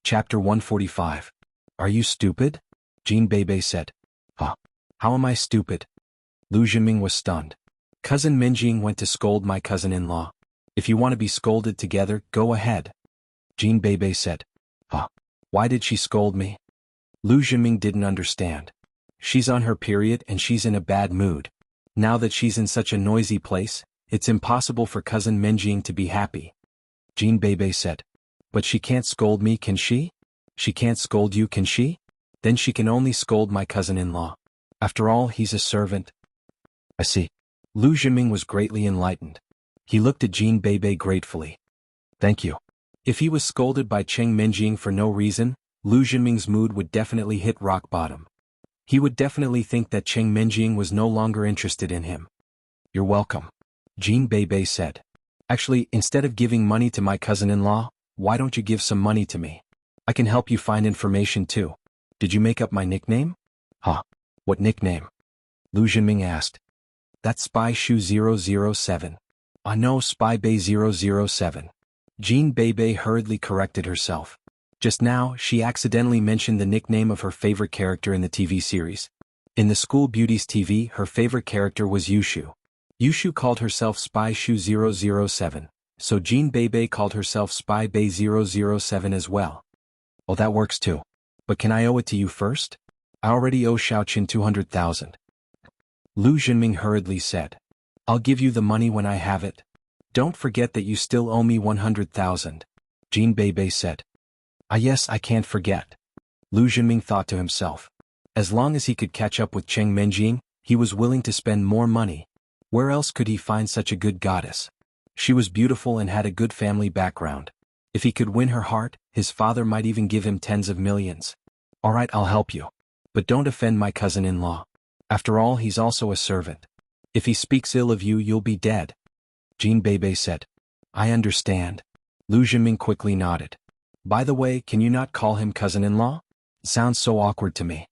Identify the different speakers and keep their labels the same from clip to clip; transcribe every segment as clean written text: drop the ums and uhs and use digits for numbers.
Speaker 1: Chapter 145. Are you stupid? Jean Bebe said. Huh? How am I stupid? Lu Zhiming was stunned. Cousin Minjing went to scold my cousin-in-law. If you want to be scolded together, go ahead. Jean Bebe said. Huh? Why did she scold me? Lu Zhiming didn't understand. She's on her period and she's in a bad mood. Now that she's in such a noisy place, it's impossible for cousin Minjing to be happy. Jean Bebe said. But she can't scold me, can she? She can't scold you, can she? Then she can only scold my cousin-in-law. After all, he's a servant. I see. Lu Zhiming was greatly enlightened. He looked at Jean Bebe gratefully. Thank you. If he was scolded by Cheng Minjing for no reason, Lu Zhiming's mood would definitely hit rock bottom. He would definitely think that Cheng Minjing was no longer interested in him. You're welcome. Jean Bebe said. Actually, instead of giving money to my cousin-in-law, why don't you give some money to me? I can help you find information too. Did you make up my nickname? Huh? What nickname? Lu Zhiming asked. That's Spy Shoe 007. Ah no, Spy Bay 007. Jean Bebe hurriedly corrected herself. Just now, she accidentally mentioned the nickname of her favorite character in the TV series. In the School Beauties TV, her favorite character was Yushu. Yushu called herself Spy Shoe 007, so Jean Bebe called herself Spy Bay 007 as well. Oh, that works too. But can I owe it to you first? I already owe Xiaoqin 200,000. Lu Zhiming hurriedly said. I'll give you the money when I have it. Don't forget that you still owe me 100,000. Jean Bebe said. Ah yes, I can't forget. Lu Zhiming thought to himself. As long as he could catch up with Cheng Minjing, he was willing to spend more money. Where else could he find such a good goddess? She was beautiful and had a good family background. If he could win her heart, his father might even give him tens of millions. All right, I'll help you. But don't offend my cousin-in-law. After all, he's also a servant. If he speaks ill of you, you'll be dead. Jean Bebe said. I understand. Lu Zhiming quickly nodded. By the way, can you not call him cousin-in-law? Sounds so awkward to me.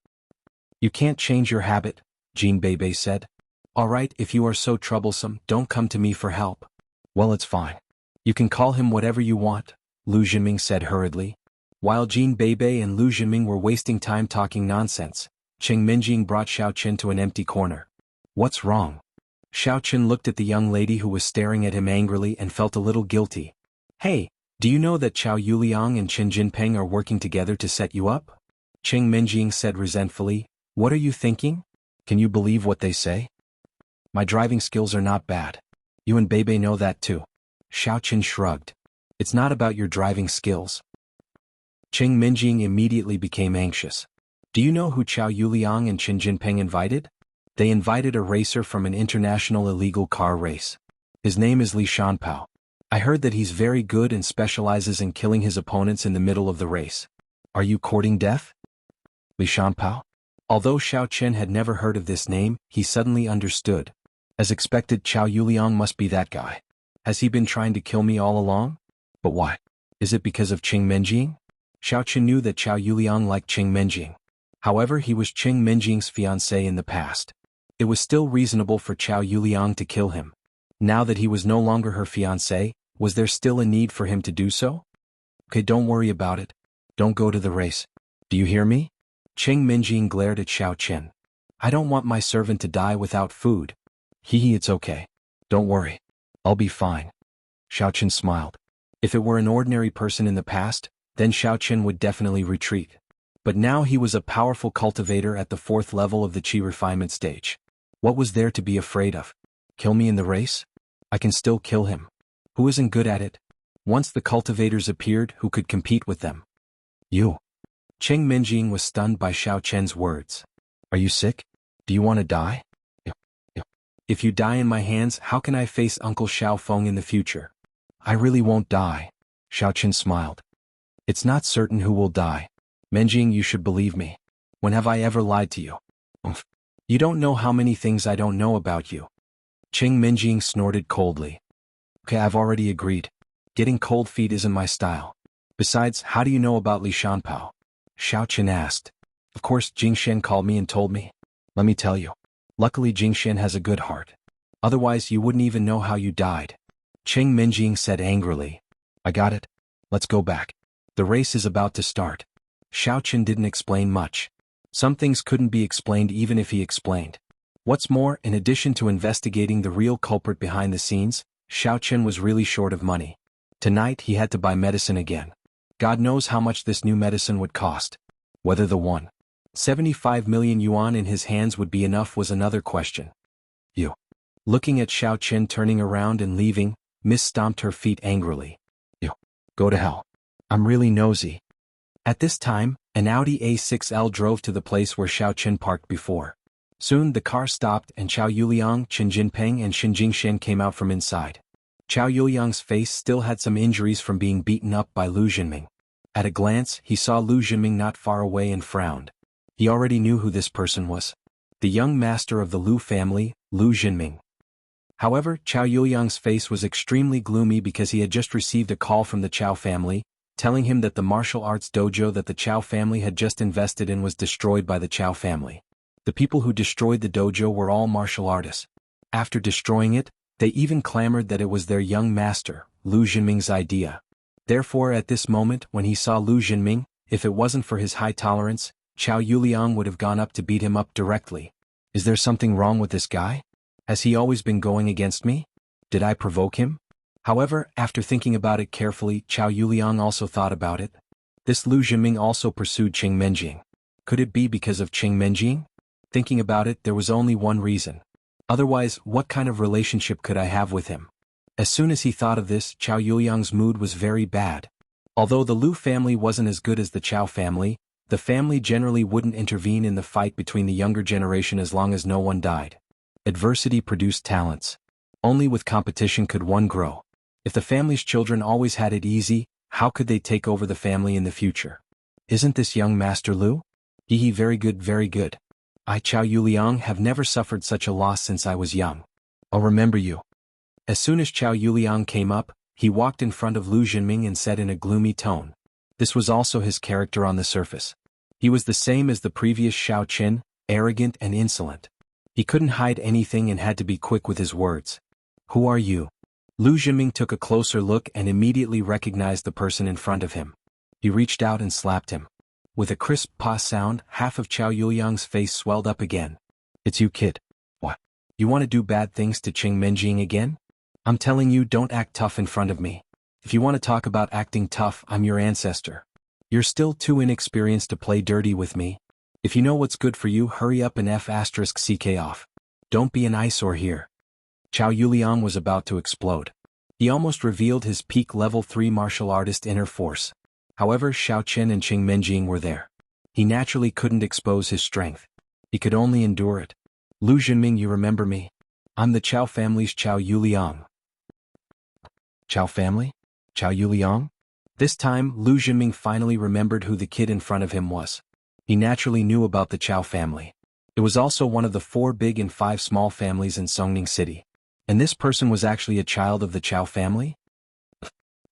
Speaker 1: You can't change your habit, Jean Bebe said. All right, if you are so troublesome, don't come to me for help. Well, it's fine. You can call him whatever you want, Lu Zhiming said hurriedly. While Jean Bebe and Lu Zhiming were wasting time talking nonsense, Cheng Minjing brought Xiaoqin to an empty corner. What's wrong? Xiaoqin looked at the young lady who was staring at him angrily and felt a little guilty. Hey, do you know that Chao Yuliang and Chen Jinpeng are working together to set you up? Cheng Minjing said resentfully. What are you thinking? Can you believe what they say? My driving skills are not bad. You and Bebe know that too. Xiaoqin shrugged. It's not about your driving skills. Cheng Minjing immediately became anxious. Do you know who Chao Yuliang and Chen Jinpeng invited? They invited a racer from an international illegal car race. His name is Li Shanpao. I heard that he's very good and specializes in killing his opponents in the middle of the race. Are you courting death? Li Shanpao? Although Xiaoqin had never heard of this name, he suddenly understood. As expected, Chao Yuliang must be that guy. Has he been trying to kill me all along? But why? Is it because of Cheng Minjing? Xiaoqin knew that Chao Yuliang liked Cheng Minjing. However, he was Cheng Minjing's fiancé in the past. It was still reasonable for Chao Yuliang to kill him. Now that he was no longer her fiancé, was there still a need for him to do so? Okay, don't worry about it. Don't go to the race. Do you hear me? Cheng Minjing glared at Xiaoqin. I don't want my servant to die without food. It's okay. Don't worry. I'll be fine. Xiaoqin smiled. If it were an ordinary person in the past, then Xiaoqin would definitely retreat. But now he was a powerful cultivator at the 4th level of the Qi refinement stage. What was there to be afraid of? Kill me in the race? I can still kill him. Who isn't good at it? Once the cultivators appeared, who could compete with them? You. Cheng Minjing was stunned by Xiaoqin's words. Are you sick? Do you want to die? If you die in my hands, how can I face Uncle Xiaofeng in the future? I really won't die. Xiaoqin smiled. It's not certain who will die. Minjing, you should believe me. When have I ever lied to you? You don't know how many things I don't know about you. Cheng Minjing snorted coldly. Okay, I've already agreed. Getting cold feet isn't my style. Besides, how do you know about Li Shanpao? Xiaoqin asked. Of course, Jingshen called me and told me. Let me tell you. Luckily Jingshen has a good heart. Otherwise you wouldn't even know how you died. Cheng Minjing said angrily. I got it. Let's go back. The race is about to start. Xiao Qin didn't explain much. Some things couldn't be explained even if he explained. What's more, in addition to investigating the real culprit behind the scenes, Xiao Qin was really short of money. Tonight he had to buy medicine again. God knows how much this new medicine would cost. Whether the 175 million yuan in his hands would be enough was another question. You. Looking at Xiao Qin turning around and leaving, Miss stomped her feet angrily. You. Go to hell. I'm really nosy. At this time, an Audi A6L drove to the place where Xiao Qin parked before. Soon the car stopped and Chao Yuliang, Qin Jinpeng and Xin Jingshen came out from inside. Chao Yuliang's face still had some injuries from being beaten up by Lu Jinming. At a glance, he saw Lu Jinming not far away and frowned. He already knew who this person was. The young master of the Lu family, Lu Jinming. However, Chao Yuliang's face was extremely gloomy because he had just received a call from the Chao family, telling him that the martial arts dojo that the Chao family had just invested in was destroyed by the Chao family. The people who destroyed the dojo were all martial artists. After destroying it, they even clamored that it was their young master, Lu Jinming's idea. Therefore at this moment when he saw Lu Jinming, if it wasn't for his high tolerance, Chao Yuliang would have gone up to beat him up directly. Is there something wrong with this guy? Has he always been going against me? Did I provoke him? However, after thinking about it carefully, Chao Yuliang also thought about it. This Lu Jinming also pursued Qing Menjing. Could it be because of Qing Menjing? Thinking about it, there was only one reason. Otherwise, what kind of relationship could I have with him? As soon as he thought of this, Chao Yuliang's mood was very bad. Although the Lu family wasn't as good as the Chao family, the family generally wouldn't intervene in the fight between the younger generation as long as no one died. Adversity produced talents. Only with competition could one grow. If the family's children always had it easy, how could they take over the family in the future? Isn't this young Master Lu? Hehe, very good, very good. I, Chao Yuliang, have never suffered such a loss since I was young. I'll remember you. As soon as Chao Yuliang came up, he walked in front of Lu Jinming and said in a gloomy tone. This was also his character on the surface. He was the same as the previous Xiao Qin, arrogant and insolent. He couldn't hide anything and had to be quick with his words. Who are you? Lu Jinming took a closer look and immediately recognized the person in front of him. He reached out and slapped him. With a crisp "pa" sound, half of Chao Yuliang's face swelled up again. It's you, kid. What? You want to do bad things to Qing Menjing again? I'm telling you, don't act tough in front of me. If you want to talk about acting tough, I'm your ancestor. You're still too inexperienced to play dirty with me. If you know what's good for you, hurry up and F***ck off. Don't be an eyesore here. Chao Yuliang was about to explode. He almost revealed his peak level 3 martial artist inner force. However, Xiao Qin and Qing Menjing were there. He naturally couldn't expose his strength. He could only endure it. Lu Jinming, you remember me? I'm the Chao family's Chao Yuliang. Chao family? Chao Yuliang? This time, Lu Jinming finally remembered who the kid in front of him was. He naturally knew about the Chao family. It was also one of the 4 big and 5 small families in Songning City. And this person was actually a child of the Chao family?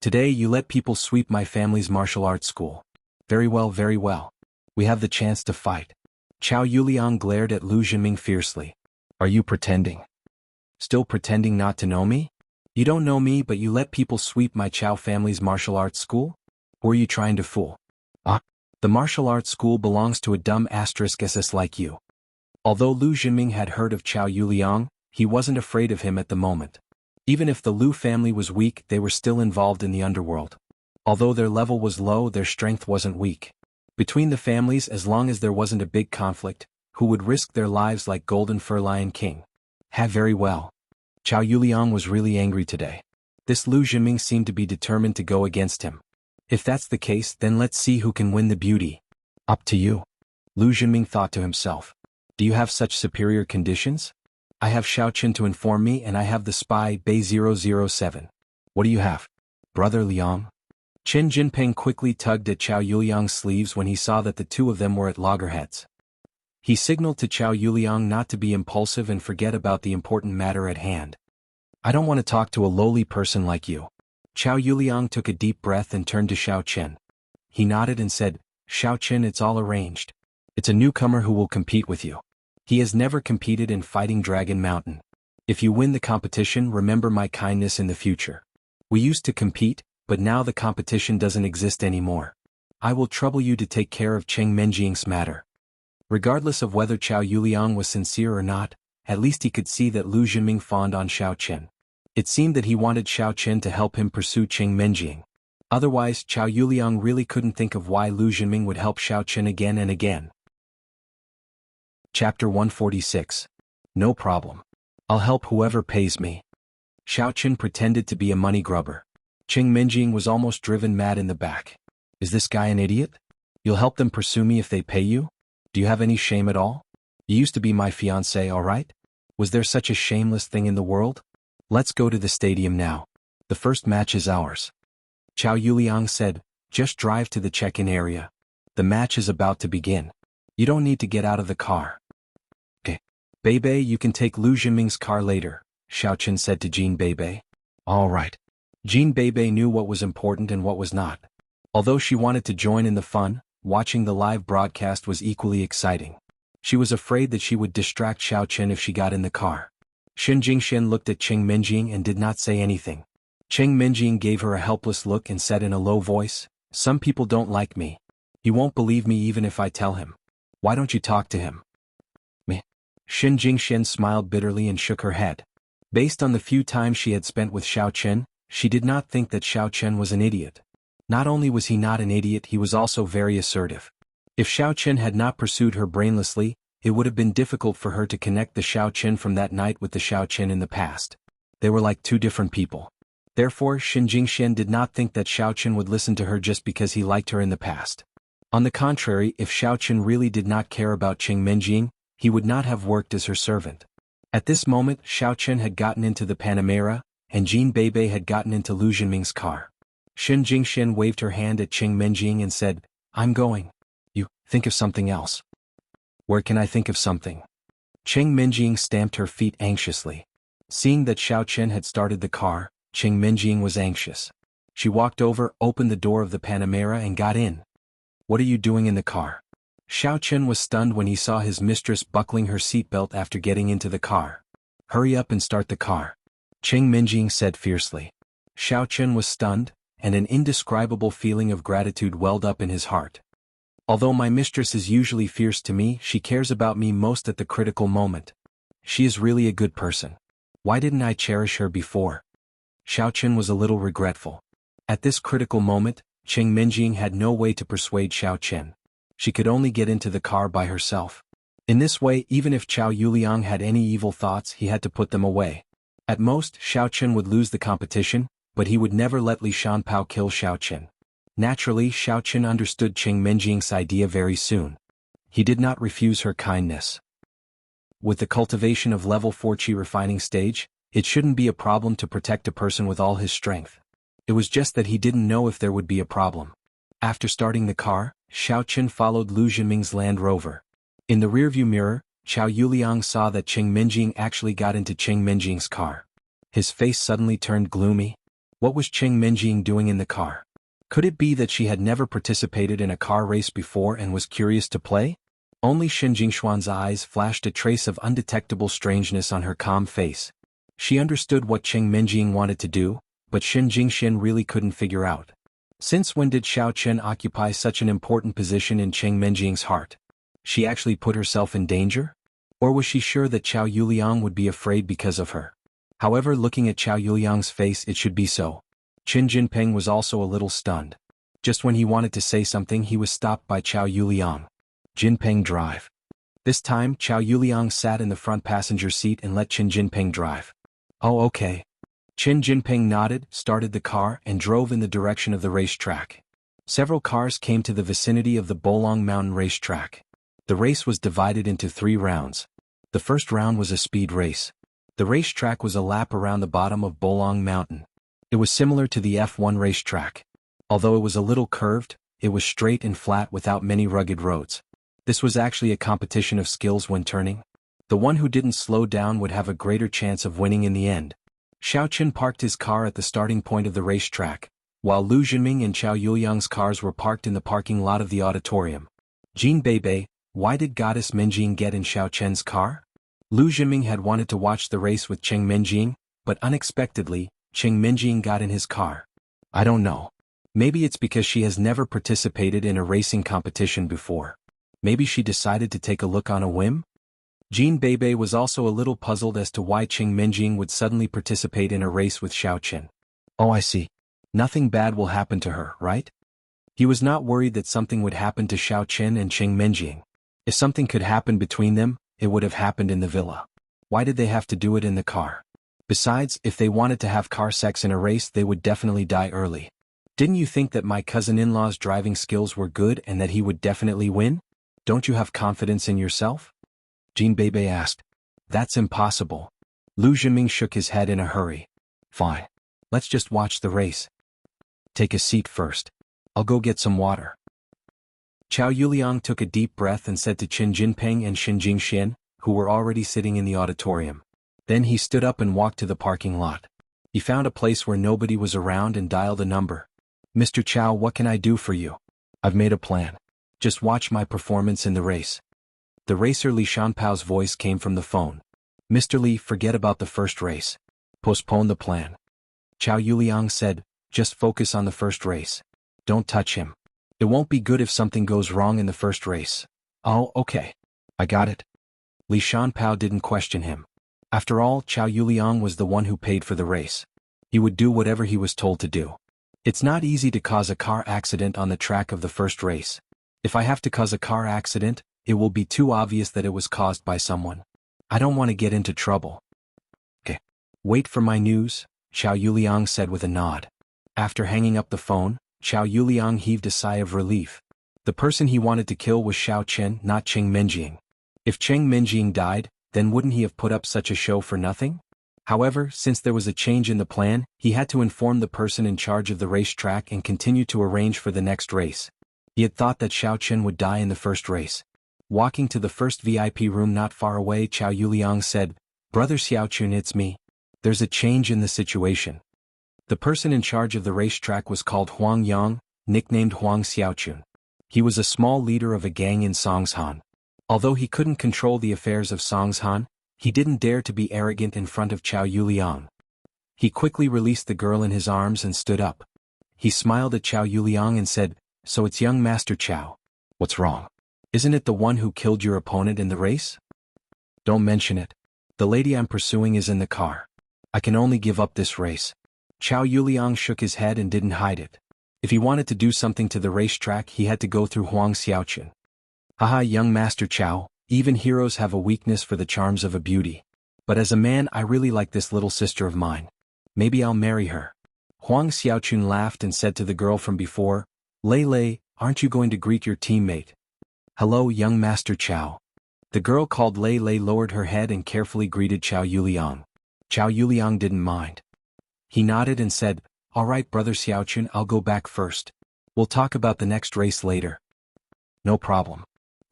Speaker 1: Today you let people sweep my family's martial arts school. Very well, very well. We have the chance to fight. Chao Yuliang glared at Lu Jinming fiercely. Are you pretending? Still pretending not to know me? You don't know me, but you let people sweep my Chao family's martial arts school? Who are you trying to fool? The martial arts school belongs to a dumb *SS like you. Although Lu Jinming had heard of Chao Yuliang, he wasn't afraid of him at the moment. Even if the Lu family was weak, they were still involved in the underworld. Although their level was low, their strength wasn't weak. Between the families, as long as there wasn't a big conflict, who would risk their lives like Golden Fur Lion King? Very well. Chao Yuliang was really angry today. This Lu Jinming seemed to be determined to go against him. If that's the case, then let's see who can win the beauty. Up to you. Lu Jinming thought to himself. Do you have such superior conditions? I have Xiao Qin to inform me, and I have the spy Bei 007. What do you have? Brother Liang? Qin Jinpeng quickly tugged at Chao Yuliang's sleeves when he saw that the two of them were at loggerheads. He signaled to Chao Yuliang not to be impulsive and forget about the important matter at hand. I don't want to talk to a lowly person like you. Chao Yuliang took a deep breath and turned to Xiao Qin. He nodded and said, Xiao Qin, it's all arranged. It's a newcomer who will compete with you. He has never competed in Fighting Dragon Mountain. If you win the competition, remember my kindness in the future. We used to compete, but now the competition doesn't exist anymore. I will trouble you to take care of Cheng Menjing's matter. Regardless of whether Qiao Yuliang was sincere or not, at least he could see that Lu Jinming fawned on Xiao Qian. It seemed that he wanted Xiao Qian to help him pursue Cheng Menjing. Otherwise, Qiao Yuliang really couldn't think of why Lu Jinming would help Xiao Qian again and again. Chapter 146. No problem. I'll help whoever pays me. Xiao Qian pretended to be a money grubber. Cheng Menjing was almost driven mad in the back. Is this guy an idiot? You'll help them pursue me if they pay you? Do you have any shame at all? You used to be my fiancé, alright? Was there such a shameless thing in the world? Let's go to the stadium now. The first match is ours. Qiao Yuliang said, just drive to the check-in area. The match is about to begin. You don't need to get out of the car. Okay. Bebe, you can take Lu Jinming's car later, Xiao Qian said to Jean Bebe. All right. Jean Bebe knew what was important and what was not. Although she wanted to join in the fun, watching the live broadcast was equally exciting. She was afraid that she would distract Xiao Qian if she got in the car. Shen Jingxian looked at Cheng Menjing and did not say anything. Cheng Menjing gave her a helpless look and said in a low voice, some people don't like me. He won't believe me even if I tell him. Why don't you talk to him? Me. Shen Jingxian smiled bitterly and shook her head. Based on the few times she had spent with Xiao Qian, she did not think that Xiao Qian was an idiot. Not only was he not an idiot, he was also very assertive. If Xiao Qian had not pursued her brainlessly, it would have been difficult for her to connect the Xiao Qian from that night with the Xiao Qian in the past. They were like two different people. Therefore, Shen Jingxian did not think that Xiao Qian would listen to her just because he liked her in the past. On the contrary, if Xiao Qian really did not care about Cheng Menjing, he would not have worked as her servant. At this moment, Xiao Qian had gotten into the Panamera, and Jean Bebe had gotten into Lu Jinming's car. Shen Jingxian waved her hand at Cheng Menjing and said, I'm going. You, think of something else. Where can I think of something? Cheng Menjing stamped her feet anxiously. Seeing that Xiao Qian had started the car, Cheng Menjing was anxious. She walked over, opened the door of the Panamera and got in. What are you doing in the car? Xiao Qian was stunned when he saw his mistress buckling her seatbelt after getting into the car. Hurry up and start the car. Cheng Menjing said fiercely. Xiao Qian was stunned, and an indescribable feeling of gratitude welled up in his heart. Although my mistress is usually fierce to me, she cares about me most at the critical moment. She is really a good person. Why didn't I cherish her before? Xiao Qian was a little regretful. At this critical moment, Cheng Menjing had no way to persuade Xiao Qian. She could only get into the car by herself. In this way, even if Qiao Yuliang had any evil thoughts, he had to put them away. At most, Xiao Qian would lose the competition, but he would never let Li Shanpao kill Xiao Qian. Naturally, Xiao Qian understood Cheng Menjing's idea very soon. He did not refuse her kindness. With the cultivation of level 4 Qi refining stage, it shouldn't be a problem to protect a person with all his strength. It was just that he didn't know if there would be a problem. After starting the car, Xiao Qian followed Lu Jinming's Land Rover. In the rearview mirror, Qiao Yuliang saw that Cheng Menjing actually got into Cheng Menjing's car. His face suddenly turned gloomy. What was Cheng Menjing doing in the car? Could it be that she had never participated in a car race before and was curious to play? Only Shen Jingshuan's eyes flashed a trace of undetectable strangeness on her calm face. She understood what Cheng Menjing wanted to do, but Shen Jingxian really couldn't figure out. Since when did Xiao Qian occupy such an important position in Cheng Menjing's heart? She actually put herself in danger? Or was she sure that Qiao Yuliang would be afraid because of her? However, looking at Qiao Yuliang's face, it should be so. Qin Jinping was also a little stunned. Just when he wanted to say something, he was stopped by Qiao Yuliang. Jinping, drive. This time, Qiao Yuliang sat in the front passenger seat and let Qin Jinping drive. Oh, okay. Qin Jinping nodded, started the car, and drove in the direction of the racetrack. Several cars came to the vicinity of the Bolong Mountain racetrack. The race was divided into 3 rounds. The first round was a speed race. The racetrack was a lap around the bottom of Bolong Mountain. It was similar to the F1 racetrack. Although it was a little curved, it was straight and flat without many rugged roads. This was actually a competition of skills when turning. The one who didn't slow down would have a greater chance of winning in the end. Xiao Qian parked his car at the starting point of the racetrack, while Lu Jinming and Qiao Yuliang's cars were parked in the parking lot of the auditorium. Jean Bebe, why did Goddess Menjing get in Xiao Qian's car? Lu Jinming had wanted to watch the race with Cheng Menjing, but unexpectedly, Cheng Menjing got in his car. I don't know. Maybe it's because she has never participated in a racing competition before. Maybe she decided to take a look on a whim? Jean Bebe was also a little puzzled as to why Qing Minjing would suddenly participate in a race with Xiao Qin. Oh, I see. Nothing bad will happen to her, right? He was not worried that something would happen to Xiao Qin and Qing Minjing. If something could happen between them, it would have happened in the villa. Why did they have to do it in the car? Besides, if they wanted to have car sex in a race, they would definitely die early. Didn't you think that my cousin-in-law's driving skills were good and that he would definitely win? Don't you have confidence in yourself? Jean Bebe asked. That's impossible. Lu Zhiming shook his head in a hurry. Fine. Let's just watch the race. Take a seat first. I'll go get some water. Chao Yuliang took a deep breath and said to Qin Jinping and Xin Jingxian, who were already sitting in the auditorium. Then he stood up and walked to the parking lot. He found a place where nobody was around and dialed a number. Mr. Chao, what can I do for you? I've made a plan. Just watch my performance in the race. The racer Li Shanpao's voice came from the phone. Mr. Li, forget about the first race. Postpone the plan. Chao Yuliang said, just focus on the first race. Don't touch him. It won't be good if something goes wrong in the first race. Oh, okay. I got it. Li Shanpao didn't question him. After all, Chao Yuliang was the one who paid for the race. He would do whatever he was told to do. It's not easy to cause a car accident on the track of the first race. If I have to cause a car accident, it will be too obvious that it was caused by someone. I don't want to get into trouble. Okay. Wait for my news, Chao Yuliang said with a nod. After hanging up the phone, Chao Yuliang heaved a sigh of relief. The person he wanted to kill was Xiao Qin, not Qing Minjing. If Qing Minjing died, then wouldn't he have put up such a show for nothing? However, since there was a change in the plan, he had to inform the person in charge of the racetrack and continue to arrange for the next race. He had thought that Xiao Qin would die in the first race. Walking to the first VIP room not far away, Chao Yuliang said, Brother Xiao Qin, it's me. There's a change in the situation. The person in charge of the racetrack was called Huang Yang, nicknamed Huang Xiaochun. He was a small leader of a gang in Songshan. Although he couldn't control the affairs of Songshan, he didn't dare to be arrogant in front of Chao Yuliang. He quickly released the girl in his arms and stood up. He smiled at Chao Yuliang and said, So it's young Master Chao. What's wrong? Isn't it the one who killed your opponent in the race? Don't mention it. The lady I'm pursuing is in the car. I can only give up this race. Chao Yuliang shook his head and didn't hide it. If he wanted to do something to the racetrack, he had to go through Huang Xiaochun. Haha, young Master Chao, even heroes have a weakness for the charms of a beauty. But as a man, I really like this little sister of mine. Maybe I'll marry her. Huang Xiaochun laughed and said to the girl from before, Lei Lei, aren't you going to greet your teammate? Hello, young Master Chao. The girl called Lei Lei lowered her head and carefully greeted Chao Yuliang. Chao Yuliang didn't mind. He nodded and said, All right, Brother Xiaochun, I'll go back first. We'll talk about the next race later. No problem.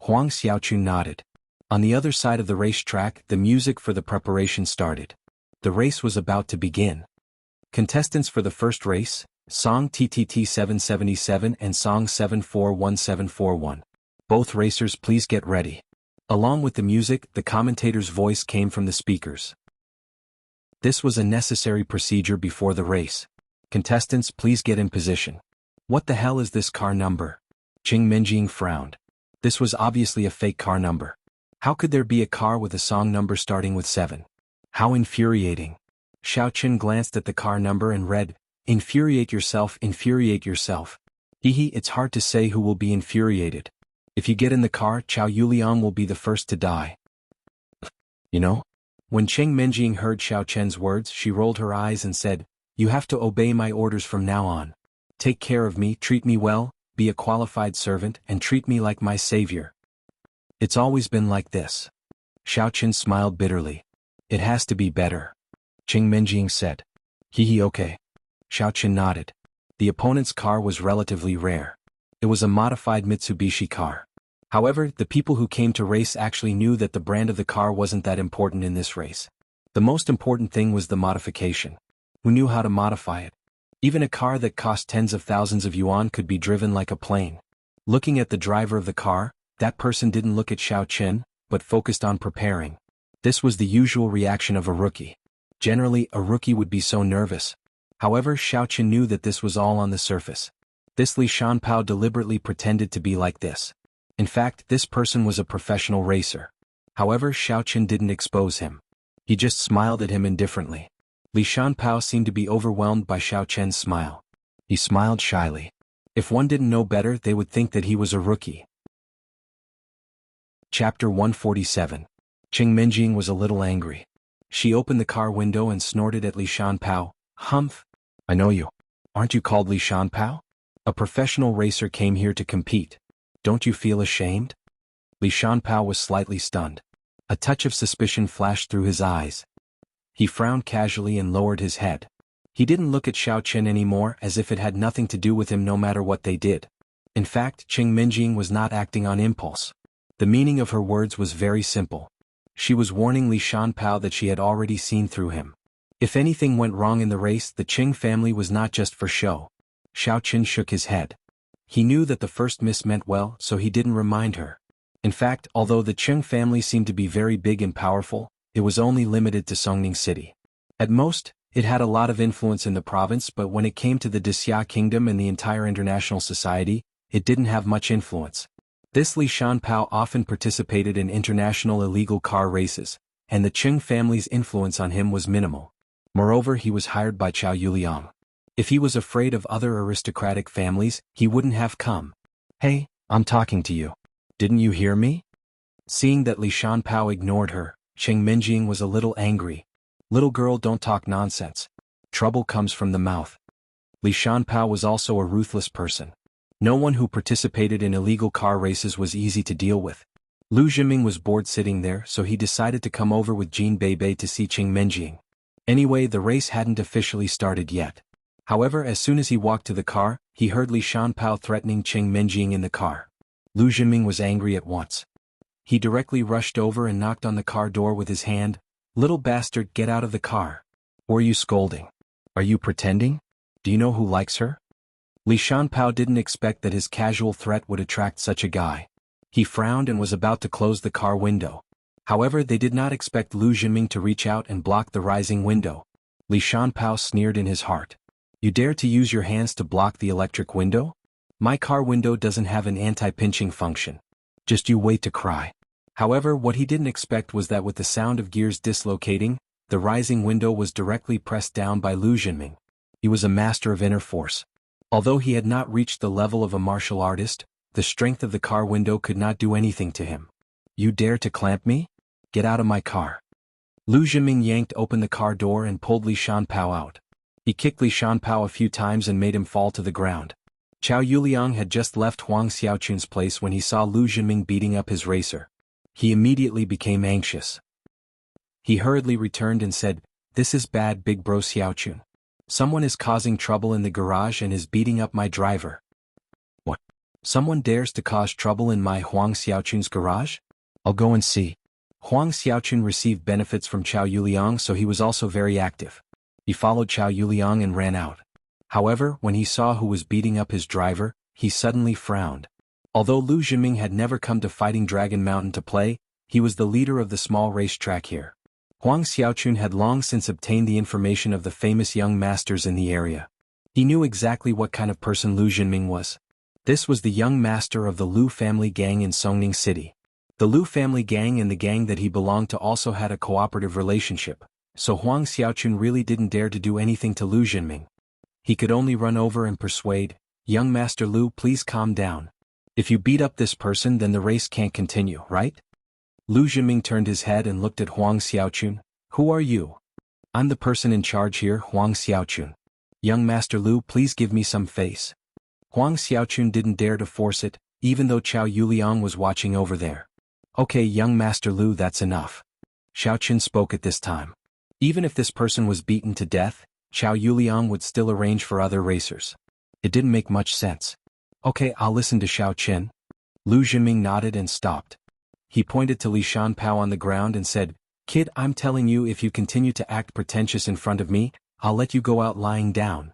Speaker 1: Huang Xiaochun nodded. On the other side of the racetrack, the music for the preparation started. The race was about to begin. Contestants for the first race, Song TTT 777 and Song 741741. Both racers, please get ready. Along with the music, the commentator's voice came from the speakers. This was a necessary procedure before the race. Contestants, please get in position. What the hell is this car number? Qing Minjing frowned. This was obviously a fake car number. How could there be a car with a song number starting with 7? How infuriating. Xiao Qin glanced at the car number and read, Infuriate yourself, infuriate yourself. Hehe, it's hard to say who will be infuriated. If you get in the car, Chao Yuliang will be the first to die. You know? When Qing Minjing heard Xiao Chen's words, she rolled her eyes and said, You have to obey my orders from now on. Take care of me, treat me well, be a qualified servant, and treat me like my savior. It's always been like this. Xiao Chen smiled bitterly. It has to be better. Qing Minjing said. Hehe, okay. Xiao Chen nodded. The opponent's car was relatively rare. It was a modified Mitsubishi car. However, the people who came to race actually knew that the brand of the car wasn't that important in this race. The most important thing was the modification. Who knew how to modify it? Even a car that cost tens of thousands of yuan could be driven like a plane. Looking at the driver of the car, that person didn't look at Xiao Chen, but focused on preparing. This was the usual reaction of a rookie. Generally, a rookie would be so nervous. However, Xiaoqun knew that this was all on the surface. This Li Shanpao deliberately pretended to be like this. In fact, this person was a professional racer. However, Xiaoqun didn't expose him. He just smiled at him indifferently. Li Shanpao seemed to be overwhelmed by Xiaoqun's smile. He smiled shyly. If one didn't know better, they would think that he was a rookie. Chapter 147. Qing Minjing was a little angry. She opened the car window and snorted at Li Shanpao. Humph! I know you. Aren't you called Li Shanpao? A professional racer came here to compete. Don't you feel ashamed? Li Shanpao was slightly stunned. A touch of suspicion flashed through his eyes. He frowned casually and lowered his head. He didn't look at Xiaoqun anymore, as if it had nothing to do with him no matter what they did. In fact, Qing Minjing was not acting on impulse. The meaning of her words was very simple. She was warning Li Shanpao that she had already seen through him. If anything went wrong in the race, the Qing family was not just for show. Xiaoqun shook his head. He knew that the first miss meant well, so he didn't remind her. In fact, although the Qing family seemed to be very big and powerful, it was only limited to Songning City. At most, it had a lot of influence in the province, but when it came to the Dixia Kingdom and the entire international society, it didn't have much influence. This Li Shanpao often participated in international illegal car races, and the Qing family's influence on him was minimal. Moreover, he was hired by Chao Yuliang. If he was afraid of other aristocratic families, he wouldn't have come. Hey, I'm talking to you. Didn't you hear me? Seeing that Li Shanpao ignored her, Qing Minjing was a little angry. Little girl, don't talk nonsense. Trouble comes from the mouth. Li Shanpao was also a ruthless person. No one who participated in illegal car races was easy to deal with. Lu Zhiming was bored sitting there, so he decided to come over with Jin Beibei to see Qing Minjing. Anyway, the race hadn't officially started yet. However, as soon as he walked to the car, he heard Li Shanpao threatening Qing Minjing in the car. Lu Zhiming was angry at once. He directly rushed over and knocked on the car door with his hand. Little bastard, get out of the car. Or are you scolding? Are you pretending? Do you know who likes her? Li Shanpao didn't expect that his casual threat would attract such a guy. He frowned and was about to close the car window. However, they did not expect Lu Zhiming to reach out and block the rising window. Li Shanpao sneered in his heart. You dare to use your hands to block the electric window? My car window doesn't have an anti-pinching function. Just you wait to cry. However, what he didn't expect was that with the sound of gears dislocating, the rising window was directly pressed down by Lu Zhiming. He was a master of inner force. Although he had not reached the level of a martial artist, the strength of the car window could not do anything to him. You dare to clamp me? Get out of my car. Lu Zhiming yanked open the car door and pulled Li Shanpao out. He kicked Li Shanpao a few times and made him fall to the ground. Chao Yuliang had just left Huang Xiaoqun's place when he saw Lu Zhiming beating up his racer. He immediately became anxious. He hurriedly returned and said, "This is bad, big bro Xiaoqun. Someone is causing trouble in the garage and is beating up my driver." What? Someone dares to cause trouble in my Huang Xiaoqun's garage? I'll go and see. Huang Xiaoqun received benefits from Chao Yuliang, so he was also very active. He followed Chao Yuliang and ran out. However, when he saw who was beating up his driver, he suddenly frowned. Although Lu Zhiming had never come to Fighting Dragon Mountain to play, he was the leader of the small racetrack here. Huang Xiaoqun had long since obtained the information of the famous young masters in the area. He knew exactly what kind of person Lu Zhiming was. This was the young master of the Lu family gang in Songning City. The Lu family gang and the gang that he belonged to also had a cooperative relationship, so Huang Xiaoqun really didn't dare to do anything to Lu Zhiming. He could only run over and persuade, "Young Master Lu, please calm down. If you beat up this person, then the race can't continue, right?" Lu Zhiming turned his head and looked at Huang Xiaoqun. "Who are you?" "I'm the person in charge here, Huang Xiaoqun. Young Master Lu, please give me some face." Huang Xiaoqun didn't dare to force it, even though Chao Yuliang was watching over there. "Okay, young Master Lu, that's enough." Xiaoqun spoke at this time. Even if this person was beaten to death, Chao Yuliang would still arrange for other racers. It didn't make much sense. "Okay, I'll listen to Xiaoqun." Lu Zhiming nodded and stopped. He pointed to Li Shanpao on the ground and said, "Kid, I'm telling you, if you continue to act pretentious in front of me, I'll let you go out lying down."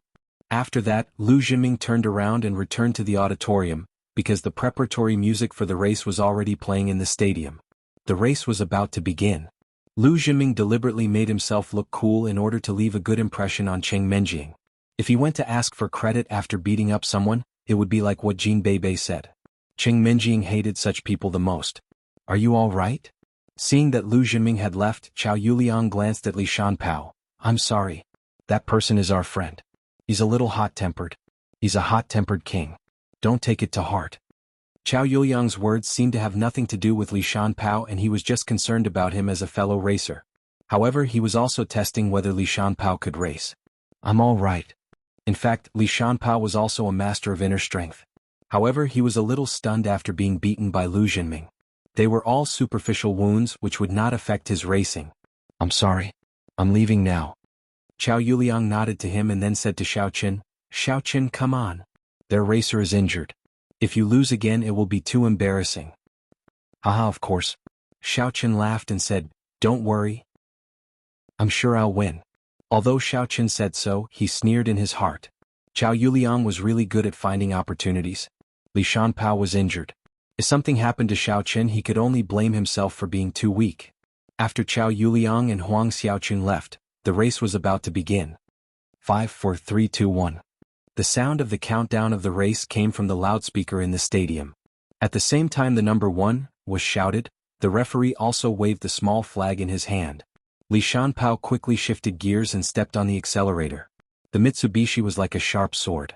Speaker 1: After that, Lu Zhiming turned around and returned to the auditorium, because the preparatory music for the race was already playing in the stadium. The race was about to begin. Lu Zhiming deliberately made himself look cool in order to leave a good impression on Qing Minjing. If he went to ask for credit after beating up someone, it would be like what Jean Bebe said. Cheng Minjing hated such people the most. Are you all right? Seeing that Lu Jinming had left, Chao Yuliang glanced at Li Shanpao. I'm sorry. That person is our friend. He's a little hot-tempered. He's a hot-tempered king. Don't take it to heart. Chao Yuliang's words seemed to have nothing to do with Li Shanpao, and he was just concerned about him as a fellow racer. However, he was also testing whether Li Shanpao could race. I'm all right. In fact, Li Shanpao was also a master of inner strength. However, he was a little stunned after being beaten by Lu Jinming. They were all superficial wounds which would not affect his racing. I'm sorry. I'm leaving now. Chao Yuliang nodded to him and then said to Xiaoqin, Xiaoqin, come on. Their racer is injured. If you lose again it will be too embarrassing. Haha, of course. Xiaoqin laughed and said, don't worry. I'm sure I'll win. Although Xiaoqin said so, he sneered in his heart. Chao Yuliang was really good at finding opportunities. Li Shanpao was injured. If something happened to Xiaoqin, he could only blame himself for being too weak. After Chao Yuliang and Huang Xiaoqin left, the race was about to begin. 5, 4, 3, 2, 1. The sound of the countdown of the race came from the loudspeaker in the stadium. At the same time the number 1 was shouted, the referee also waved the small flag in his hand. Li Shanpao quickly shifted gears and stepped on the accelerator. The Mitsubishi was like a sharp sword.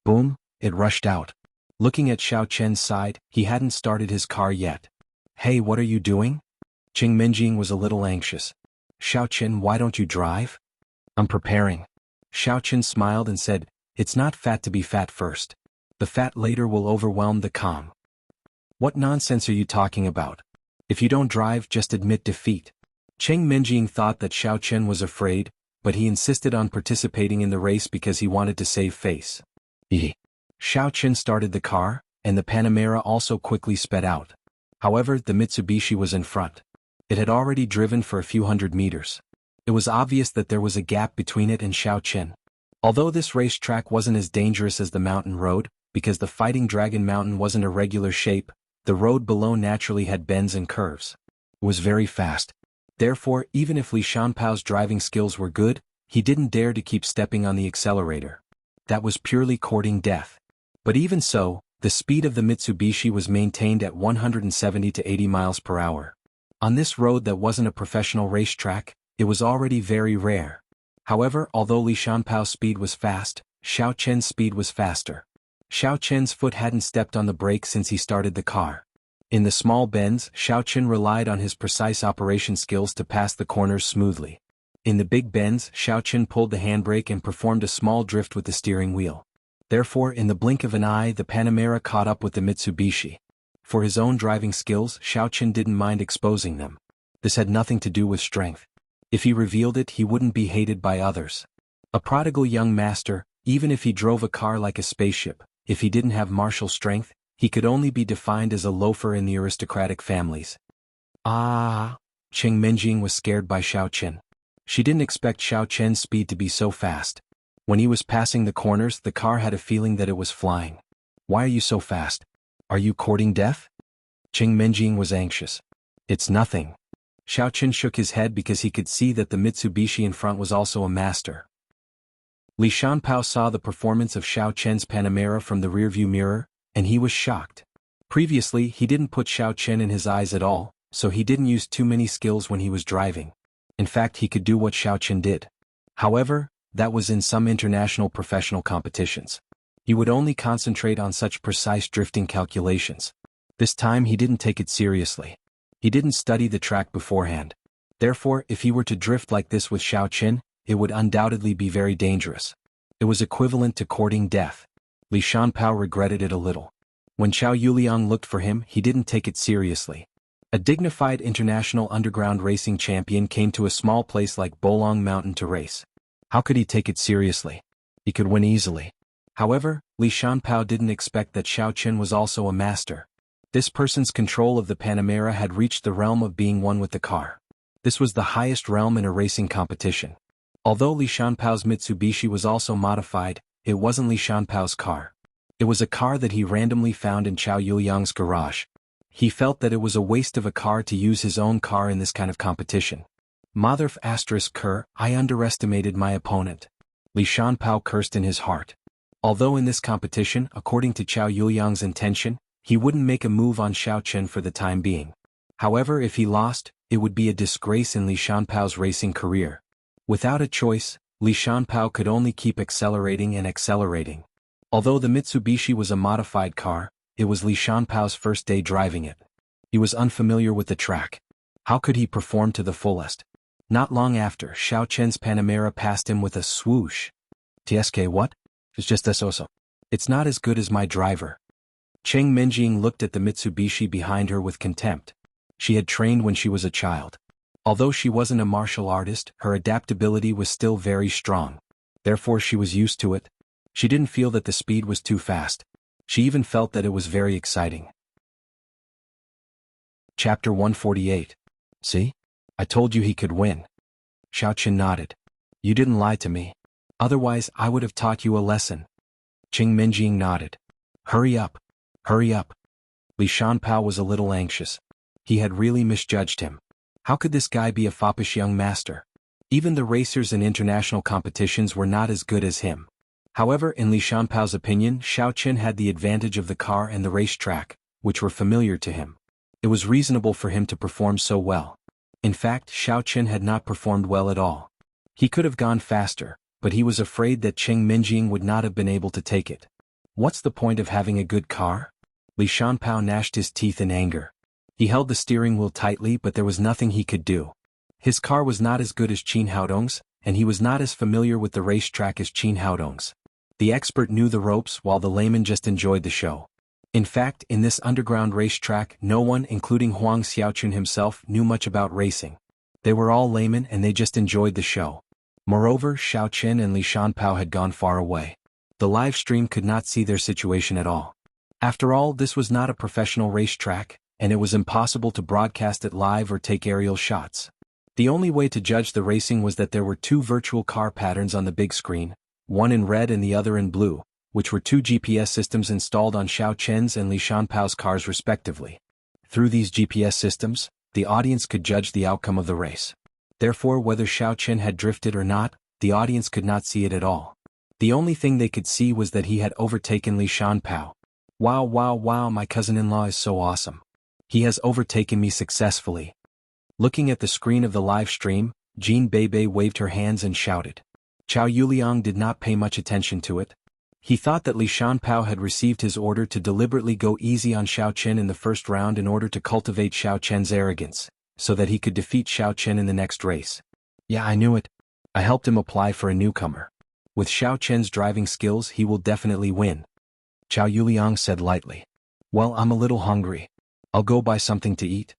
Speaker 1: Boom, it rushed out. Looking at Xiaoqian's side, he hadn't started his car yet. Hey, what are you doing? Cheng Minjing was a little anxious. Xiaoqin, why don't you drive? I'm preparing. Xiaoqin smiled and said, it's not fat to be fat first. The fat later will overwhelm the calm. What nonsense are you talking about? If you don't drive, just admit defeat. Cheng Minjing thought that Xiaoqin was afraid, but he insisted on participating in the race because he wanted to save face. Xiaoqin started the car, and the Panamera also quickly sped out. However, the Mitsubishi was in front. It had already driven for a few hundred meters. It was obvious that there was a gap between it and Xiaoqin. Although this racetrack wasn't as dangerous as the mountain road, because the Fighting Dragon Mountain wasn't a regular shape, the road below naturally had bends and curves. It was very fast. Therefore, even if Li Shanpao's driving skills were good, he didn't dare to keep stepping on the accelerator. That was purely courting death. But even so, the speed of the Mitsubishi was maintained at 170 to 80 miles per hour. On this road that wasn't a professional racetrack, it was already very rare. However, although Li Shanpao's speed was fast, Xiaoqin's speed was faster. Xiaoqin's foot hadn't stepped on the brake since he started the car. In the small bends, Xiaoqin relied on his precise operation skills to pass the corners smoothly. In the big bends, Xiaoqin pulled the handbrake and performed a small drift with the steering wheel. Therefore, in the blink of an eye, the Panamera caught up with the Mitsubishi. For his own driving skills, Xiaoqin didn't mind exposing them. This had nothing to do with strength. If he revealed it, he wouldn't be hated by others. A prodigal young master, even if he drove a car like a spaceship, if he didn't have martial strength, he could only be defined as a loafer in the aristocratic families. Cheng Minjing was scared by Xiaoqin. She didn't expect Xiaoqin's speed to be so fast. When he was passing the corners, the car had a feeling that it was flying. Why are you so fast? Are you courting death? Cheng Minjing was anxious. It's nothing. Xiaoqin shook his head because he could see that the Mitsubishi in front was also a master. Li Shanpao saw the performance of Xiaoqin's Panamera from the rearview mirror, and he was shocked. Previously, he didn't put Xiaoqin in his eyes at all, so he didn't use too many skills when he was driving. In fact, he could do what Xiaoqin did. However, that was in some international professional competitions. He would only concentrate on such precise drifting calculations. This time he didn't take it seriously. He didn't study the track beforehand. Therefore, if he were to drift like this with Xiaoqin, it would undoubtedly be very dangerous. It was equivalent to courting death. Li Shanpao regretted it a little. When Chao Yuliang looked for him, he didn't take it seriously. A dignified international underground racing champion came to a small place like Bolong Mountain to race. How could he take it seriously? He could win easily. However, Li Shanpao didn't expect that Xiaoqin was also a master. This person's control of the Panamera had reached the realm of being one with the car. This was the highest realm in a racing competition. Although Li Shanpao's Mitsubishi was also modified, it wasn't Li Shanpao's car. It was a car that he randomly found in Chao Yuliang's garage. He felt that it was a waste of a car to use his own car in this kind of competition. Motherf***, I underestimated my opponent. Li Shanpao cursed in his heart. Although in this competition, according to Chao Yuliang's intention, he wouldn't make a move on Xiao Chen for the time being. However, if he lost, it would be a disgrace in Li Shanpao's racing career. Without a choice, Li Shanpao could only keep accelerating and accelerating. Although the Mitsubishi was a modified car, it was Li Shanpao's first day driving it. He was unfamiliar with the track. How could he perform to the fullest? Not long after, Xiao Chen's Panamera passed him with a swoosh. TSK what? It's just eso. It's not as good as my driver. Cheng Menjing looked at the Mitsubishi behind her with contempt. She had trained when she was a child. Although she wasn't a martial artist, her adaptability was still very strong. Therefore she was used to it. She didn't feel that the speed was too fast. She even felt that it was very exciting. Chapter 148. See? I told you he could win. Xiao Chen nodded. You didn't lie to me. Otherwise I would have taught you a lesson. Cheng Menjing nodded. Hurry up. Hurry up. Li Shanpao was a little anxious. He had really misjudged him. How could this guy be a foppish young master? Even the racers in international competitions were not as good as him. However, in Li Shanpao's opinion, Xiao Chen had the advantage of the car and the racetrack, which were familiar to him. It was reasonable for him to perform so well. In fact, Xiao Chen had not performed well at all. He could have gone faster, but he was afraid that Cheng Menjing would not have been able to take it. What's the point of having a good car? Li Shanpao gnashed his teeth in anger. He held the steering wheel tightly, but there was nothing he could do. His car was not as good as Qin Haodong's, and he was not as familiar with the racetrack as Qin Haodong's. The expert knew the ropes while the layman just enjoyed the show. In fact, in this underground racetrack, no one, including Huang Xiaochun himself, knew much about racing. They were all laymen and they just enjoyed the show. Moreover, Xiao Chen and Li Shanpao had gone far away. The live stream could not see their situation at all. After all, this was not a professional racetrack, and it was impossible to broadcast it live or take aerial shots. The only way to judge the racing was that there were two virtual car patterns on the big screen, one in red and the other in blue, which were two GPS systems installed on Xiao Chen's and Li Shanpao's cars respectively. Through these GPS systems, the audience could judge the outcome of the race. Therefore, whether Xiao Chen had drifted or not, the audience could not see it at all. The only thing they could see was that he had overtaken Li Shanpao. Wow, my cousin-in-law is so awesome. He has overtaken me successfully. Looking at the screen of the live stream, Jean Bebe waved her hands and shouted. Chao Yuliang did not pay much attention to it. He thought that Li Shanpao had received his order to deliberately go easy on Xiao Chen in the first round in order to cultivate Xiao Chen's arrogance, so that he could defeat Xiao Chen in the next race. Yeah, I knew it. I helped him apply for a newcomer. With Xiao Chen's driving skills, he will definitely win. Chao Yuliang said lightly. Well, I'm a little hungry. I'll go buy something to eat.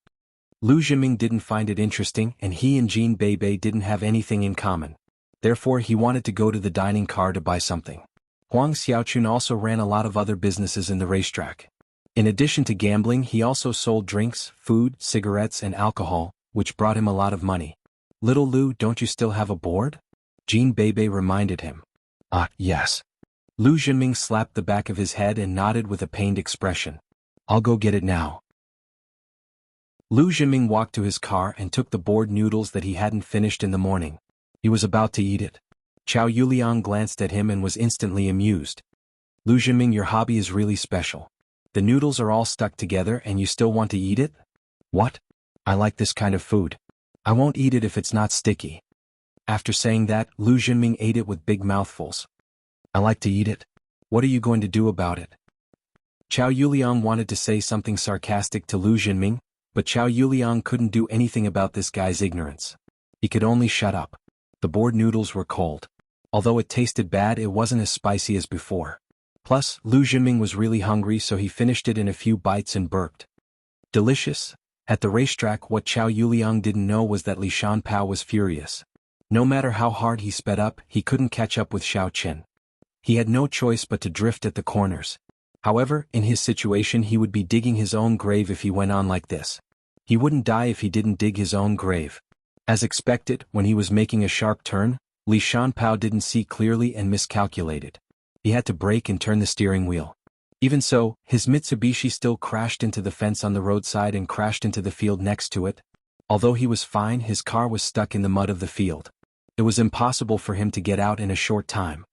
Speaker 1: Lu Zhiming didn't find it interesting and he and Jean Bebe didn't have anything in common. Therefore he wanted to go to the dining car to buy something. Huang Xiaochun also ran a lot of other businesses in the racetrack. In addition to gambling, he also sold drinks, food, cigarettes and alcohol, which brought him a lot of money. Little Lu, don't you still have a board? Jean Bebe reminded him. Yes. Lu Zhiming slapped the back of his head and nodded with a pained expression. I'll go get it now. Lu Zhiming walked to his car and took the board noodles that he hadn't finished in the morning. He was about to eat it. Chao Yuliang glanced at him and was instantly amused. Lu Zhiming, your hobby is really special. The noodles are all stuck together and you still want to eat it? What? I like this kind of food. I won't eat it if it's not sticky. After saying that, Lu Zhiming ate it with big mouthfuls. I like to eat it. What are you going to do about it? Chao Yuliang wanted to say something sarcastic to Lu Zhiming, but Chao Yuliang couldn't do anything about this guy's ignorance. He could only shut up. The board noodles were cold. Although it tasted bad, it wasn't as spicy as before. Plus, Lu Zhiming was really hungry, so he finished it in a few bites and burped. Delicious? At the racetrack, what Chao Yuliang didn't know was that Li Shanpao was furious. No matter how hard he sped up, he couldn't catch up with Xiao Chen. He had no choice but to drift at the corners. However, in his situation he would be digging his own grave if he went on like this. He wouldn't die if he didn't dig his own grave. As expected, when he was making a sharp turn, Li Shanpao didn't see clearly and miscalculated. He had to brake and turn the steering wheel. Even so, his Mitsubishi still crashed into the fence on the roadside and crashed into the field next to it. Although he was fine, his car was stuck in the mud of the field. It was impossible for him to get out in a short time.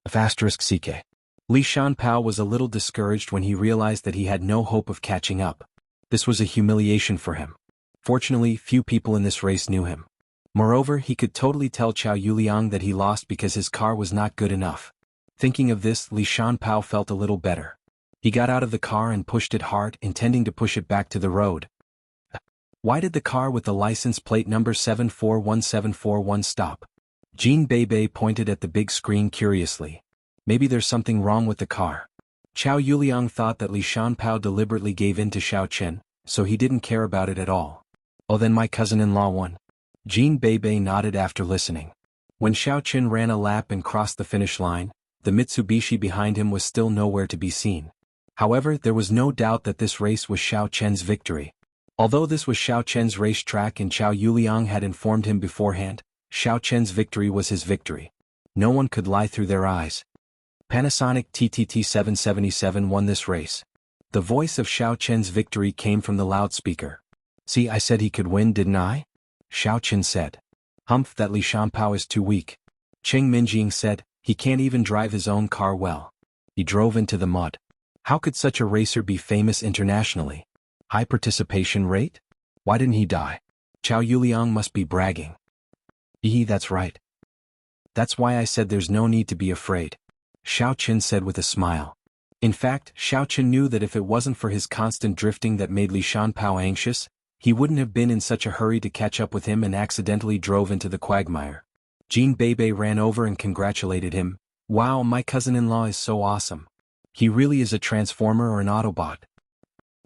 Speaker 1: *CK. Li Shanpao was a little discouraged when he realized that he had no hope of catching up. This was a humiliation for him. Fortunately, few people in this race knew him. Moreover, he could totally tell Chao Yuliang that he lost because his car was not good enough. Thinking of this, Li Shanpao felt a little better. He got out of the car and pushed it hard, intending to push it back to the road. Why did the car with the license plate number 741741 stop? Jean Bebe pointed at the big screen curiously. Maybe there's something wrong with the car. Chao Yuliang thought that Li Shanpao deliberately gave in to Xiao Chen, so he didn't care about it at all. Oh, then my cousin-in-law won. Jean Bebe nodded after listening. When Xiao Chen ran a lap and crossed the finish line, the Mitsubishi behind him was still nowhere to be seen. However, there was no doubt that this race was Xiao Chen's victory. Although this was Xiao Chen's racetrack and Chao Yuliang had informed him beforehand, Xiao Chen's victory was his victory. No one could lie through their eyes. Panasonic TTT 777 won this race. The voice of Xiao Chen's victory came from the loudspeaker. See, I said he could win, didn't I? Xiao Chen said. Humph, that Li Shanpao is too weak. Cheng Minjing said, he can't even drive his own car well. He drove into the mud. How could such a racer be famous internationally? High participation rate? Why didn't he die? Chao Yuliang must be bragging. That's right. That's why I said there's no need to be afraid. Xiao Chen said with a smile. In fact, Xiao Chen knew that if it wasn't for his constant drifting that made Li Shanpao anxious, he wouldn't have been in such a hurry to catch up with him and accidentally drove into the quagmire. Jean Bebe ran over and congratulated him. Wow, my cousin-in-law is so awesome. He really is a transformer or an Autobot.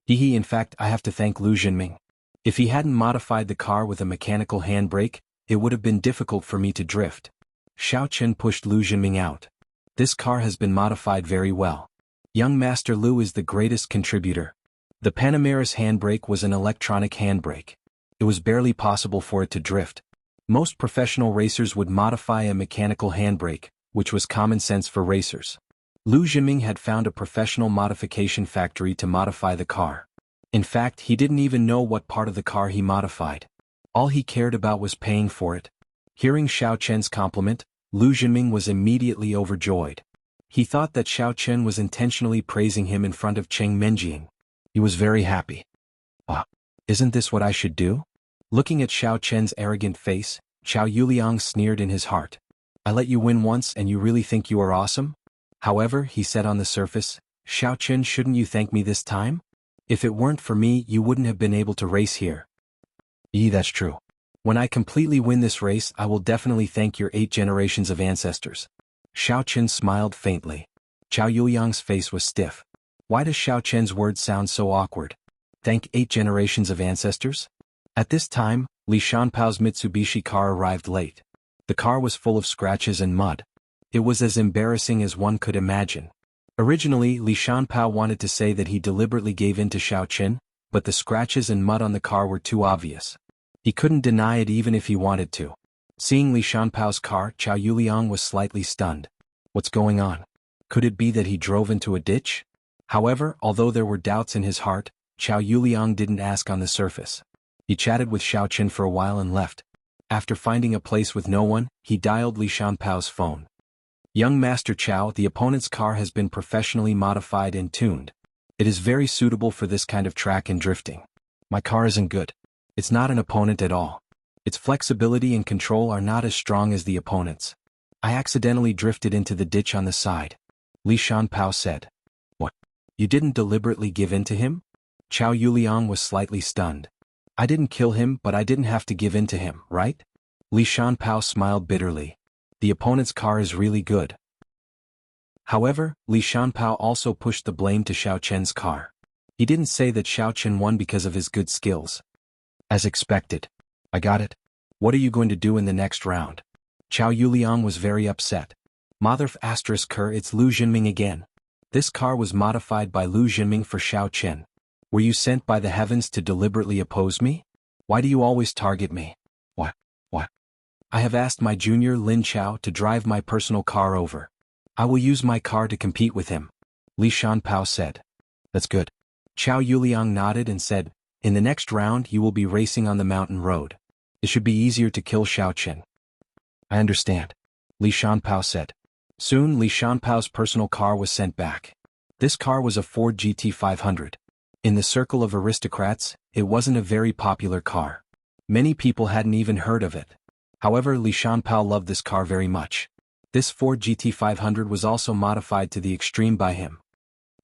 Speaker 1: In fact, I have to thank Lu Jinming. If he hadn't modified the car with a mechanical handbrake, it would have been difficult for me to drift. Xiao Chen pushed Lu Jinming out. This car has been modified very well. Young Master Lu is the greatest contributor. The Panamera's handbrake was an electronic handbrake. It was barely possible for it to drift. Most professional racers would modify a mechanical handbrake, which was common sense for racers. Lu Jinming had found a professional modification factory to modify the car. In fact, he didn't even know what part of the car he modified. All he cared about was paying for it. Hearing Xiao Chen's compliment, Lu Jinming was immediately overjoyed. He thought that Xiao Chen was intentionally praising him in front of Cheng Minjing. He was very happy. Isn't this what I should do? Looking at Xiao Chen's arrogant face, Chao Yuliang sneered in his heart. I let you win once and you really think you are awesome? However, he said on the surface, Xiao Chen, shouldn't you thank me this time? If it weren't for me, you wouldn't have been able to race here. That's true. When I completely win this race, I will definitely thank your 8 generations of ancestors. Xiao Chen smiled faintly. Chao Yuliang's face was stiff. Why does Xiao Chen's words sound so awkward? Thank 8 generations of ancestors? At this time, Li Shanpao's Mitsubishi car arrived late. The car was full of scratches and mud. It was as embarrassing as one could imagine. Originally, Li Shanpao wanted to say that he deliberately gave in to Xiao Chen, but the scratches and mud on the car were too obvious. He couldn't deny it even if he wanted to. Seeing Li Shanpao's car, Chao Yuliang was slightly stunned. What's going on? Could it be that he drove into a ditch? However, although there were doubts in his heart, Chao Yuliang didn't ask on the surface. He chatted with Xiao Chen for a while and left. After finding a place with no one, he dialed Li Shanpao's phone. Young Master Chao, the opponent's car has been professionally modified and tuned. It is very suitable for this kind of track and drifting. My car isn't good. It's not an opponent at all. Its flexibility and control are not as strong as the opponent's. I accidentally drifted into the ditch on the side. Li Shanpao said. What? You didn't deliberately give in to him? Chao Yuliang was slightly stunned. I didn't kill him, but I didn't have to give in to him, right? Li Shanpao smiled bitterly. The opponent's car is really good. However, Li Shanpao also pushed the blame to Xiao Chen's car. He didn't say that Xiao Chen won because of his good skills. As expected. I got it. What are you going to do in the next round? Chao Yuliang was very upset. Mother ***, it's Lu Jinming again. This car was modified by Lu Jinming for Xiao Chen. Were you sent by the heavens to deliberately oppose me? Why do you always target me? What? I have asked my junior Lin Chao to drive my personal car over. I will use my car to compete with him. Li Shanpao said. That's good. Chao Yuliang nodded and said, in the next round you will be racing on the mountain road. It should be easier to kill Xiao Chen. I understand. Li Shanpao said. Soon Li Shanpao's personal car was sent back. This car was a Ford GT500. In the circle of aristocrats, it wasn't a very popular car. Many people hadn't even heard of it. However, Li Shanpao loved this car very much. This Ford GT500 was also modified to the extreme by him.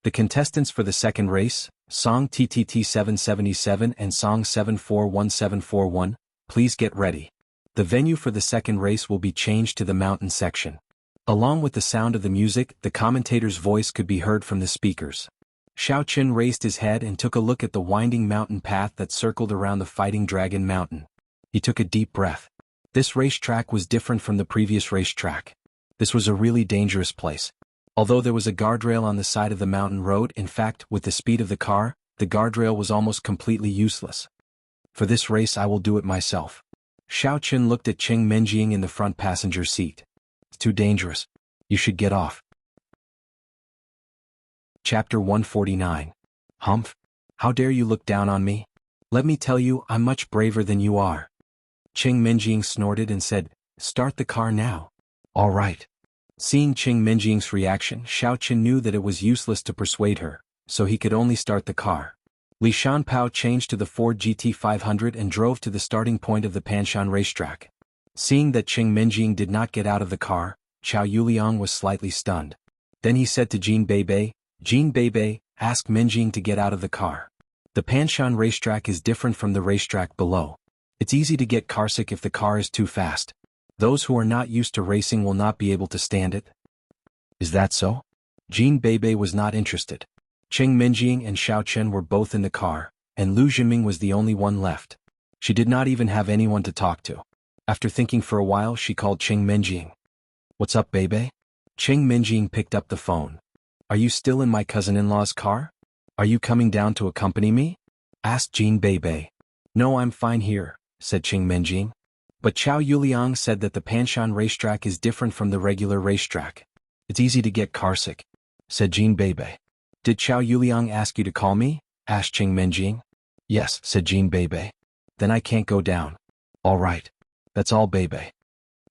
Speaker 1: The contestants for the second race, Song TTT 777 and Song 741741, please get ready. The venue for the second race will be changed to the mountain section. Along with the sound of the music, the commentator's voice could be heard from the speakers. Xiao Qin raised his head and took a look at the winding mountain path that circled around the Fighting Dragon Mountain. He took a deep breath. This racetrack was different from the previous racetrack. This was a really dangerous place. Although there was a guardrail on the side of the mountain road, in fact, with the speed of the car, the guardrail was almost completely useless. For this race I will do it myself. Xiao Qin looked at Qing Menjing in the front passenger seat. It's too dangerous. You should get off. Chapter 149. Humph! How dare you look down on me? Let me tell you, I'm much braver than you are. Qing Menjing snorted and said, Start the car now. All right. Seeing Qing Menjing's reaction, Xiao Qin knew that it was useless to persuade her, so he could only start the car. Li Shanpao changed to the Ford GT500 and drove to the starting point of the Panshan racetrack. Seeing that Qing Menjing did not get out of the car, Chao Yuliang was slightly stunned. Then he said to Jin Beibei, ask Menjing to get out of the car. The Panshan racetrack is different from the racetrack below. It's easy to get carsick if the car is too fast. Those who are not used to racing will not be able to stand it. Is that so? Jin Beibei was not interested. Qing Menjing and Xiao Chen were both in the car, and Lu Jiming was the only one left. She did not even have anyone to talk to. After thinking for a while, she called Qing Menjing. What's up, Beibei? Qing Menjing picked up the phone. Are you still in my cousin-in-law's car? Are you coming down to accompany me? Asked Jin Beibei. No, I'm fine here, said Qing Menjing. But Chao Yuliang said that the Panshan racetrack is different from the regular racetrack. It's easy to get carsick, said Jin Beibei. Did Chao Yuliang ask you to call me? Asked Qing Menjing. Yes, said Jin Beibei. Then I can't go down. All right. That's all, Beibei.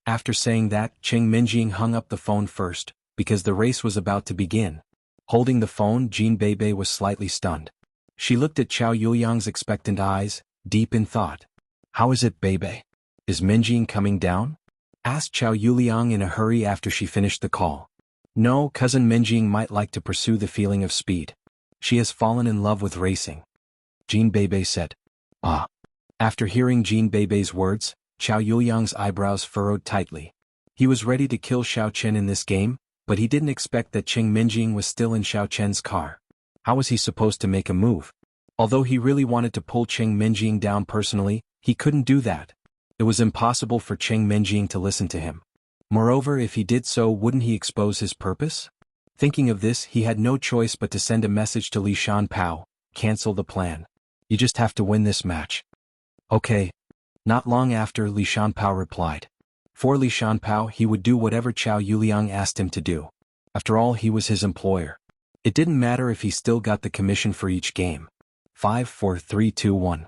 Speaker 1: After saying that, Qing Menjing hung up the phone first, because the race was about to begin. Holding the phone, Jin Beibei was slightly stunned. She looked at Chao Yuliang's expectant eyes, deep in thought. How is it, Beibei? Is Menjing coming down? Asked Chao Yuliang in a hurry after she finished the call. No, cousin Menjing might like to pursue the feeling of speed. She has fallen in love with racing. Jin Beibei said. Ah. After hearing Jin Beibei's words, Chao Yuliang's eyebrows furrowed tightly. He was ready to kill Xiao Chen in this game, but he didn't expect that Qing Menjing was still in Xiao Chen's car. How was he supposed to make a move? Although he really wanted to pull Qing Menjing down personally, he couldn't do that. It was impossible for Qing Menjing to listen to him. Moreover, if he did so, wouldn't he expose his purpose? Thinking of this, he had no choice but to send a message to Li Shanpao, cancel the plan. You just have to win this match. Okay. Not long after, Li Shanpao replied. For Li Shanpao, he would do whatever Chao Yuliang asked him to do. After all, he was his employer. It didn't matter if he still got the commission for each game. 5, 4, 3, 2, 1.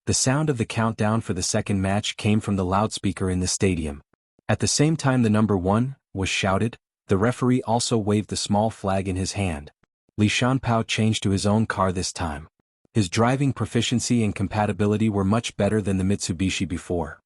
Speaker 1: The sound of the countdown for the second match came from the loudspeaker in the stadium. At the same time the number 1 was shouted, the referee also waved the small flag in his hand. Li Shanpao changed to his own car this time. His driving proficiency and compatibility were much better than the Mitsubishi before.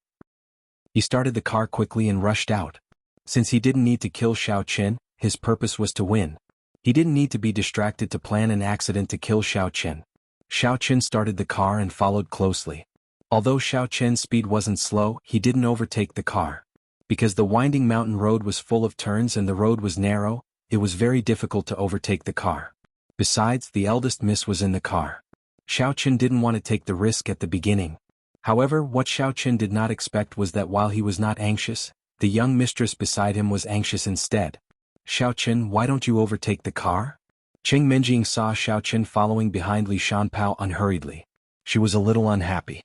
Speaker 1: He started the car quickly and rushed out. Since he didn't need to kill Xiao Chen, his purpose was to win. He didn't need to be distracted to plan an accident to kill Xiao Chen. Xiao Chen started the car and followed closely. Although Xiao Chen's speed wasn't slow, he didn't overtake the car. Because the winding mountain road was full of turns and the road was narrow, it was very difficult to overtake the car. Besides, the eldest miss was in the car. Xiao Chen didn't want to take the risk at the beginning. However, what Xiao Chen did not expect was that while he was not anxious, the young mistress beside him was anxious instead. Xiao Chen, why don't you overtake the car? Qing Menjing saw Xiao Chen following behind Li Shanpao unhurriedly. She was a little unhappy.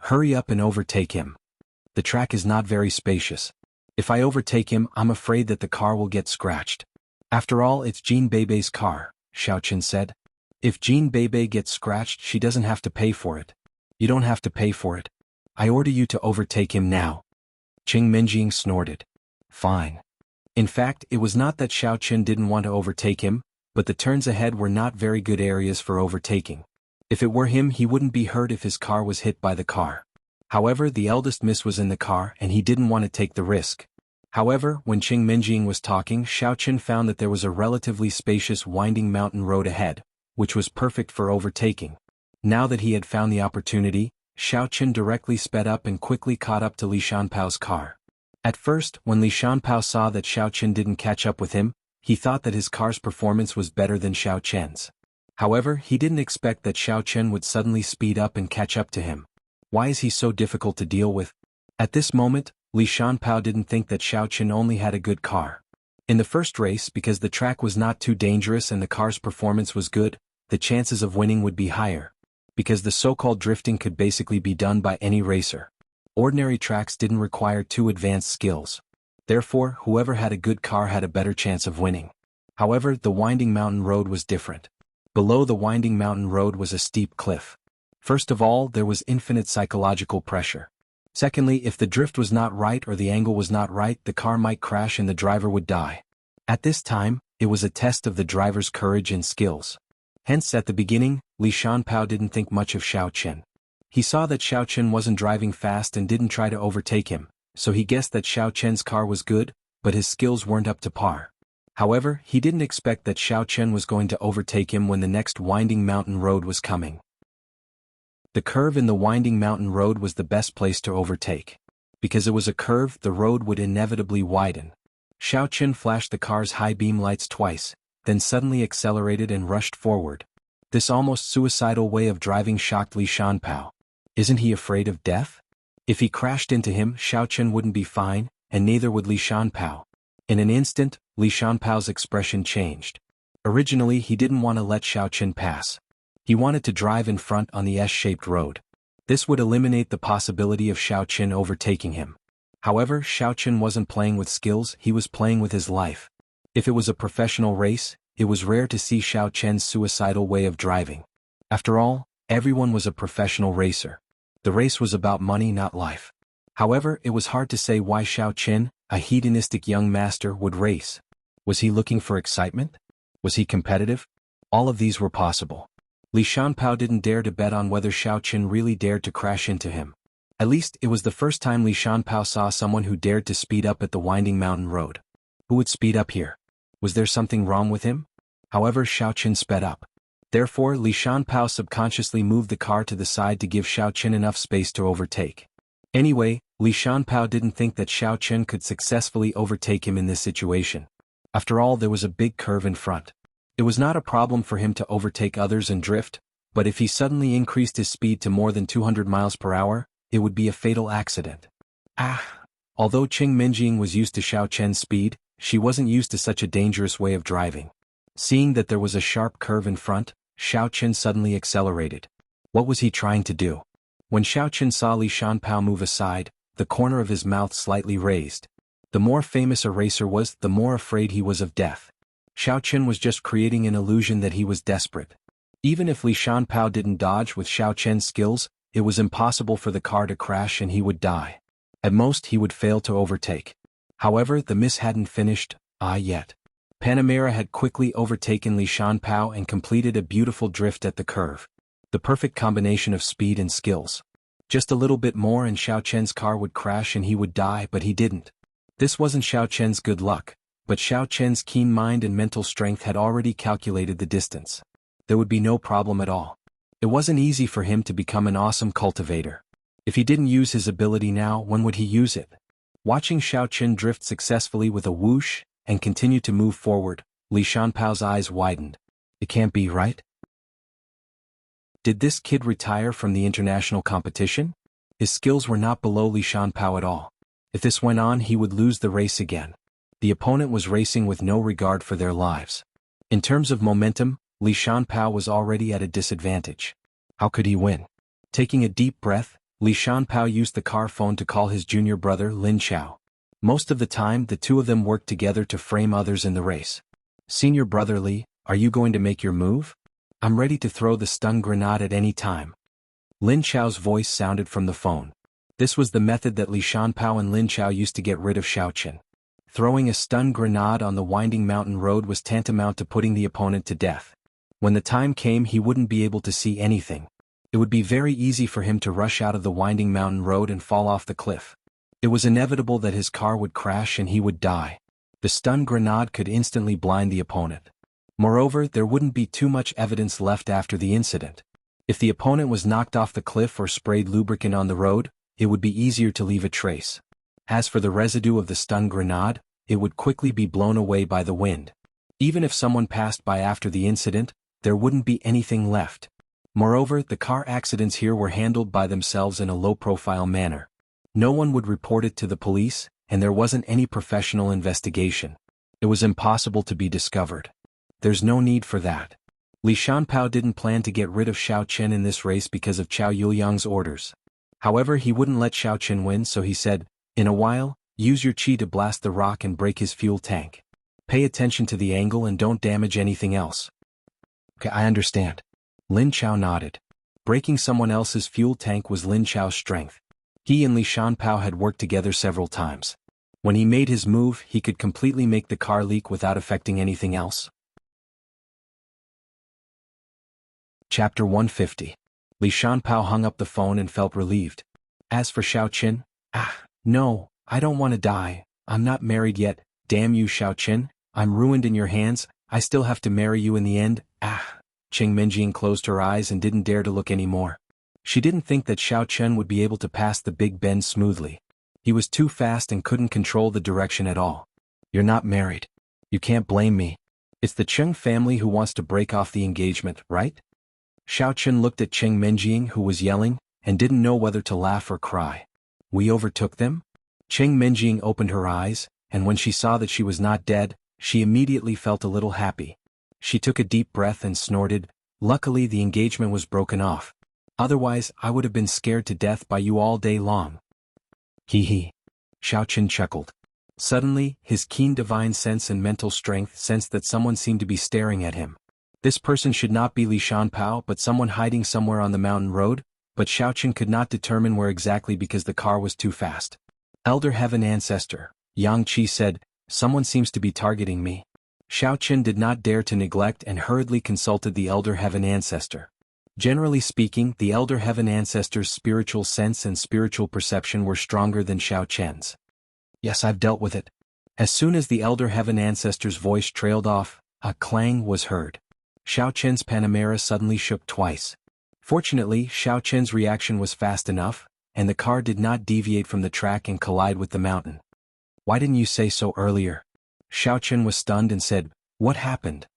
Speaker 1: Hurry up and overtake him. The track is not very spacious. If I overtake him, I'm afraid that the car will get scratched. After all, it's Jin Beibei's car, Xiao Chen said. If Jin Beibei gets scratched, she doesn't have to pay for it. You don't have to pay for it. I order you to overtake him now. Qing Menjing snorted. Fine. In fact, it was not that Xiao Chen didn't want to overtake him, but the turns ahead were not very good areas for overtaking. If it were him, he wouldn't be hurt if his car was hit by the car. However, the eldest miss was in the car and he didn't want to take the risk. However, when Qing Minjing was talking, Xiao Chen found that there was a relatively spacious winding mountain road ahead, which was perfect for overtaking. Now that he had found the opportunity, Xiao Chen directly sped up and quickly caught up to Li Shanpao's car. At first, when Li Shanpao saw that Xiao Chen didn't catch up with him, he thought that his car's performance was better than Xiao Chen's. However, he didn't expect that Xiao Chen would suddenly speed up and catch up to him. Why is he so difficult to deal with? At this moment, Li Shanpao didn't think that Xiao Chen only had a good car. In the first race, because the track was not too dangerous and the car's performance was good, the chances of winning would be higher. Because the so-called drifting could basically be done by any racer. Ordinary tracks didn't require too advanced skills. Therefore, whoever had a good car had a better chance of winning. However, the winding mountain road was different. Below the winding mountain road was a steep cliff. First of all, there was infinite psychological pressure. Secondly, if the drift was not right or the angle was not right, the car might crash and the driver would die. At this time, it was a test of the driver's courage and skills. Hence, at the beginning, Li Shanpao didn't think much of Xiao Chen. He saw that Xiao Chen wasn't driving fast and didn't try to overtake him, so he guessed that Xiao Chen's car was good, but his skills weren't up to par. However, he didn't expect that Xiao Chen was going to overtake him when the next winding mountain road was coming. The curve in the winding mountain road was the best place to overtake. Because it was a curve, the road would inevitably widen. Xiao Chen flashed the car's high beam lights twice, then suddenly accelerated and rushed forward. This almost suicidal way of driving shocked Li Shanpao. Isn't he afraid of death? If he crashed into him, Xiao Chen wouldn't be fine, and neither would Li Shanpao. In an instant, Li Shanpao's expression changed. Originally, he didn't want to let Xiao Chen pass. He wanted to drive in front on the S-shaped road. This would eliminate the possibility of Xiao Chen overtaking him. However, Xiao Chen wasn't playing with skills, he was playing with his life. If it was a professional race, it was rare to see Xiao Chen's suicidal way of driving. After all, everyone was a professional racer. The race was about money, not life. However, it was hard to say why Xiao Chen, a hedonistic young master, would race. Was he looking for excitement? Was he competitive? All of these were possible. Li Shanpao didn't dare to bet on whether Xiao Chen really dared to crash into him. At least, it was the first time Li Shanpao saw someone who dared to speed up at the winding mountain road. Who would speed up here? Was there something wrong with him? However, Xiao Chen sped up. Therefore, Li Shanpao subconsciously moved the car to the side to give Xiao Chen enough space to overtake. Anyway, Li Shanpao didn't think that Xiao Chen could successfully overtake him in this situation. After all, there was a big curve in front. It was not a problem for him to overtake others and drift, but if he suddenly increased his speed to more than 200 miles per hour, it would be a fatal accident. Although Qing Minjing was used to Xiao Chen's speed, she wasn't used to such a dangerous way of driving. Seeing that there was a sharp curve in front, Xiao Chen suddenly accelerated. What was he trying to do? When Xiao Chen saw Li Shanpao move aside, the corner of his mouth slightly raised. The more famous a racer was, the more afraid he was of death. Xiao Chen was just creating an illusion that he was desperate. Even if Li Shanpao didn't dodge with Xiao Chen's skills, it was impossible for the car to crash and he would die. At most, he would fail to overtake. However, the miss hadn't finished, yet. Panamera had quickly overtaken Li Shanpao and completed a beautiful drift at the curve. The perfect combination of speed and skills. Just a little bit more and Xiao Chen's car would crash and he would die, but he didn't. This wasn't Xiao Chen's good luck, but Xiao Chen's keen mind and mental strength had already calculated the distance. There would be no problem at all. It wasn't easy for him to become an awesome cultivator. If he didn't use his ability now, when would he use it? Watching Xiao Chen drift successfully with a whoosh and continue to move forward, Li Shanpao's eyes widened. It can't be right? Did this kid retire from the international competition? His skills were not below Li Shanpao at all. If this went on, he would lose the race again. The opponent was racing with no regard for their lives. In terms of momentum, Li Shanpao was already at a disadvantage. How could he win? Taking a deep breath, Li Shanpao used the car phone to call his junior brother Lin Xiao. Most of the time, the two of them worked together to frame others in the race. Senior brother Li, are you going to make your move? I'm ready to throw the stun grenade at any time. Lin Xiao's voice sounded from the phone. This was the method that Li Shanpao and Lin Xiao used to get rid of Xiao Chen. Throwing a stun grenade on the winding mountain road was tantamount to putting the opponent to death. When the time came, he wouldn't be able to see anything. It would be very easy for him to rush out of the winding mountain road and fall off the cliff. It was inevitable that his car would crash and he would die. The stun grenade could instantly blind the opponent. Moreover, there wouldn't be too much evidence left after the incident. If the opponent was knocked off the cliff or sprayed lubricant on the road, it would be easier to leave a trace. As for the residue of the stun grenade, it would quickly be blown away by the wind. Even if someone passed by after the incident, there wouldn't be anything left. Moreover, the car accidents here were handled by themselves in a low-profile manner. No one would report it to the police, and there wasn't any professional investigation. It was impossible to be discovered. There's no need for that. Li Shanpao didn't plan to get rid of Xiao Chen in this race because of Chao Yuliang's orders. However, he wouldn't let Xiao Chen win, so he said, "In a while, use your chi to blast the rock and break his fuel tank. Pay attention to the angle and don't damage anything else." "Okay, I understand." Lin Chao nodded. Breaking someone else's fuel tank was Lin Chao's strength. He and Li Shanpao had worked together several times. When he made his move, he could completely make the car leak without affecting anything else. Chapter 150. Li Shanpao hung up the phone and felt relieved. As for Xiao Chen, no, I don't want to die. I'm not married yet. Damn you, Xiao Chen. I'm ruined in your hands. I still have to marry you in the end. Cheng Minjing closed her eyes and didn't dare to look anymore. She didn't think that Xiao Chen would be able to pass the big bend smoothly. He was too fast and couldn't control the direction at all. "You're not married. You can't blame me. It's the Cheng family who wants to break off the engagement, right?" Xiao Chen looked at Cheng Minjing, who was yelling, and didn't know whether to laugh or cry. "We overtook them?" Cheng Minjing opened her eyes, and when she saw that she was not dead, she immediately felt a little happy. She took a deep breath and snorted, "Luckily the engagement was broken off. Otherwise I would have been scared to death by you all day long." "Hee hee." Xiao Chen chuckled. Suddenly, his keen divine sense and mental strength sensed that someone seemed to be staring at him. This person should not be Li Shanpao but someone hiding somewhere on the mountain road, but Xiao Chen could not determine where exactly because the car was too fast. "Elder Heaven Ancestor," Yang Qi said, "someone seems to be targeting me." Xiao Chen did not dare to neglect and hurriedly consulted the Elder Heaven Ancestor. Generally speaking, the Elder Heaven Ancestor's spiritual sense and spiritual perception were stronger than Xiao Chen's. "Yes, I've dealt with it." As soon as the Elder Heaven Ancestor's voice trailed off, a clang was heard. Xiao Chen's Panamera suddenly shook twice. Fortunately, Xiao Chen's reaction was fast enough, and the car did not deviate from the track and collide with the mountain. "Why didn't you say so earlier?" Xiao Chen was stunned and said, "What happened?"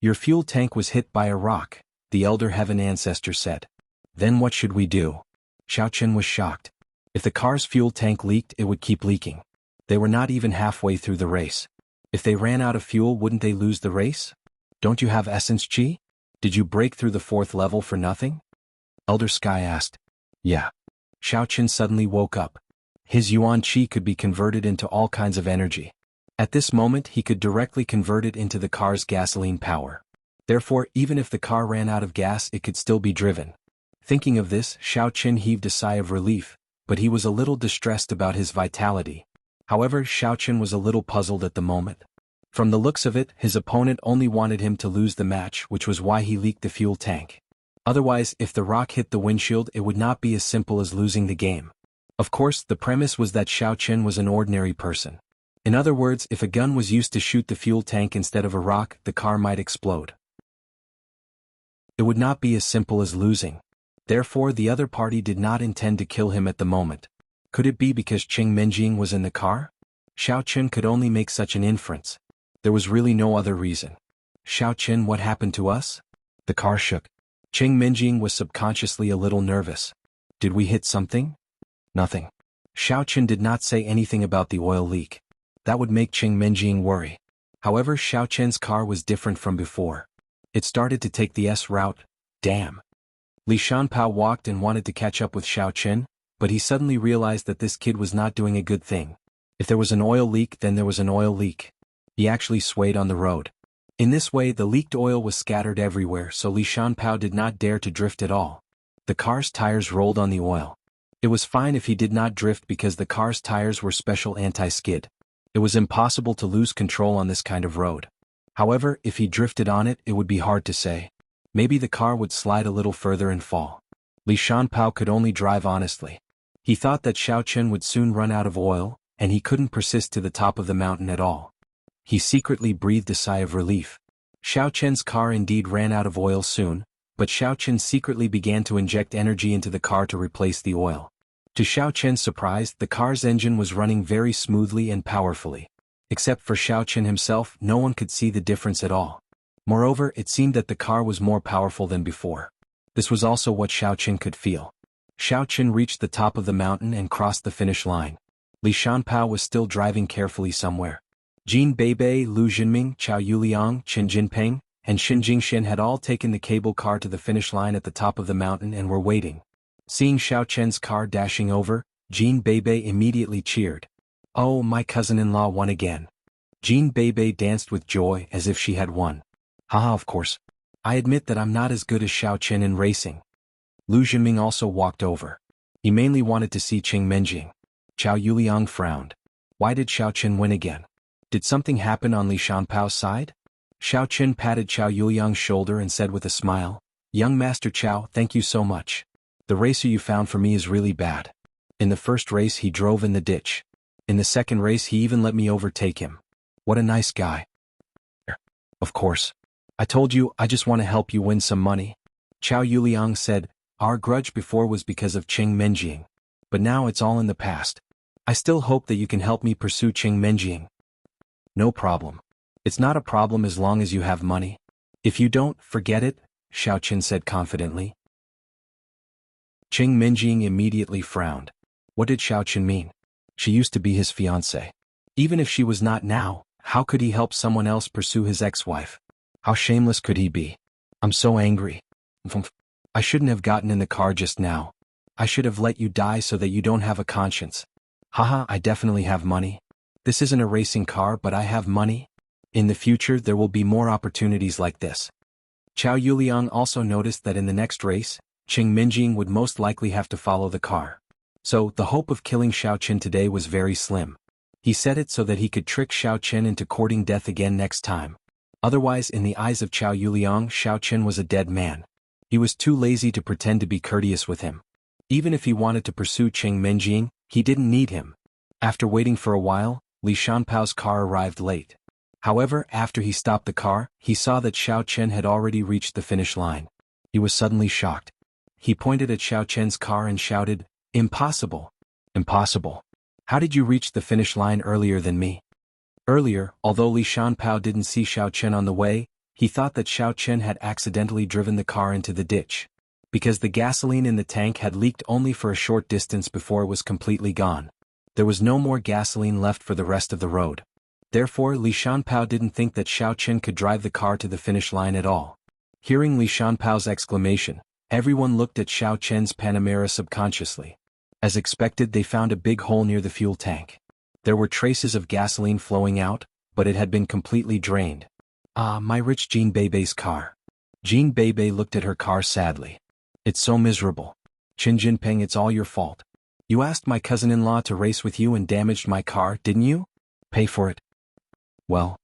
Speaker 1: "Your fuel tank was hit by a rock," the Elder Heaven Ancestor said. "Then what should we do?" Xiao Chen was shocked. If the car's fuel tank leaked, it would keep leaking. They were not even halfway through the race. If they ran out of fuel, wouldn't they lose the race? "Don't you have essence chi? Did you break through the 4th level for nothing?" Elder Sky asked. "Yeah." Xiao Chen suddenly woke up. His yuan chi could be converted into all kinds of energy. At this moment he could directly convert it into the car's gasoline power. Therefore, even if the car ran out of gas, it could still be driven. Thinking of this, Xiao Chen heaved a sigh of relief, but he was a little distressed about his vitality. However, Xiao Chen was a little puzzled at the moment. From the looks of it, his opponent only wanted him to lose the match, which was why he leaked the fuel tank. Otherwise, if the rock hit the windshield, it would not be as simple as losing the game. Of course, the premise was that Xiao Chen was an ordinary person. In other words, if a gun was used to shoot the fuel tank instead of a rock, the car might explode. It would not be as simple as losing. Therefore, the other party did not intend to kill him at the moment. Could it be because Cheng Minjing was in the car? Xiao Chen could only make such an inference. There was really no other reason. "Xiao Chen, what happened to us?" The car shook. Cheng Minjing was subconsciously a little nervous. "Did we hit something?" "Nothing." Xiao Chen did not say anything about the oil leak. That would make Cheng Minjing worry. However, Xiao Chen's car was different from before. It started to take the S route. Damn. Li Shanpao walked and wanted to catch up with Xiao Chen, but he suddenly realized that this kid was not doing a good thing. If there was an oil leak, then there was an oil leak. He actually swayed on the road. In this way, the leaked oil was scattered everywhere, so Li Shanpao did not dare to drift at all. The car's tires rolled on the oil. It was fine if he did not drift because the car's tires were special anti-skid. It was impossible to lose control on this kind of road. However, if he drifted on it, it would be hard to say. Maybe the car would slide a little further and fall. Li Shanpao could only drive honestly. He thought that Xiao Chen would soon run out of oil, and he couldn't persist to the top of the mountain at all. He secretly breathed a sigh of relief. Xiao Chen's car indeed ran out of oil soon, but Xiao Chen secretly began to inject energy into the car to replace the oil. To Xiao Chen's surprise, the car's engine was running very smoothly and powerfully. Except for Xiao Chen himself, no one could see the difference at all. Moreover, it seemed that the car was more powerful than before. This was also what Xiao Chen could feel. Xiao Chen reached the top of the mountain and crossed the finish line. Li Shanpao was still driving carefully somewhere. Jin Beibei, Lu Jinming, Chao Yuliang, Qin Jinping, and Xin Jingshin had all taken the cable car to the finish line at the top of the mountain and were waiting. Seeing Xiao Chen's car dashing over, Jin Beibei immediately cheered. "Oh, my cousin-in-law won again." Jin Beibei danced with joy as if she had won. "Haha, of course. I admit that I'm not as good as Xiao Chen in racing." Lu Jinming also walked over. He mainly wanted to see Qing Menjing. Chao Yuliang frowned. Why did Xiao Chen win again? Did something happen on Li Shanpao's side? Xiao Chen patted Chao Yuliang's shoulder and said with a smile, "Young Master Chao, thank you so much. The racer you found for me is really bad. In the first race he drove in the ditch. In the second race he even let me overtake him. What a nice guy." "Of course. I told you I just want to help you win some money." Chao Yuliang said, "Our grudge before was because of Qing Menjing. But now it's all in the past. I still hope that you can help me pursue Qing Menjing." "No problem. It's not a problem as long as you have money. If you don't, forget it," Xiao Chen said confidently. Qing Menjing immediately frowned. What did Xiao Chen mean? She used to be his fiancée. Even if she was not now, how could he help someone else pursue his ex-wife? How shameless could he be? I'm so angry. I shouldn't have gotten in the car just now. I should have let you die so that you don't have a conscience. Haha, I definitely have money. This isn't a racing car, but I have money. In the future there will be more opportunities like this. Chao Yuliang also noticed that in the next race, Qing Menjing would most likely have to follow the car. So, the hope of killing Xiao Chen today was very slim. He said it so that he could trick Xiao Chen into courting death again next time. Otherwise, in the eyes of Chao Yuliang, Xiao Chen was a dead man. He was too lazy to pretend to be courteous with him. Even if he wanted to pursue Qing Menjing, he didn't need him. After waiting for a while, Li Shanpao's car arrived late. However, after he stopped the car, he saw that Xiao Chen had already reached the finish line. He was suddenly shocked. He pointed at Xiao Chen's car and shouted, "Impossible! Impossible! How did you reach the finish line earlier than me?" Earlier, although Li Shanpao didn't see Xiao Chen on the way, he thought that Xiao Chen had accidentally driven the car into the ditch. Because the gasoline in the tank had leaked only for a short distance before it was completely gone. There was no more gasoline left for the rest of the road. Therefore, Li Shanpao didn't think that Xiao Chen could drive the car to the finish line at all. Hearing Li Shanpao's exclamation, everyone looked at Xiao Chen's Panamera subconsciously. As expected, they found a big hole near the fuel tank. There were traces of gasoline flowing out, but it had been completely drained. "Ah, my rich Jin Beibei's car." Jin Beibei looked at her car sadly. "It's so miserable. Qin Jinping, it's all your fault. You asked my cousin-in-law to race with you and damaged my car, didn't you? Pay for it." "Well."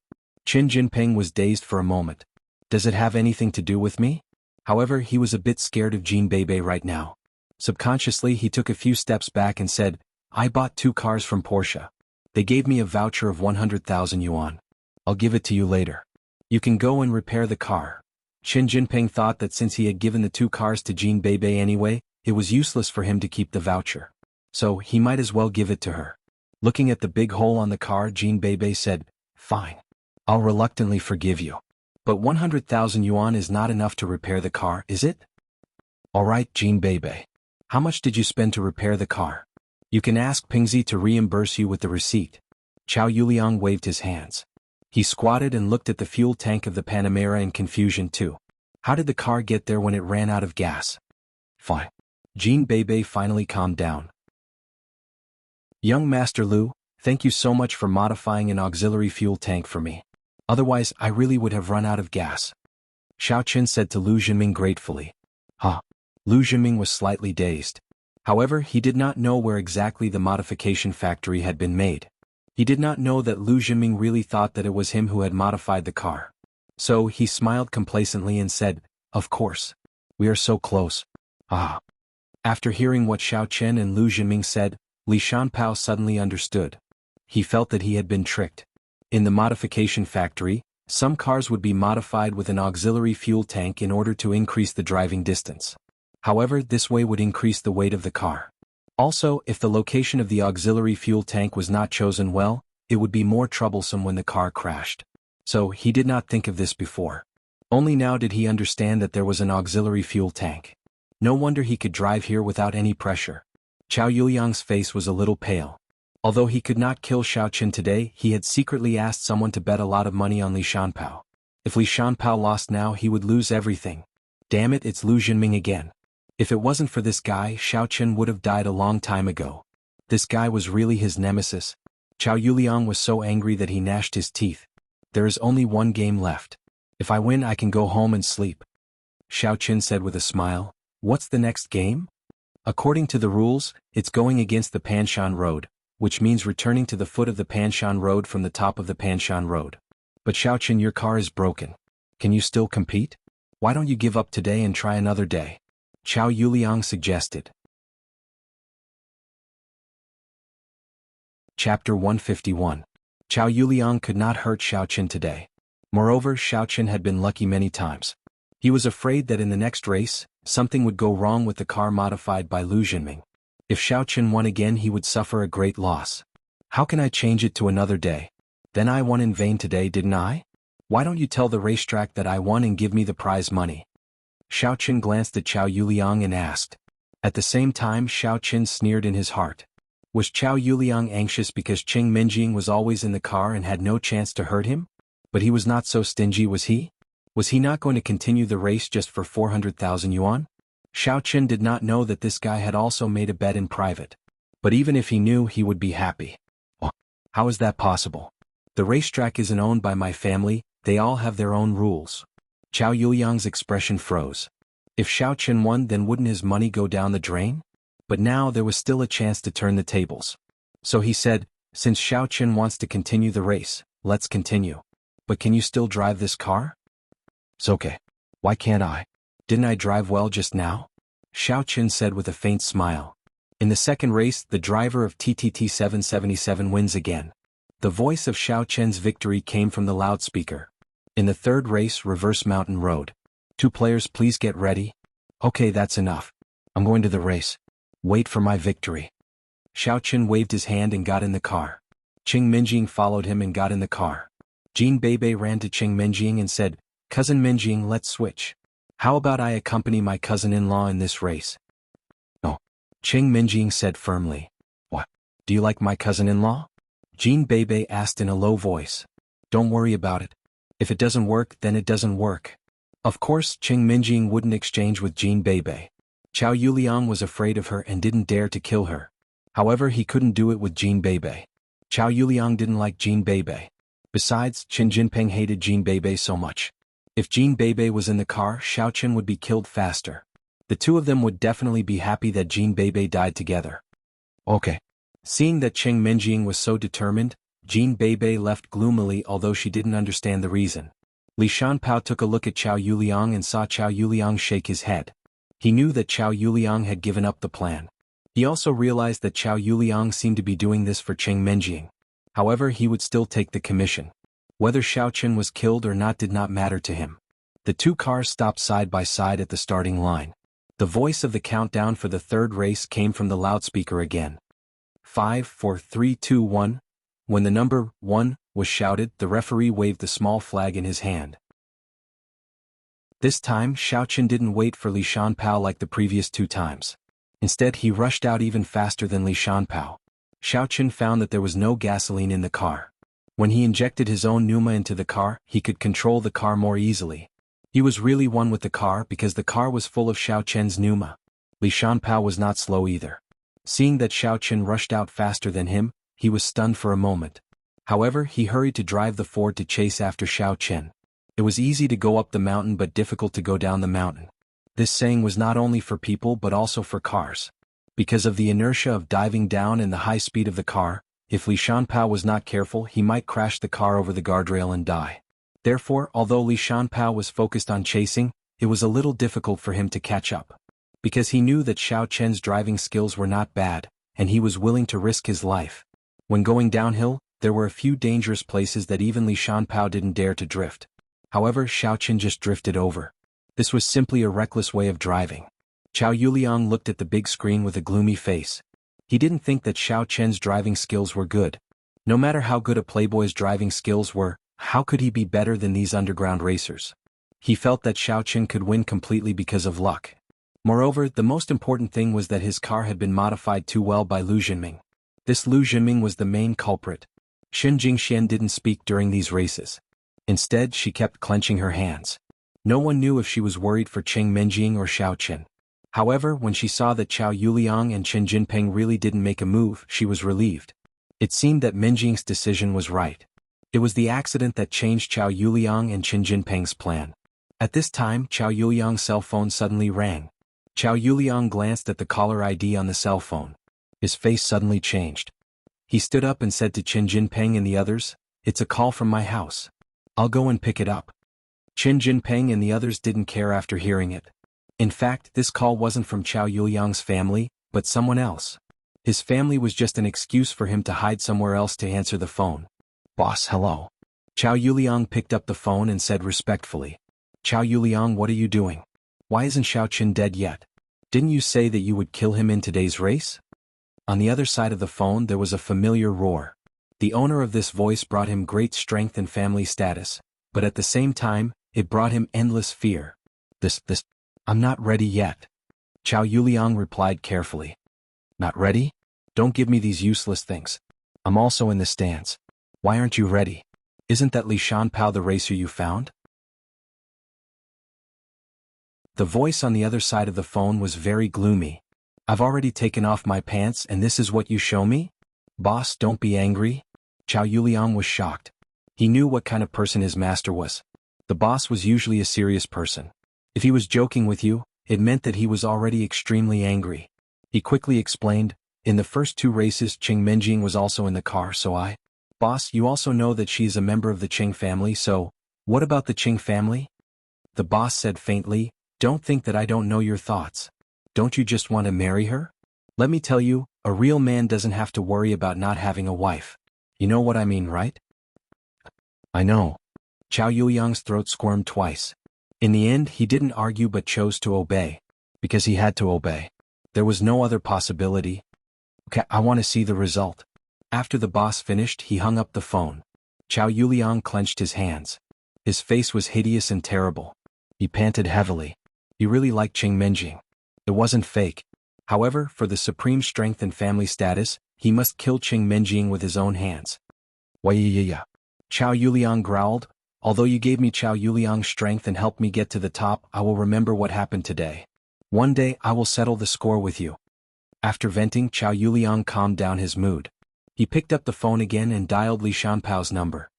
Speaker 1: Qin Jinping was dazed for a moment. "Does it have anything to do with me?" However, he was a bit scared of Jin Beibei right now. Subconsciously, he took a few steps back and said, "I bought 2 cars from Porsche. They gave me a voucher of 100,000 yuan. I'll give it to you later. You can go and repair the car." Qin Jinping thought that since he had given the 2 cars to Jin Beibei anyway, it was useless for him to keep the voucher. So, he might as well give it to her. Looking at the big hole on the car, Jin Beibei said, "Fine. I'll reluctantly forgive you. But 100,000 yuan is not enough to repair the car, is it?" "Alright, Jin Beibei. How much did you spend to repair the car? You can ask Pingzi to reimburse you with the receipt." Chao Yuliang waved his hands. He squatted and looked at the fuel tank of the Panamera in confusion too. How did the car get there when it ran out of gas? Fine. Jin Beibei finally calmed down. "Young Master Lu, thank you so much for modifying an auxiliary fuel tank for me. Otherwise, I really would have run out of gas." Xiao Chen said to Lu Jinming gratefully. "Huh." Lu Jinming was slightly dazed. However, he did not know where exactly the modification factory had been made. He did not know that Lu Zhiming really thought that it was him who had modified the car. So he smiled complacently and said, "Of course. We are so close." Ah. After hearing what Xiao Chen and Lu Zhiming said, Li Shanpao suddenly understood. He felt that he had been tricked. In the modification factory, some cars would be modified with an auxiliary fuel tank in order to increase the driving distance. However, this way would increase the weight of the car. Also, if the location of the auxiliary fuel tank was not chosen well, it would be more troublesome when the car crashed. So, he did not think of this before. Only now did he understand that there was an auxiliary fuel tank. No wonder he could drive here without any pressure. Chao Yuliang's face was a little pale. Although he could not kill Xiao Chen today, he had secretly asked someone to bet a lot of money on Li Shanpao. If Li Shanpao lost now, he would lose everything. Damn it, it's Lu Zhiming again. If it wasn't for this guy, Xiao Chen would have died a long time ago. This guy was really his nemesis. Chao Yuliang was so angry that he gnashed his teeth. There is only one game left. If I win, I can go home and sleep. Xiao Chen said with a smile. What's the next game? According to the rules, it's going against the Panshan Road, which means returning to the foot of the Panshan Road from the top of the Panshan Road. But Xiao Chen, your car is broken. Can you still compete? Why don't you give up today and try another day? Chao Yuliang suggested. Chapter 151. Chao Yuliang could not hurt Xiao Chen today. Moreover, Xiao Chen had been lucky many times. He was afraid that in the next race, something would go wrong with the car modified by Lu Zhiming. If Xiao Chen won again, he would suffer a great loss. How can I change it to another day? Then I won in vain today, didn't I? Why don't you tell the racetrack that I won and give me the prize money? Xiao Chen glanced at Chao Yuliang and asked. At the same time, Xiao Chen sneered in his heart. Was Chao Yuliang anxious because Qing Minjing was always in the car and had no chance to hurt him? But he was not so stingy, was he? Was he not going to continue the race just for 400,000 yuan? Xiao Chen did not know that this guy had also made a bet in private. But even if he knew, he would be happy. Oh, how is that possible? The racetrack isn't owned by my family, they all have their own rules. Chao Yuliang's expression froze. If Xiao Chen won, then wouldn't his money go down the drain? But now there was still a chance to turn the tables. So he said, since Xiao Chen wants to continue the race, let's continue. But can you still drive this car? It's okay. Why can't I? Didn't I drive well just now? Xiao Chen said with a faint smile. In the second race, the driver of TTT 777 wins again. The voice of Xiao Chen's victory came from the loudspeaker. In the third race, Reverse Mountain Road. 2 players, please get ready. Okay, that's enough. I'm going to the race. Wait for my victory. Xiao Chen waved his hand and got in the car. Qing Minjing followed him and got in the car. Jean Beibei ran to Qing Minjing and said, Cousin Minjing, let's switch. How about I accompany my cousin-in-law in this race? No. Qing Minjing said firmly. What? Do you like my cousin-in-law? Jean Beibei asked in a low voice. Don't worry about it. If it doesn't work, then it doesn't work. Of course, Qing Minjing wouldn't exchange with Jean Beibei. Chao Yuliang was afraid of her and didn't dare to kill her. However, he couldn't do it with Jean Beibei. Chao Yuliang didn't like Jean Beibei. Besides, Qin Jinping hated Jean Beibei so much. If Jean Beibei was in the car, Xiao Chen would be killed faster. The two of them would definitely be happy that Jean Beibei died together. Okay. Seeing that Qing Minjing was so determined, Jean Beibei left gloomily, although she didn't understand the reason. Li Shanpao took a look at Chao Yuliang and saw Chao Yuliang shake his head. He knew that Chao Yuliang had given up the plan. He also realized that Chao Yuliang seemed to be doing this for Qing Minjing. However, he would still take the commission. Whether Xiao Chen was killed or not did not matter to him. The 2 cars stopped side by side at the starting line. The voice of the countdown for the third race came from the loudspeaker again. 5, 4, 3, 2, 1. When the number 1 was shouted, the referee waved the small flag in his hand. This time, Xiao Chen didn't wait for Li Shanpao like the previous 2 times. Instead, he rushed out even faster than Li Shanpao. Xiao Chen found that there was no gasoline in the car. When he injected his own pneuma into the car, he could control the car more easily. He was really one with the car because the car was full of Xiao Chen's pneuma. Li Shanpao was not slow either. Seeing that Xiao Chen rushed out faster than him, he was stunned for a moment. However, he hurried to drive the Ford to chase after Xiao Chen. It was easy to go up the mountain but difficult to go down the mountain. This saying was not only for people but also for cars. Because of the inertia of diving down and the high speed of the car, If Li Shanpao was not careful, he might crash the car over the guardrail and die. Therefore, although Li Shanpao was focused on chasing, it was a little difficult for him to catch up. Because he knew that Xiao Chen's driving skills were not bad, and he was willing to risk his life. When going downhill, there were a few dangerous places that even Li Shanpao didn't dare to drift. However, Xiao Chen just drifted over. This was simply a reckless way of driving. Chao Yuliang looked at the big screen with a gloomy face. He didn't think that Xiao Chen's driving skills were good. No matter how good a playboy's driving skills were, how could he be better than these underground racers? He felt that Xiao Chen could win completely because of luck. Moreover, the most important thing was that his car had been modified too well by Lu Jinming. This Lu Jinming was the main culprit. Xin Jingxian didn't speak during these races. Instead, she kept clenching her hands. No one knew if she was worried for Qing Menjing or Xiao Chen. However, when she saw that Chao Yuliang and Chen Jinpeng really didn't make a move, she was relieved. It seemed that Menjing's decision was right. It was the accident that changed Chao Yuliang and Chen Jinpeng's plan. At this time, Chao Yuliang's cell phone suddenly rang. Chao Yuliang glanced at the caller ID on the cell phone. His face suddenly changed. He stood up and said to Chen Jinpeng and the others, "It's a call from my house. I'll go and pick it up." Chen Jinpeng and the others didn't care after hearing it. In fact, this call wasn't from Chao Yuliang's family, but someone else. His family was just an excuse for him to hide somewhere else to answer the phone. "Boss, hello." Chao Yuliang picked up the phone and said respectfully, "Chao Yuliang, what are you doing? Why isn't Xiao Chen dead yet? Didn't you say that you would kill him in today's race?" On the other side of the phone there was a familiar roar. The owner of this voice brought him great strength and family status, but at the same time, it brought him endless fear. I'm not ready yet." Chao Yuliang replied carefully. "Not ready? Don't give me these useless things. I'm also in the stands. Why aren't you ready? Isn't that Li Shanpao the racer you found?" The voice on the other side of the phone was very gloomy. "I've already taken off my pants and this is what you show me? Boss, don't be angry." Chao Yuliang was shocked. He knew what kind of person his master was. The boss was usually a serious person. If he was joking with you, it meant that he was already extremely angry. He quickly explained, "In the first 2 races Qing Menjing was also in the car, so Boss, you also know that she is a member of the Qing family, so what about the Qing family?" The boss said faintly, "Don't think that I don't know your thoughts. Don't you just want to marry her? Let me tell you, a real man doesn't have to worry about not having a wife. You know what I mean, right?" "I know." Chao Yuliang's throat squirmed twice. In the end, he didn't argue but chose to obey. Because he had to obey. There was no other possibility. "Okay, I want to see the result." After the boss finished, he hung up the phone. Chao Yuliang clenched his hands. His face was hideous and terrible. He panted heavily. He really liked Qing Menjing. It wasn't fake. However, for the supreme strength and family status, he must kill Qing Menjing with his own hands. "Why? Chao Yuliang growled, "Although you gave me Chao Yuliang's strength and helped me get to the top, I will remember what happened today. One day I will settle the score with you." After venting, Chao Yuliang calmed down his mood. He picked up the phone again and dialed Li Shanpao's number.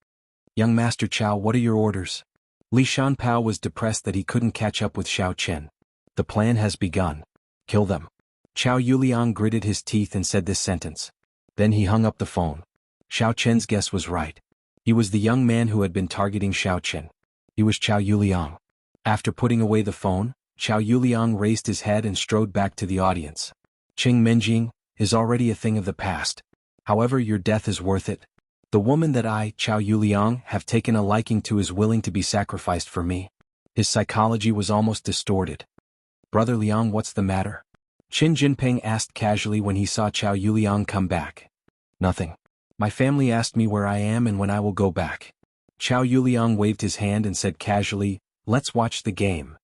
Speaker 1: "Young Master Chao, what are your orders?" Li Shanpao was depressed that he couldn't catch up with Xiao Chen. "The plan has begun. Kill them." Chao Yuliang gritted his teeth and said this sentence. Then he hung up the phone. Xiao Chen's guess was right. He was the young man who had been targeting Xiao Chen. He was Chao Yuliang. After putting away the phone, Chao Yuliang raised his head and strode back to the audience. "Qing Menjing is already a thing of the past. However, your death is worth it. The woman that I, Chao Yuliang, have taken a liking to is willing to be sacrificed for me." His psychology was almost distorted. "Brother Liang, what's the matter?" Qin Jinpeng asked casually when he saw Chao Yuliang come back. "Nothing. My family asked me where I am and when I will go back." Chao Yuliang waved his hand and said casually, "Let's watch the game."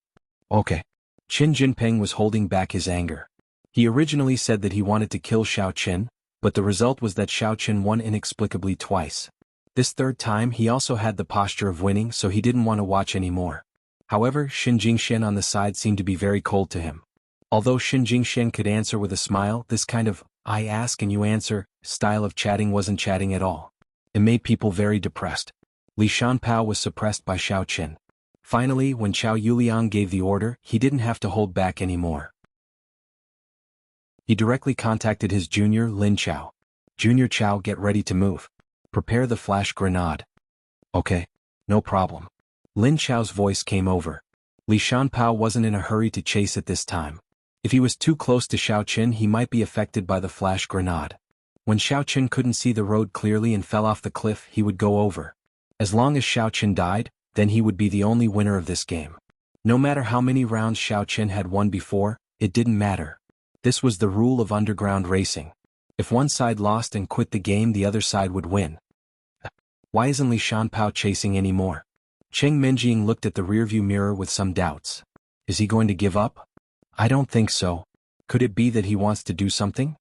Speaker 1: "Okay." Qin Jinpeng was holding back his anger. He originally said that he wanted to kill Xiao Chen, but the result was that Xiao Chen won inexplicably twice. This third time he also had the posture of winning, so he didn't want to watch anymore. However, Xin Jingxian on the side seemed to be very cold to him. Although Xin Jingxian could answer with a smile, this kind of "I ask and you answer" style of chatting wasn't chatting at all. It made people very depressed. Li Shanpao was suppressed by Xiao Chen. Finally, when Chao Yuliang gave the order, he didn't have to hold back anymore. He directly contacted his junior, Lin Chao. Junior Chow, get ready to move. Prepare the flash grenade. Okay. No problem. Lin Chao's voice came over. Li Shanpao wasn't in a hurry to chase at this time. If he was too close to Xiao Qin, he might be affected by the flash grenade. When Xiao Qin couldn't see the road clearly and fell off the cliff, he would go over. As long as Xiao Qin died, then he would be the only winner of this game. No matter how many rounds Xiao Qin had won before, it didn't matter. This was the rule of underground racing. If one side lost and quit the game, the other side would win. Why isn't Li Shanpao chasing anymore? Cheng Menjing looked at the rearview mirror with some doubts. Is he going to give up? I don't think so. Could it be that he wants to do something?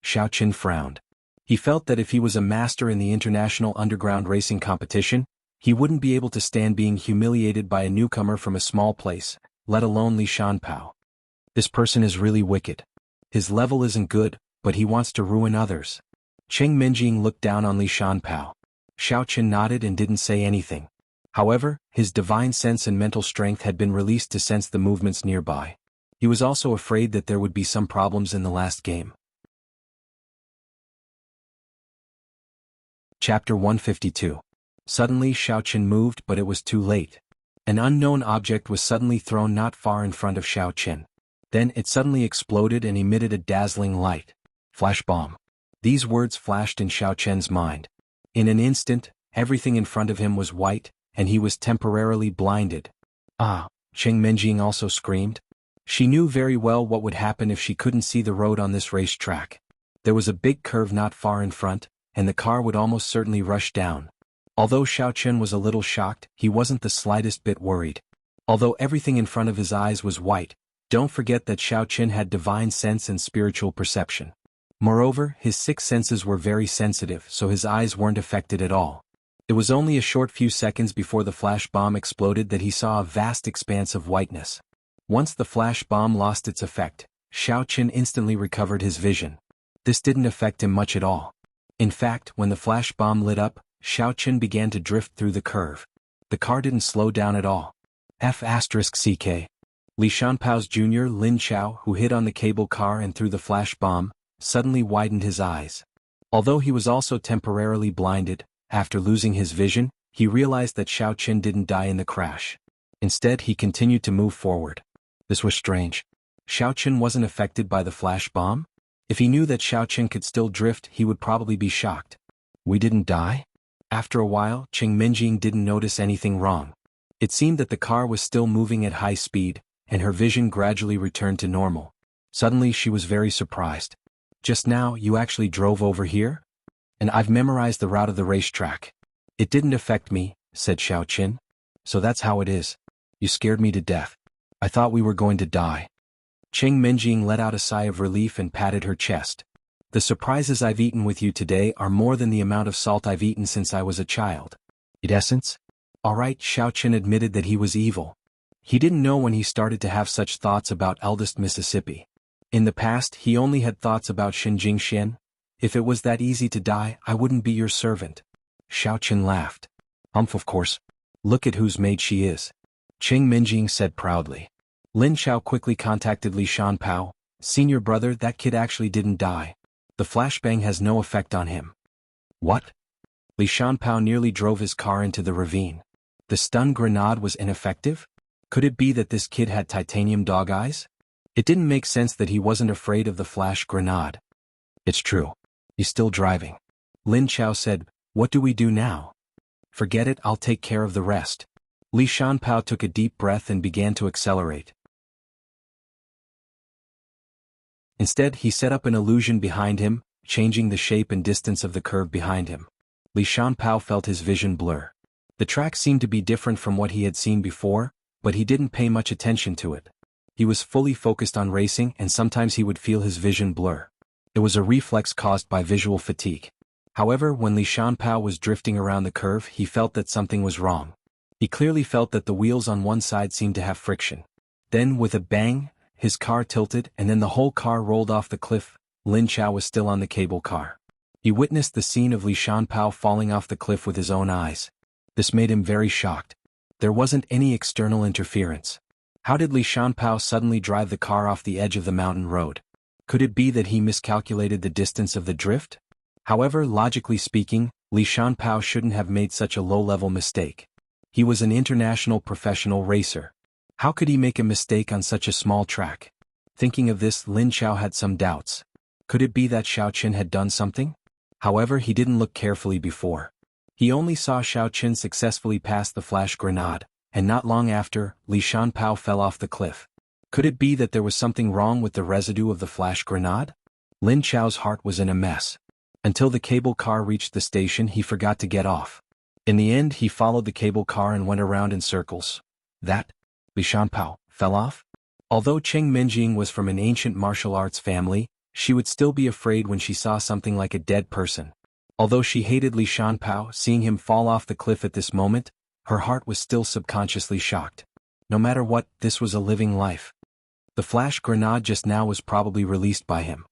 Speaker 1: Xiao Qin frowned. He felt that if he was a master in the international underground racing competition, he wouldn't be able to stand being humiliated by a newcomer from a small place, let alone Li Shanpao. This person is really wicked. His level isn't good, but he wants to ruin others. Cheng Menjing looked down on Li Shanpao. Xiao Qin nodded and didn't say anything. However, his divine sense and mental strength had been released to sense the movements nearby. He was also afraid that there would be some problems in the last game. Chapter 152. Suddenly Xiao Qin moved, but it was too late. An unknown object was suddenly thrown not far in front of Xiao Qin. Then it suddenly exploded and emitted a dazzling light. Flash bomb. These words flashed in Xiao Qin's mind. In an instant, everything in front of him was white, and he was temporarily blinded. Ah! Cheng Menjing also screamed. She knew very well what would happen if she couldn't see the road on this racetrack. There was a big curve not far in front, and the car would almost certainly rush down. Although Xiao Qin was a little shocked, he wasn't the slightest bit worried. Although everything in front of his eyes was white, don't forget that Xiao Qin had divine sense and spiritual perception. Moreover, his 6 senses were very sensitive, so his eyes weren't affected at all. It was only a short few seconds before the flash bomb exploded that he saw a vast expanse of whiteness. Once the flash bomb lost its effect, Xiao Qin instantly recovered his vision. This didn't affect him much at all. In fact, when the flash bomb lit up, Xiao Qin began to drift through the curve. The car didn't slow down at all. F***CK. Li Shanpao's junior, Lin Chao, who hid on the cable car and threw the flash bomb, suddenly widened his eyes. Although he was also temporarily blinded, after losing his vision, he realized that Xiao Qin didn't die in the crash. Instead, he continued to move forward. This was strange. Xiao Qin wasn't affected by the flash bomb? If he knew that Xiao Qin could still drift, he would probably be shocked. We didn't die? After a while, Cheng Menjing didn't notice anything wrong. It seemed that the car was still moving at high speed, and her vision gradually returned to normal. Suddenly she was very surprised. Just now, you actually drove over here? And I've memorized the route of the racetrack. It didn't affect me, said Xiao Qin. So that's how it is. You scared me to death. I thought we were going to die. Cheng Menjing let out a sigh of relief and patted her chest. The surprises I've eaten with you today are more than the amount of salt I've eaten since I was a child. In essence? Alright, Xiao Qin admitted that he was evil. He didn't know when he started to have such thoughts about eldest Mississippi. In the past, he only had thoughts about Xinjingxian. If it was that easy to die, I wouldn't be your servant. Xiao Qin laughed. Of course. Look at whose maid she is. Cheng Menjing said proudly. Lin Chao quickly contacted Li Shanpao. Senior brother, that kid actually didn't die. The flashbang has no effect on him. What? Li Shanpao nearly drove his car into the ravine. The stun grenade was ineffective? Could it be that this kid had titanium dog eyes? It didn't make sense that he wasn't afraid of the flash grenade. It's true. He's still driving. Lin Chao said, what do we do now? Forget it, I'll take care of the rest. Li Shanpao took a deep breath and began to accelerate. Instead, he set up an illusion behind him, changing the shape and distance of the curve behind him. Li Shanpao felt his vision blur. The track seemed to be different from what he had seen before, but he didn't pay much attention to it. He was fully focused on racing, and sometimes he would feel his vision blur. It was a reflex caused by visual fatigue. However, when Li Shanpao was drifting around the curve, he felt that something was wrong. He clearly felt that the wheels on one side seemed to have friction. Then, with a bang, his car tilted, and then the whole car rolled off the cliff. Lin Chao was still on the cable car. He witnessed the scene of Li Shanpao falling off the cliff with his own eyes. This made him very shocked. There wasn't any external interference. How did Li Shanpao suddenly drive the car off the edge of the mountain road? Could it be that he miscalculated the distance of the drift? However, logically speaking, Li Shanpao shouldn't have made such a low-level mistake. He was an international professional racer. How could he make a mistake on such a small track? Thinking of this, Lin Chao had some doubts. Could it be that Xiao Qin had done something? However, he didn't look carefully before. He only saw Xiao Qin successfully pass the flash grenade, and not long after, Li Shanpao fell off the cliff. Could it be that there was something wrong with the residue of the flash grenade? Lin Chao's heart was in a mess. Until the cable car reached the station, he forgot to get off. In the end, he followed the cable car and went around in circles. That? Li Shanpao fell off? Although Cheng Minjing was from an ancient martial arts family, she would still be afraid when she saw something like a dead person. Although she hated Li Shanpao, seeing him fall off the cliff at this moment, her heart was still subconsciously shocked. No matter what, this was a living life. The flash grenade just now was probably released by him.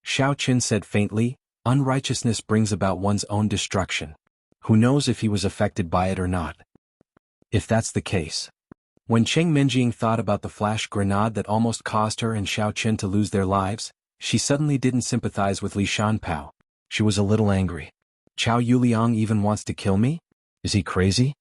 Speaker 1: Xiao Qin said faintly, "Unrighteousness brings about one's own destruction. Who knows if he was affected by it or not?" If that's the case. When Cheng Minjing thought about the flash grenade that almost caused her and Xiao Qin to lose their lives, she suddenly didn't sympathize with Li Shanpao. She was a little angry. Chao Yuliang even wants to kill me? Is he crazy?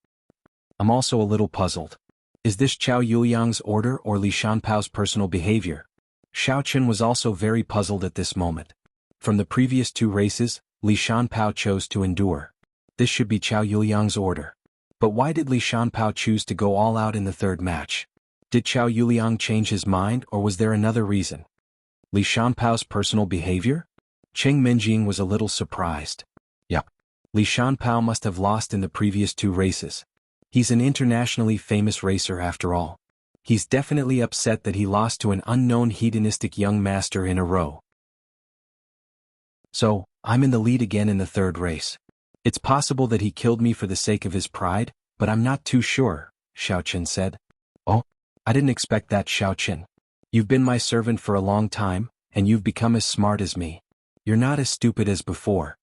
Speaker 1: I'm also a little puzzled. Is this Chao Yuliang's order or Li Shanpao's personal behavior? Xiao Qin was also very puzzled at this moment. From the previous 2 races, Li Shanpao chose to endure. This should be Chao Yuliang's order. But why did Li Shanpao choose to go all out in the 3rd match? Did Chao Yuliang change his mind, or was there another reason? Li Shanpao's personal behavior? Cheng Minjing was a little surprised. Yup. Li Shanpao must have lost in the previous 2 races. He's an internationally famous racer after all. He's definitely upset that he lost to an unknown hedonistic young master in a row. So, I'm in the lead again in the 3rd race. It's possible that he killed me for the sake of his pride, but I'm not too sure, Xiao Qin said. Oh, I didn't expect that, Xiao Qin. You've been my servant for a long time, and you've become as smart as me. You're not as stupid as before.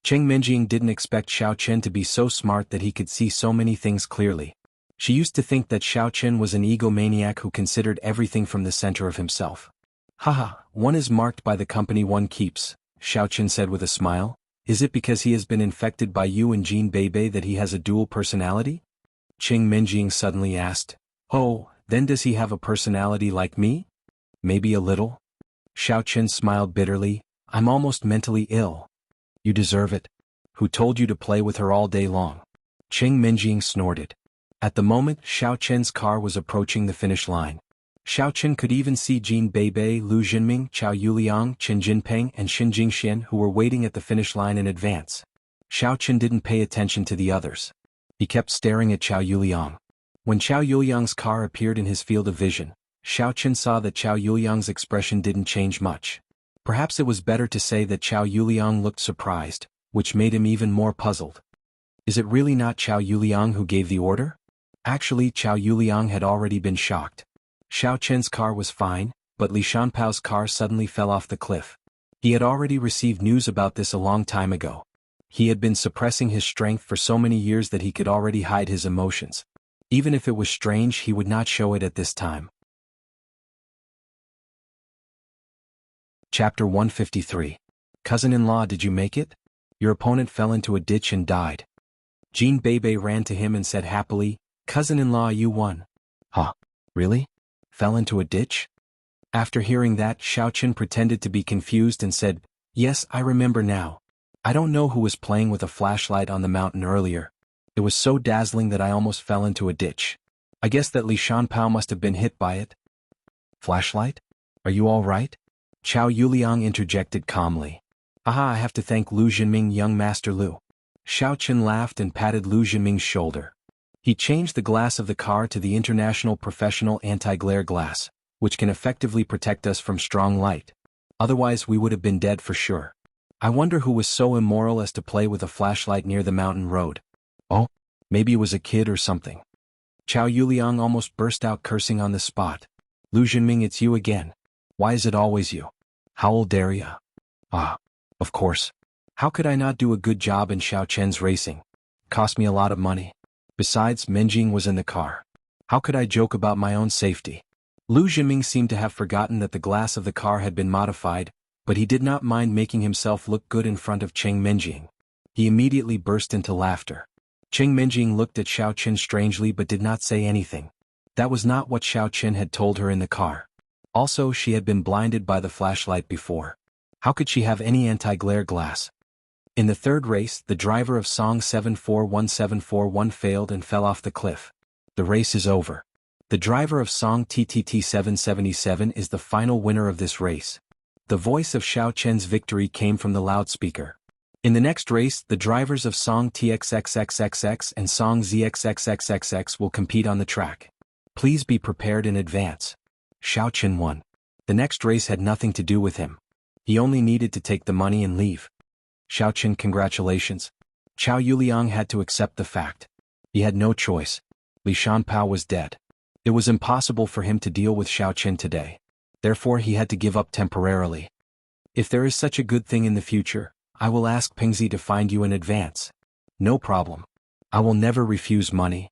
Speaker 1: Cheng Minjing didn't expect Xiao Qin to be so smart that he could see so many things clearly. She used to think that Xiao Qin was an egomaniac who considered everything from the center of himself. Haha, one is marked by the company one keeps, Xiao Qin said with a smile. Is it because he has been infected by you and Jean Bebe that he has a dual personality? Cheng Minjing suddenly asked. Oh, then does he have a personality like me? Maybe a little. Xiao Qin smiled bitterly. I'm almost mentally ill. You deserve it. Who told you to play with her all day long? Cheng Minjing snorted. At the moment, Xiao Qin's car was approaching the finish line. Xiao Qin could even see Jean Bebe, Lu Jinming, Chao Yuliang, Qin Jinpeng and Xin Jingxian who were waiting at the finish line in advance. Xiao Qin didn't pay attention to the others. He kept staring at Chao Yuliang. When Chao Yuliang's car appeared in his field of vision, Xiao Qin saw that Chao Yuliang's expression didn't change much. Perhaps it was better to say that Chao Yuliang looked surprised, which made him even more puzzled. Is it really not Chao Yuliang who gave the order? Actually, Chao Yuliang had already been shocked. Xiao Qin's car was fine, but Li Shanpao's car suddenly fell off the cliff. He had already received news about this a long time ago. He had been suppressing his strength for so many years that he could already hide his emotions. Even if it was strange, he would not show it at this time. Chapter 153. Cousin-in-law, did you make it? Your opponent fell into a ditch and died. Jean Bebe ran to him and said happily, Cousin-in-law, you won. Huh? Really? Fell into a ditch? After hearing that, Xiao Qin pretended to be confused and said, Yes, I remember now. I don't know who was playing with a flashlight on the mountain earlier. It was so dazzling that I almost fell into a ditch. I guess that Li Shanpao must have been hit by it. Flashlight? Are you all right? Chao Yuliang interjected calmly. Aha, I have to thank Lu Jinming, young Master Lu. Xiao Qin laughed and patted Lu Jinming's shoulder. He changed the glass of the car to the International Professional Anti-Glare Glass, which can effectively protect us from strong light. Otherwise we would have been dead for sure. I wonder who was so immoral as to play with a flashlight near the mountain road. Oh, maybe it was a kid or something. Chao Yuliang almost burst out cursing on the spot. Lu Jinming, it's you again. Why is it always you? How old dare ya? Ah, of course. How could I not do a good job in Xiao Chen's racing? Cost me a lot of money. Besides, Minjing was in the car. How could I joke about my own safety? Lu Jinming seemed to have forgotten that the glass of the car had been modified, but he did not mind making himself look good in front of Cheng Menjing. He immediately burst into laughter. Cheng Menjing looked at Xiao Qin strangely but did not say anything. That was not what Xiao Qin had told her in the car. Also, she had been blinded by the flashlight before. How could she have any anti-glare glass? In the third race, the driver of Song 741741 failed and fell off the cliff. The race is over. The driver of Song TTT 777 is the final winner of this race. The voice of Xiao Chen's victory came from the loudspeaker. In the next race, the drivers of Song TXXXXX and Song ZXXXXX will compete on the track. Please be prepared in advance. Xiao Chen won. The next race had nothing to do with him. He only needed to take the money and leave. Xiao Chen, congratulations. Chao Yuliang had to accept the fact. He had no choice. Li Shanpao was dead. It was impossible for him to deal with Xiao Chen today. Therefore he had to give up temporarily. If there is such a good thing in the future, I will ask Pengzi to find you in advance. No problem. I will never refuse money.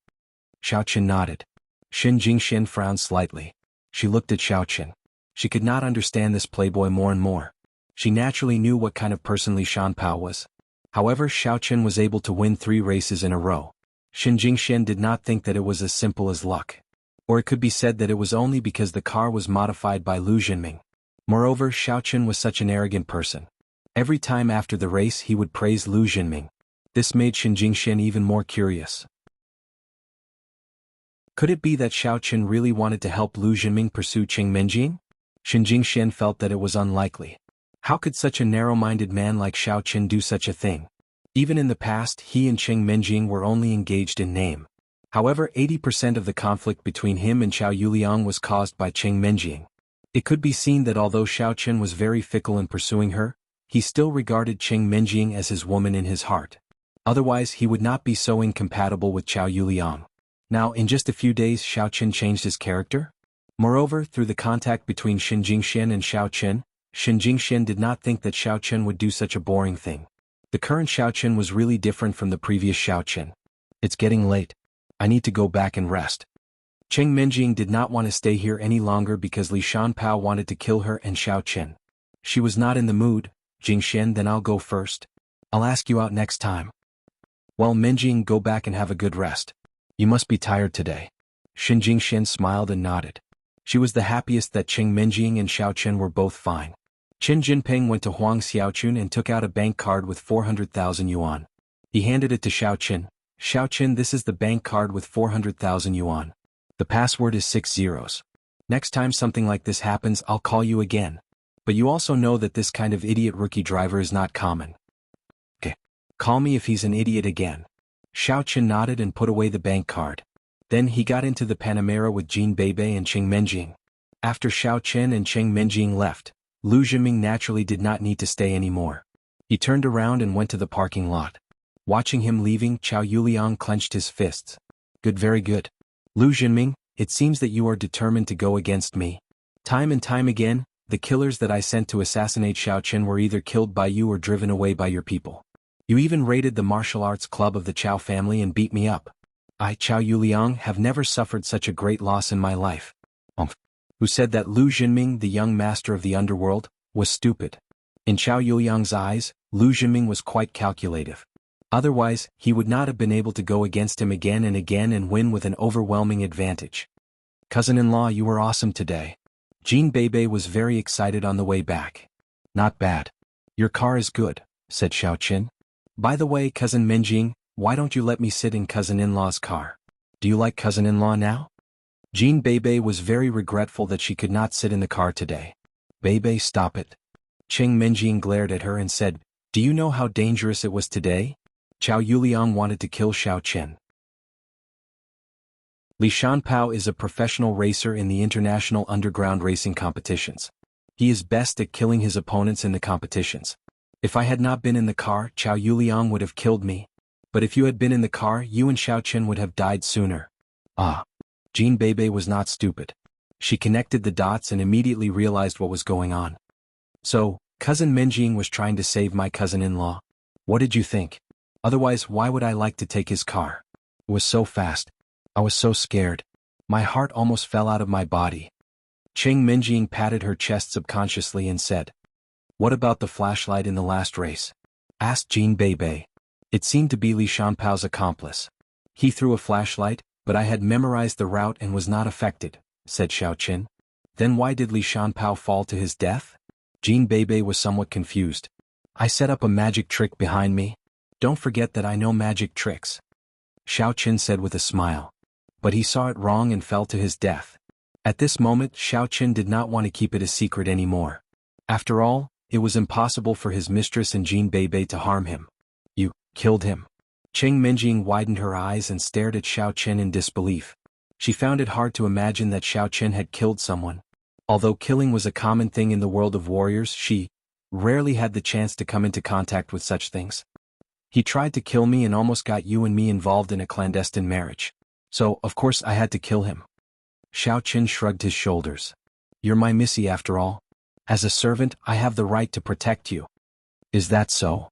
Speaker 1: Xiao Chen nodded. Xin Jingxian frowned slightly. She looked at Xiao Chen. She could not understand this playboy more and more. She naturally knew what kind of person Li Shanpao was. However, Xiao Chen was able to win 3 races in a row. Xin Jingxian did not think that it was as simple as luck. Or it could be said that it was only because the car was modified by Lu Jinming. Moreover, Xiao Chen was such an arrogant person. Every time after the race he would praise Lu Jinming. This made Xin Jingxian even more curious. Could it be that Xiao Chen really wanted to help Lu Jinming pursue Cheng Menjing? Xin Jingxian felt that it was unlikely. How could such a narrow-minded man like Xiao Chen do such a thing? Even in the past, he and Cheng Menjing were only engaged in name. However, 80% of the conflict between him and Chao Yuliang was caused by Cheng Menjing. It could be seen that although Xiao Chen was very fickle in pursuing her, he still regarded Cheng Menjing as his woman in his heart. Otherwise, he would not be so incompatible with Chao Yuliang. Now, in just a few days, Xiao Chen changed his character? Moreover, through the contact between Xin Jingxian and Xiao Chen, Xin Jingxian did not think that Xiao Chen would do such a boring thing. The current Xiao Chen was really different from the previous Xiao Chen. It's getting late. I need to go back and rest. Cheng Menjing did not want to stay here any longer because Li Shanpao wanted to kill her and Xiao Chen. She was not in the mood. Jingxian, then I'll go first. I'll ask you out next time. Well, Menjing, go back and have a good rest. You must be tired today. Xin Jingxian smiled and nodded. She was the happiest that Cheng Menjing and Xiao Chen were both fine. Qin Jinping went to Huang Xiaochun and took out a bank card with 400,000 yuan. He handed it to Xiao Chen. Xiao Chen, this is the bank card with 400,000 yuan. The password is 6 zeros. Next time something like this happens, I'll call you again. But you also know that this kind of idiot rookie driver is not common. Okay. Call me if he's an idiot again. Xiao Chen nodded and put away the bank card. Then he got into the Panamera with Jin Beibei and Cheng Menjing. After Xiao Chen and Cheng Menjing left, Lu Jinming naturally did not need to stay anymore. He turned around and went to the parking lot. Watching him leaving, Chao Yuliang clenched his fists. Good, very good. Lu Jinming, it seems that you are determined to go against me. Time and time again, the killers that I sent to assassinate Xiao Chen were either killed by you or driven away by your people. You even raided the martial arts club of the Chao family and beat me up. I, Chao Yuliang, have never suffered such a great loss in my life. Who said that Lu Jinming, the young master of the underworld, was stupid? In Chao Yuliang's eyes, Lu Jinming was quite calculative. Otherwise, he would not have been able to go against him again and win with an overwhelming advantage. Cousin-in-law, you were awesome today. Jin Beibei was very excited on the way back. Not bad. Your car is good, said Xiao Chen. By the way, cousin Menjing, why don't you let me sit in cousin-in-law's car? Do you like cousin-in-law now? Jin Beibei was very regretful that she could not sit in the car today. Beibei, stop it. Cheng Menjing glared at her and said, do you know how dangerous it was today? Chao Yuliang wanted to kill Xiao Chen. Li Shanpao is a professional racer in the international underground racing competitions. He is best at killing his opponents in the competitions. If I had not been in the car, Chao Yuliang would have killed me. But if you had been in the car, you and Xiao Chen would have died sooner. Ah. Jin Beibei was not stupid. She connected the dots and immediately realized what was going on. So, cousin Menjing was trying to save my cousin-in-law. What did you think? Otherwise, why would I like to take his car? It was so fast. I was so scared. My heart almost fell out of my body. Cheng Menjing patted her chest subconsciously and said, What about the flashlight in the last race? Asked Jean Beibei. It seemed to be Li Shanpao's accomplice. He threw a flashlight, but I had memorized the route and was not affected, said Xiaoqin. Then why did Li Shanpao fall to his death? Jean Beibei was somewhat confused. I set up a magic trick behind me. Don't forget that I know magic tricks. Xiaoqin said with a smile. But he saw it wrong and fell to his death. At this moment, Xiaoqin did not want to keep it a secret anymore. After all, it was impossible for his mistress and Jean Beibei to harm him. You killed him. Cheng Minjing widened her eyes and stared at Xiaoqin in disbelief. She found it hard to imagine that Xiaoqin had killed someone. Although killing was a common thing in the world of warriors, she rarely had the chance to come into contact with such things. He tried to kill me and almost got you and me involved in a clandestine marriage. So, of course I had to kill him. Xiaoqin shrugged his shoulders. You're my missy after all. As a servant, I have the right to protect you. Is that so?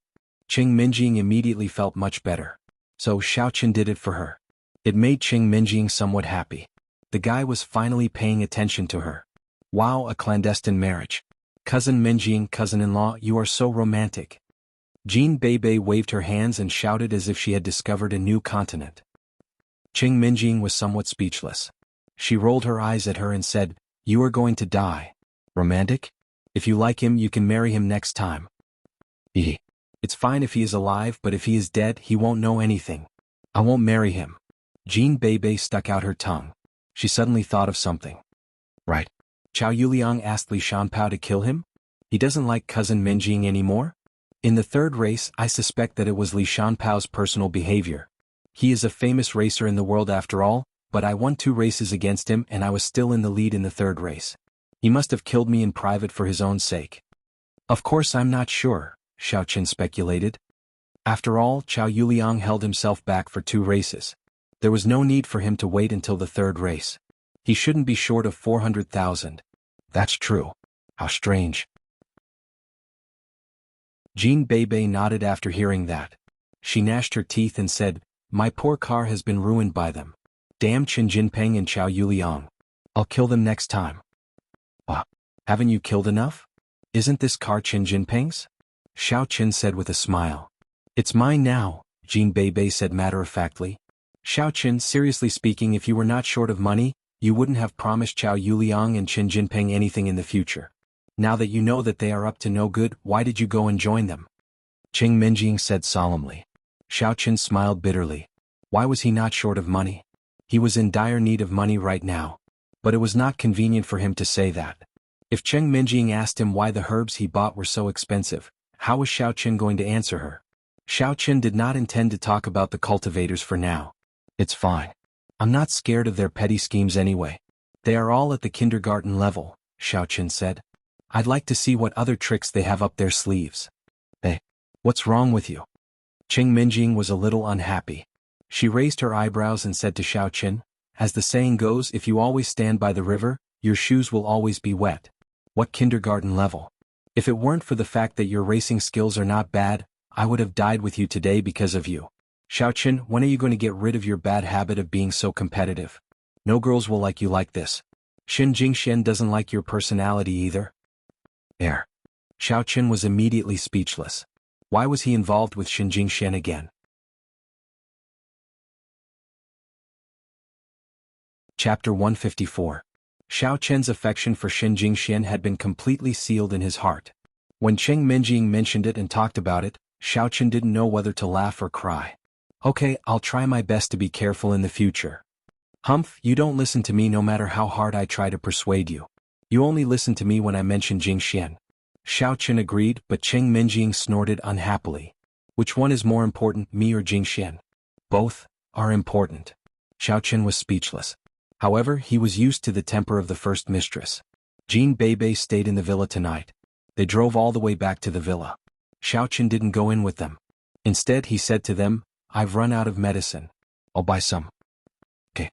Speaker 1: Cheng Minjing immediately felt much better. So Xiaoqin did it for her. It made Cheng Minjing somewhat happy. The guy was finally paying attention to her. Wow, a clandestine marriage. Cousin Minjing, cousin-in-law, you are so romantic. Jean Beibei waved her hands and shouted as if she had discovered a new continent. Cheng Minjing was somewhat speechless. She rolled her eyes at her and said, You are going to die. Romantic? If you like him, you can marry him next time. It's fine if he is alive, but if he is dead, he won't know anything. I won't marry him. Jean Beibei stuck out her tongue. She suddenly thought of something. Right. Chao Yuliang asked Li Shanpao to kill him? He doesn't like cousin Minjing anymore? In the third race, I suspect that it was Li Shanpao's personal behavior. He is a famous racer in the world after all, but I won 2 races against him and I was still in the lead in the third race. He must have killed me in private for his own sake. Of course I'm not sure, Xiaoqin speculated. After all, Chao Yuliang held himself back for 2 races. There was no need for him to wait until the third race. He shouldn't be short of 400,000. That's true. How strange. Jean Beibei nodded after hearing that. She gnashed her teeth and said, My poor car has been ruined by them. Damn Qin Jinping and Chao Yuliang. I'll kill them next time. Haven't you killed enough? Isn't this car Qin Jinping's? Xiaoqin said with a smile. It's mine now, Jean Beibei said matter-of-factly. Xiaoqin, seriously speaking, if you were not short of money, you wouldn't have promised Chao Yuliang and Qin Jinping anything in the future. Now that you know that they are up to no good, why did you go and join them? Cheng Minjing said solemnly. Xiaoqin smiled bitterly. Why was he not short of money? He was in dire need of money right now. But it was not convenient for him to say that. If Cheng Minjing asked him why the herbs he bought were so expensive, how was Xiaoqin going to answer her? Xiaoqin did not intend to talk about the cultivators for now. It's fine. I'm not scared of their petty schemes anyway. They are all at the kindergarten level, Xiaoqin said. I'd like to see what other tricks they have up their sleeves. Hey, what's wrong with you? Cheng Minjing was a little unhappy. She raised her eyebrows and said to Xiaoqin, As the saying goes, if you always stand by the river, your shoes will always be wet. What kindergarten level? If it weren't for the fact that your racing skills are not bad, I would have died with you today because of you. Xiaoqin, when are you going to get rid of your bad habit of being so competitive? No girls will like you like this. Xin Jingxian doesn't like your personality either. Xiaoqin was immediately speechless. Why was he involved with Xin Jingxian again? Chapter 154. Xiaoqin's affection for Xin Jingxian had been completely sealed in his heart. When Cheng Minjing mentioned it and talked about it, Xiaoqin didn't know whether to laugh or cry. Okay, I'll try my best to be careful in the future. Humph, you don't listen to me no matter how hard I try to persuade you. You only listen to me when I mention Jingxian. Xiaoqin agreed, but Cheng Minjing snorted unhappily. Which one is more important, me or Jingxian? Both are important. Xiaoqin was speechless. However, he was used to the temper of the first mistress. Jean Beibei stayed in the villa tonight. They drove all the way back to the villa. Xiaoqin didn't go in with them. Instead, he said to them, I've run out of medicine. I'll buy some. Okay.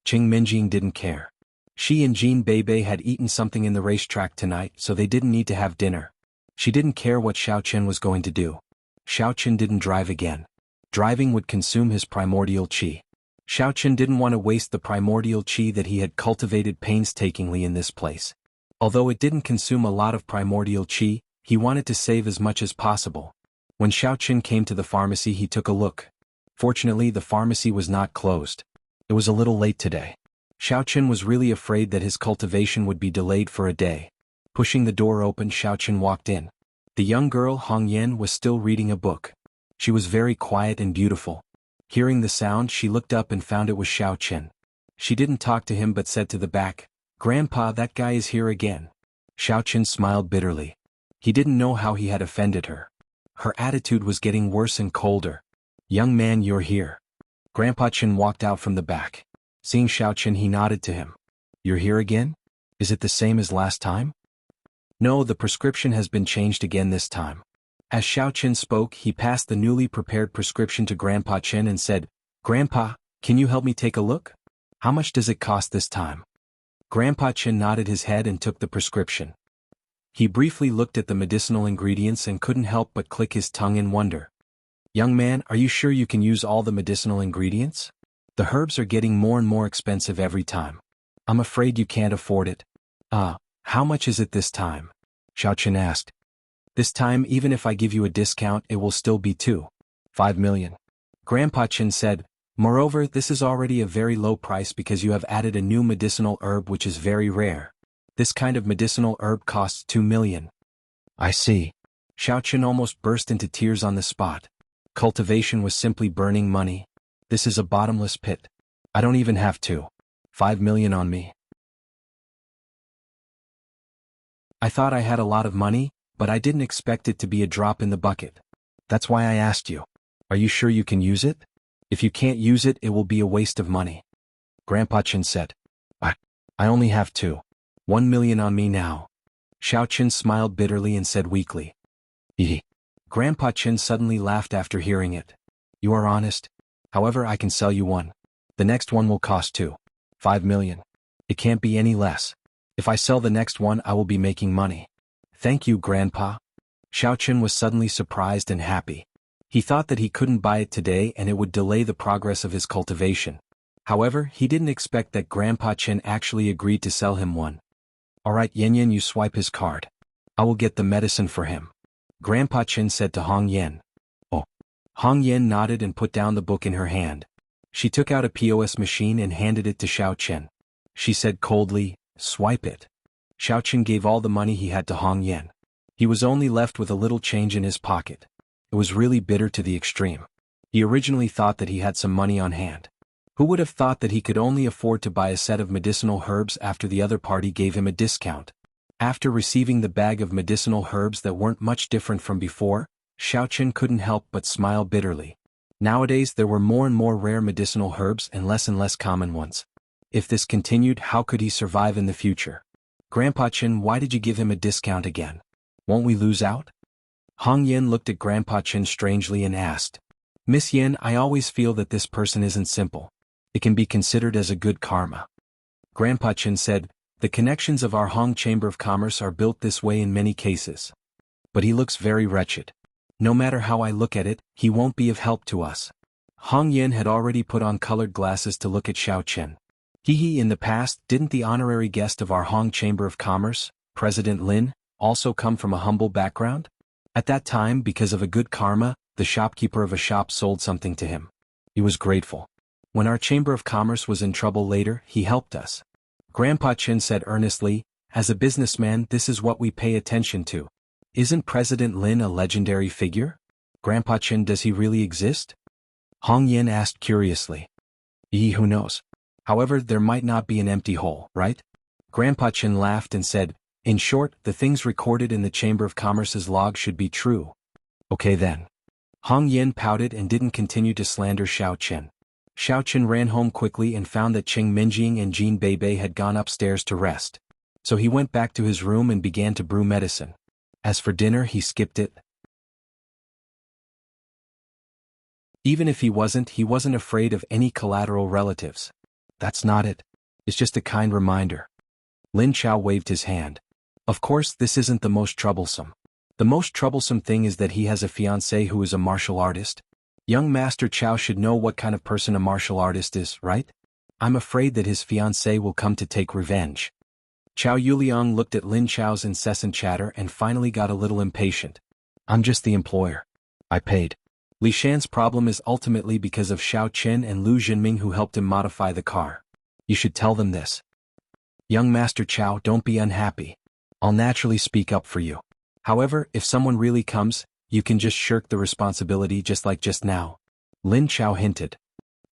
Speaker 1: Cheng Minjing didn't care. She and Jean Beibei had eaten something in the racetrack tonight, so they didn't need to have dinner. She didn't care what Xiaoqin was going to do. Xiaoqin didn't drive again. Driving would consume his primordial qi. Xiaoqin didn't want to waste the primordial qi that he had cultivated painstakingly in this place. Although it didn't consume a lot of primordial qi, He wanted to save as much as possible. When Xiaoqin came to the pharmacy, he took a look. Fortunately, the pharmacy was not closed. It was a little late today. Xiaoqin was really afraid that his cultivation would be delayed for a day. Pushing the door open, Xiaoqin walked in. The young girl Hong Yan was still reading a book. She was very quiet and beautiful. Hearing the sound, she looked up and found it was Xiaoqin. She didn't talk to him but said to the back, "Grandpa, that guy is here again." Xiaoqin smiled bitterly. He didn't know how he had offended her. Her attitude was getting worse and colder. "Young man, you're here." Grandpa Chen walked out from the back. Seeing Xiaoqin, he nodded to him. "You're here again? Is it the same as last time?" "No, the prescription has been changed again this time." As Xiaoqin spoke, he passed the newly prepared prescription to Grandpa Chen and said, "Grandpa, can you help me take a look? How much does it cost this time?" Grandpa Chen nodded his head and took the prescription. He briefly looked at the medicinal ingredients and couldn't help but click his tongue in wonder. "Young man, are you sure you can use all the medicinal ingredients? The herbs are getting more and more expensive every time. I'm afraid you can't afford it." How much is it this time?" Xiaoqin asked. "This time, even if I give you a discount, it will still be 2.5 million. Grandpa Chen said, "Moreover, this is already a very low price because you have added a new medicinal herb which is very rare. This kind of medicinal herb costs 2 million. "I see." Xiaoqin almost burst into tears on the spot. Cultivation was simply burning money. This is a bottomless pit. I don't even have 2.5 million on me. I thought I had a lot of money, but I didn't expect it to be a drop in the bucket. That's why I asked you. Are you sure you can use it? If you can't use it, it will be a waste of money." Grandpa Chen said. I only have 1 million on me now." Xiaoqin smiled bitterly and said weakly. "Ehe." Grandpa Chen suddenly laughed after hearing it. "You are honest. However, I can sell you one. The next one will cost 2.5 million. It can't be any less. If I sell the next one, I will be making money." "Thank you, Grandpa." Xiaoqin was suddenly surprised and happy. He thought that he couldn't buy it today and it would delay the progress of his cultivation. However, he didn't expect that Grandpa Chen actually agreed to sell him one. "Alright, Yan, you swipe his card. I will get the medicine for him," Grandpa Chen said to Hong Yan. "Oh." Hong Yan nodded and put down the book in her hand. She took out a POS machine and handed it to Xiaoqin. She said coldly, "Swipe it." Xiaoqin gave all the money he had to Hong Yan. He was only left with a little change in his pocket. It was really bitter to the extreme. He originally thought that he had some money on hand. Who would have thought that he could only afford to buy a set of medicinal herbs after the other party gave him a discount? After receiving the bag of medicinal herbs that weren't much different from before, Xiaoqin couldn't help but smile bitterly. Nowadays there were more and more rare medicinal herbs and less common ones. If this continued, how could he survive in the future? "Grandpa Chen, why did you give him a discount again? Won't we lose out?" Hong Yan looked at Grandpa Chen strangely and asked. "Miss Yan, I always feel that this person isn't simple. It can be considered as a good karma." Grandpa Chen said, "The connections of our Hong Chamber of Commerce are built this way in many cases. But he looks very wretched. No matter how I look at it, he won't be of help to us." Hong Yan had already put on colored glasses to look at Xiaoqin. In the past, didn't the honorary guest of our Hong Chamber of Commerce, President Lin, also come from a humble background? At that time, because of a good karma, the shopkeeper of a shop sold something to him. He was grateful. When our Chamber of Commerce was in trouble later, he helped us. Grandpa Chen said earnestly, "As a businessman, this is what we pay attention to. Isn't President Lin a legendary figure? Grandpa Chen, does he really exist?" Hong Yan asked curiously. Who knows? However, there might not be an empty hole, right? Grandpa Chen laughed and said, "In short, the things recorded in the Chamber of Commerce's log should be true." "Okay then." Hong Yan pouted and didn't continue to slander Xiaoqin. Xiaoqin ran home quickly and found that Cheng Minjing and Jean Beibei had gone upstairs to rest. So he went back to his room and began to brew medicine. As for dinner, he skipped it. Even if he wasn't afraid of any collateral relatives. That's not it. It's just a kind reminder. Lin Chao waved his hand. Of course, this isn't the most troublesome. The most troublesome thing is that he has a fiancée who is a martial artist. Young Master Chao should know what kind of person a martial artist is, right? I'm afraid that his fiancée will come to take revenge. Chow Yuliang looked at Lin Chao's incessant chatter and finally got a little impatient. I'm just the employer. I paid. Li Shan's problem is ultimately because of Xiao Chen and Lu Jinming who helped him modify the car. You should tell them this. Young Master Chow, don't be unhappy. I'll naturally speak up for you. However, if someone really comes, you can just shirk the responsibility just like just now. Lin Chao hinted.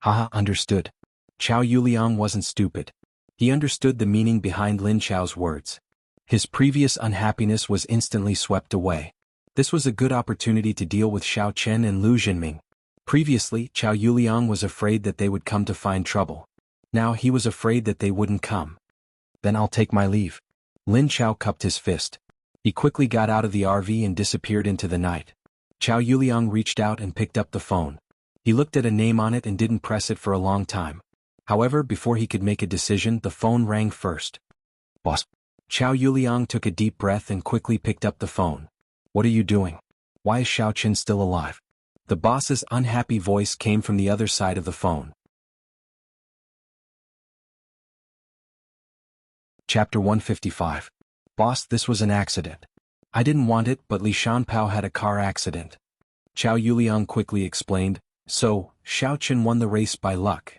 Speaker 1: Haha, understood. Chow Yuliang wasn't stupid. He understood the meaning behind Lin Chao's words. His previous unhappiness was instantly swept away. This was a good opportunity to deal with Xiao Chen and Lu Jinming. Previously, Chow Yuliang was afraid that they would come to find trouble. Now he was afraid that they wouldn't come. Then I'll take my leave. Lin Chao cupped his fist. He quickly got out of the RV and disappeared into the night. Chow Yuliang reached out and picked up the phone. He looked at a name on it and didn't press it for a long time. However, before he could make a decision, the phone rang first. Boss. Chow Yuliang took a deep breath and quickly picked up the phone. What are you doing? Why is Xiao Chen still alive? The boss's unhappy voice came from the other side of the phone. Chapter 155. Boss, this was an accident. I didn't want it, but Li Shanpao had a car accident. Chow Yuliang quickly explained. So, Xiao Chen won the race by luck.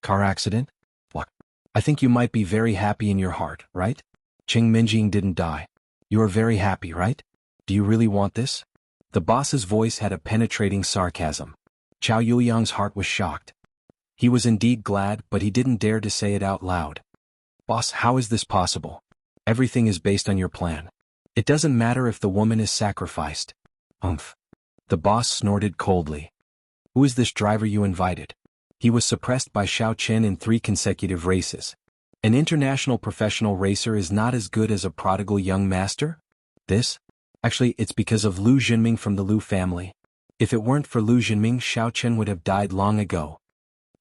Speaker 1: Car accident? What? I think you might be very happy in your heart, right? Qing Minjing didn't die. You are very happy, right? Do you really want this? The boss's voice had a penetrating sarcasm. Chow Yuliang's heart was shocked. He was indeed glad, but he didn't dare to say it out loud. Boss, how is this possible? Everything is based on your plan. It doesn't matter if the woman is sacrificed. Umph. The boss snorted coldly. Who is this driver you invited? He was suppressed by Xiao Chen in 3 consecutive races. An international professional racer is not as good as a prodigal young master? This? Actually, it's because of Lu Jinming from the Lu family. If it weren't for Lu Jinming, Xiao Chen would have died long ago.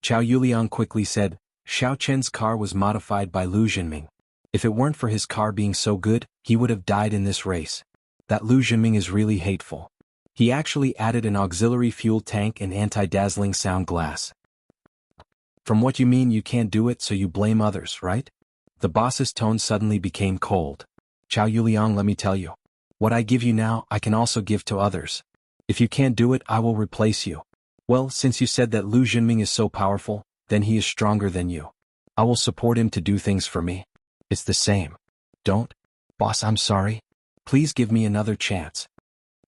Speaker 1: Chow Yuliang quickly said, Xiao Chen's car was modified by Lu Jinming. If it weren't for his car being so good, he would have died in this race. That Lu Jinming is really hateful. He actually added an auxiliary fuel tank and anti-dazzling sound glass. From what you mean you can't do it so you blame others, right? The boss's tone suddenly became cold. Chow Yuliang, let me tell you. What I give you now, I can also give to others. If you can't do it, I will replace you. Well, since you said that Lu Jinming is so powerful, then he is stronger than you. I will support him to do things for me. It's the same. Don't? Boss, I'm sorry. Please give me another chance.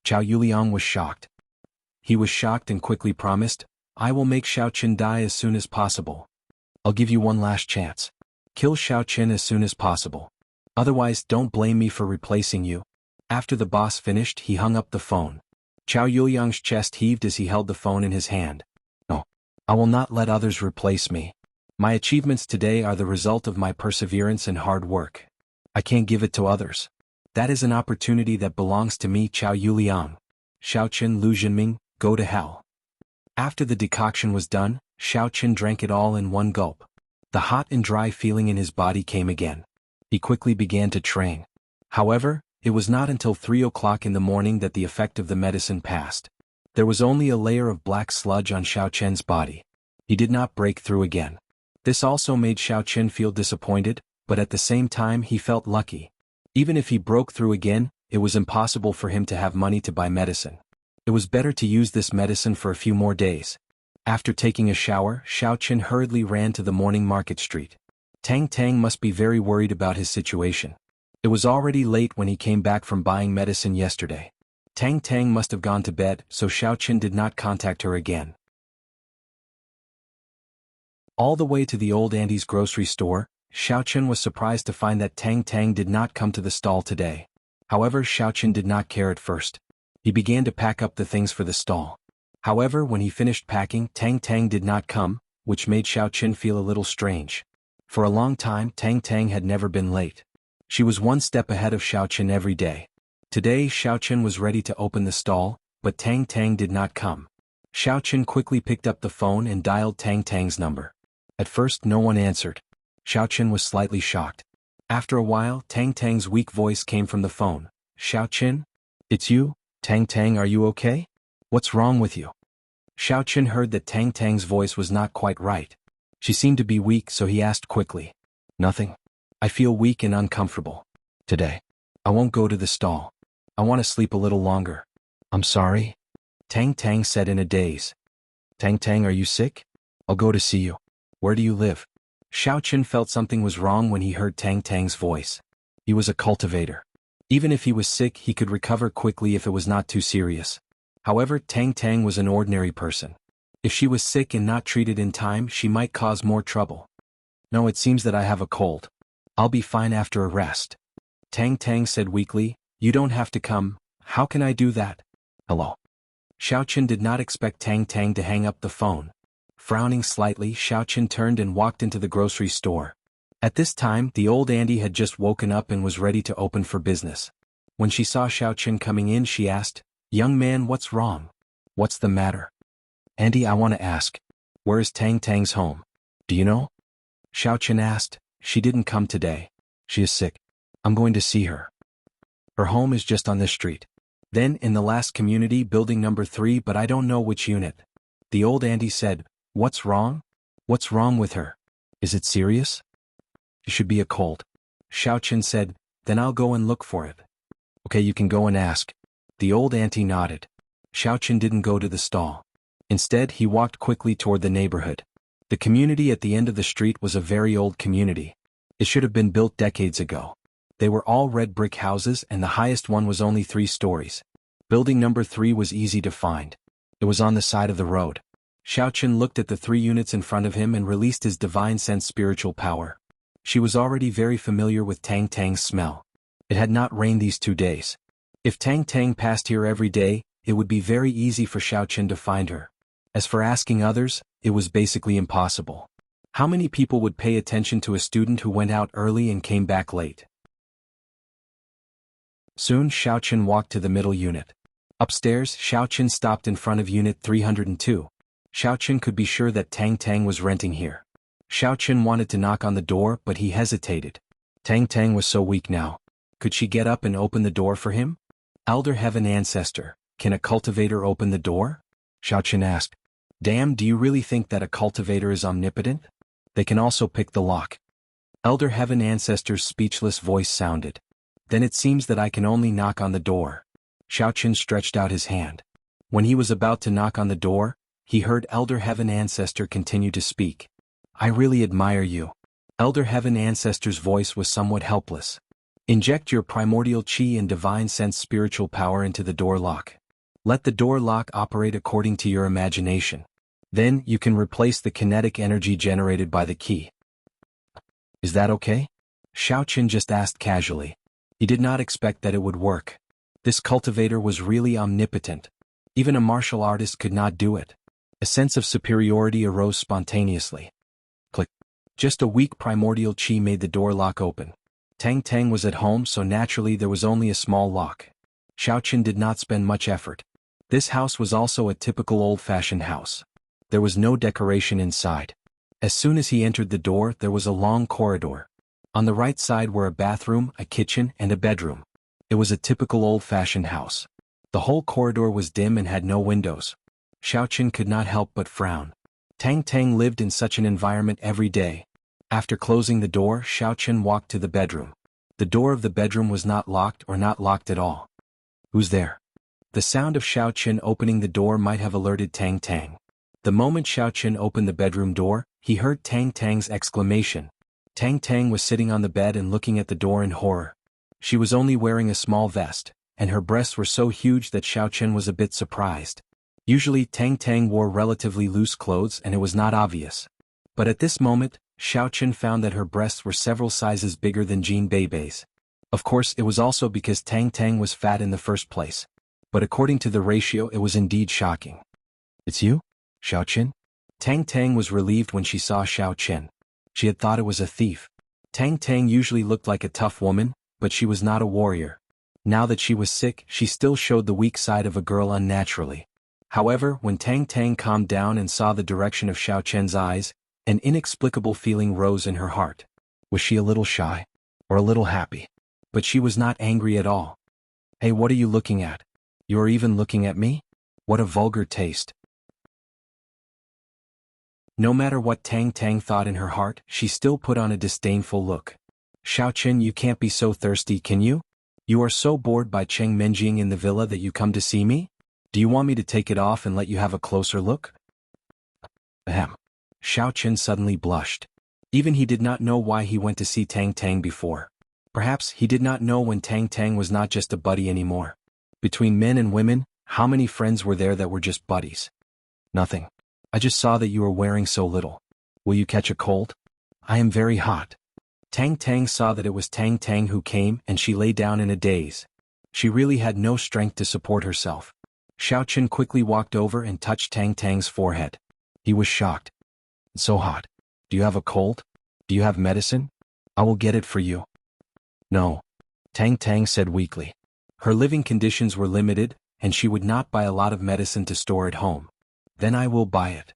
Speaker 1: Chow Yuliang was shocked. He was shocked and quickly promised, I will make Xiao Chen die as soon as possible. I'll give you one last chance. Kill Xiao Chen as soon as possible. Otherwise, don't blame me for replacing you. After the boss finished, he hung up the phone. Chow Yuliang's chest heaved as he held the phone in his hand. No. I will not let others replace me. My achievements today are the result of my perseverance and hard work. I can't give it to others. That is an opportunity that belongs to me, Chow Yuliang. Xiao Chen, Lu Jinming, go to hell. After the decoction was done, Xiao Chen drank it all in one gulp. The hot and dry feeling in his body came again. He quickly began to train. However, it was not until 3 o'clock in the morning that the effect of the medicine passed. There was only a layer of black sludge on Xiao Chen's body. He did not break through again. This also made Xiao Chen feel disappointed, but at the same time he felt lucky. Even if he broke through again, it was impossible for him to have money to buy medicine. It was better to use this medicine for a few more days. After taking a shower, Xiao Chen hurriedly ran to the morning market street. Tang Tang must be very worried about his situation. It was already late when he came back from buying medicine yesterday. Tang Tang must have gone to bed, so Xiao Chen did not contact her again. All the way to the old auntie's grocery store, Xiao Chen was surprised to find that Tang Tang did not come to the stall today. However, Xiao Chen did not care at first. He began to pack up the things for the stall. However, when he finished packing, Tang Tang did not come, which made Xiao Chen feel a little strange. For a long time, Tang Tang had never been late. She was one step ahead of Xiao Chen every day. Today, Xiao Chen was ready to open the stall, but Tang Tang did not come. Xiao Chen quickly picked up the phone and dialed Tang Tang's number. At first, no one answered. Xiao Chen was slightly shocked. After a while, Tang Tang's weak voice came from the phone. Xiao Chen? It's you? Tang Tang, are you okay? What's wrong with you? Xiao Chen heard that Tang Tang's voice was not quite right. She seemed to be weak, so he asked quickly. Nothing. I feel weak and uncomfortable. Today. I won't go to the stall. I want to sleep a little longer. I'm sorry? Tang Tang said in a daze. Tang Tang, are you sick? I'll go to see you. Where do you live? Xiao Chen felt something was wrong when he heard Tang Tang's voice. He was a cultivator. Even if he was sick, he could recover quickly if it was not too serious. However, Tang Tang was an ordinary person. If she was sick and not treated in time, she might cause more trouble. No, it seems that I have a cold. I'll be fine after a rest. Tang Tang said weakly, you don't have to come. How can I do that? Hello. Xiao Chen did not expect Tang Tang to hang up the phone. Frowning slightly, Xiao Chen turned and walked into the grocery store. At this time, the old auntie had just woken up and was ready to open for business. When she saw Xiao Chen coming in, she asked, young man, what's wrong? What's the matter? Auntie, I want to ask, where is Tang Tang's home? Do you know? Xiao Chen asked. She didn't come today. She is sick. I'm going to see her. Her home is just on this street. Then, in the last community, building number 3, but I don't know which unit. The old auntie said, what's wrong? What's wrong with her? Is it serious? It should be a cold. Xiao Chen said, then I'll go and look for it. Okay, you can go and ask. The old auntie nodded. Xiao Chen didn't go to the stall. Instead, he walked quickly toward the neighborhood. The community at the end of the street was a very old community. It should have been built decades ago. They were all red brick houses and the highest one was only 3 stories. Building number 3 was easy to find. It was on the side of the road. Xiao Chen looked at the 3 units in front of him and released his divine sense spiritual power. She was already very familiar with Tang Tang's smell. It had not rained these 2 days. If Tang Tang passed here every day, it would be very easy for Xiao Chen to find her. As for asking others, it was basically impossible. How many people would pay attention to a student who went out early and came back late? Soon Xiao Chen walked to the middle unit. Upstairs, Xiao Chen stopped in front of unit 302. Xiao Chen could be sure that Tang Tang was renting here. Xiao Chen wanted to knock on the door, but he hesitated. Tang Tang was so weak now. Could she get up and open the door for him? Elder Heaven Ancestor, can a cultivator open the door? Xiao Chen asked. Damn, do you really think that a cultivator is omnipotent? They can also pick the lock. Elder Heaven Ancestor's speechless voice sounded. Then it seems that I can only knock on the door. Xiao Chen stretched out his hand. When he was about to knock on the door, he heard Elder Heaven Ancestor continue to speak. I really admire you. Elder Heaven Ancestor's voice was somewhat helpless. Inject your primordial chi and divine sense spiritual power into the door lock. Let the door lock operate according to your imagination. Then, you can replace the kinetic energy generated by the key. Is that okay? Xiao Chen just asked casually. He did not expect that it would work. This cultivator was really omnipotent. Even a martial artist could not do it. A sense of superiority arose spontaneously. Click. Just a weak primordial chi made the door lock open. Tang Tang was at home, so naturally there was only a small lock. Xiao Chen did not spend much effort. This house was also a typical old-fashioned house. There was no decoration inside. As soon as he entered the door, there was a long corridor. On the right side were a bathroom, a kitchen, and a bedroom. It was a typical old-fashioned house. The whole corridor was dim and had no windows. Xiao Chen could not help but frown. Tang Tang lived in such an environment every day. After closing the door, Xiao Chen walked to the bedroom. The door of the bedroom was not locked or not locked at all. Who's there? The sound of Xiao Chen opening the door might have alerted Tang Tang. The moment Xiao Chen opened the bedroom door, he heard Tang Tang's exclamation. Tang Tang was sitting on the bed and looking at the door in horror. She was only wearing a small vest, and her breasts were so huge that Xiao Chen was a bit surprised. Usually Tang Tang wore relatively loose clothes and it was not obvious. But at this moment, Xiao Chen found that her breasts were several sizes bigger than Jean Bei's. Of course, it was also because Tang Tang was fat in the first place. But according to the ratio, it was indeed shocking. It's you, Xiao Chen? Tang Tang was relieved when she saw Xiao Chen. She had thought it was a thief. Tang Tang usually looked like a tough woman, but she was not a warrior. Now that she was sick, she still showed the weak side of a girl unnaturally. However, when Tang Tang calmed down and saw the direction of Xiao Chen's eyes, an inexplicable feeling rose in her heart. Was she a little shy? Or a little happy? But she was not angry at all. Hey, what are you looking at? You are even looking at me? What a vulgar taste. No matter what Tang Tang thought in her heart, she still put on a disdainful look. Xiao Qin, you can't be so thirsty, can you? You are so bored by Cheng Menjing in the villa that you come to see me? Do you want me to take it off and let you have a closer look? Ahem. Xiao Qin suddenly blushed. Even he did not know why he went to see Tang Tang before. Perhaps he did not know when Tang Tang was not just a buddy anymore. Between men and women, how many friends were there that were just buddies? Nothing. I just saw that you were wearing so little. Will you catch a cold? I am very hot. Tang Tang saw that it was Tang Tang who came and she lay down in a daze. She really had no strength to support herself. Xiao Qin quickly walked over and touched Tang Tang's forehead. He was shocked. It's so hot. Do you have a cold? Do you have medicine? I will get it for you. No. Tang Tang said weakly. Her living conditions were limited, and she would not buy a lot of medicine to store at home. Then I will buy it.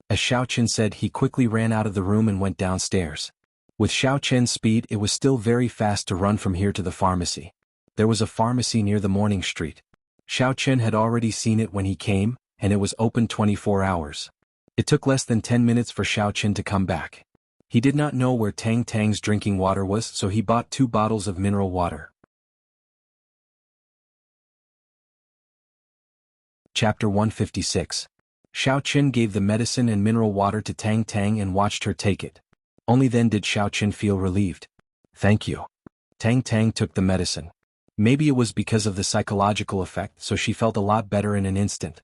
Speaker 1: As Xiao Qin said, he quickly ran out of the room and went downstairs. With Xiao Qin's speed, it was still very fast to run from here to the pharmacy. There was a pharmacy near the morning street. Xiao Qin had already seen it when he came, and it was open 24 hours. It took less than 10 minutes for Xiao Qin to come back. He did not know where Tang Tang's drinking water was, so he bought 2 bottles of mineral water. Chapter 156. Xiao Qin gave the medicine and mineral water to Tang Tang and watched her take it. Only then did Xiao Qin feel relieved. Thank you. Tang Tang took the medicine. Maybe it was because of the psychological effect, so she felt a lot better in an instant.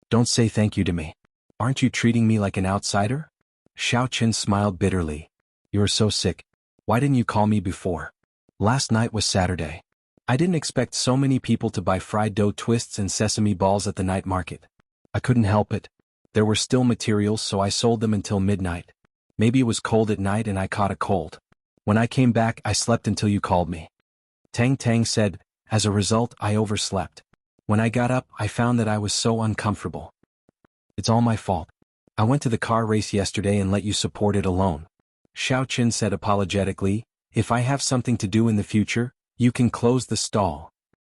Speaker 1: Don't say thank you to me. Aren't you treating me like an outsider? Xiao Qin smiled bitterly. You are so sick. Why didn't you call me before? Last night was Saturday. I didn't expect so many people to buy fried dough twists and sesame balls at the night market. I couldn't help it. There were still materials, so I sold them until midnight. Maybe it was cold at night and I caught a cold. When I came back, I slept until you called me. Tang Tang said, as a result, I overslept. When I got up, I found that I was so uncomfortable. It's all my fault. I went to the car race yesterday and let you support it alone. Xiao Qin said apologetically, if I have something to do in the future, you can close the stall.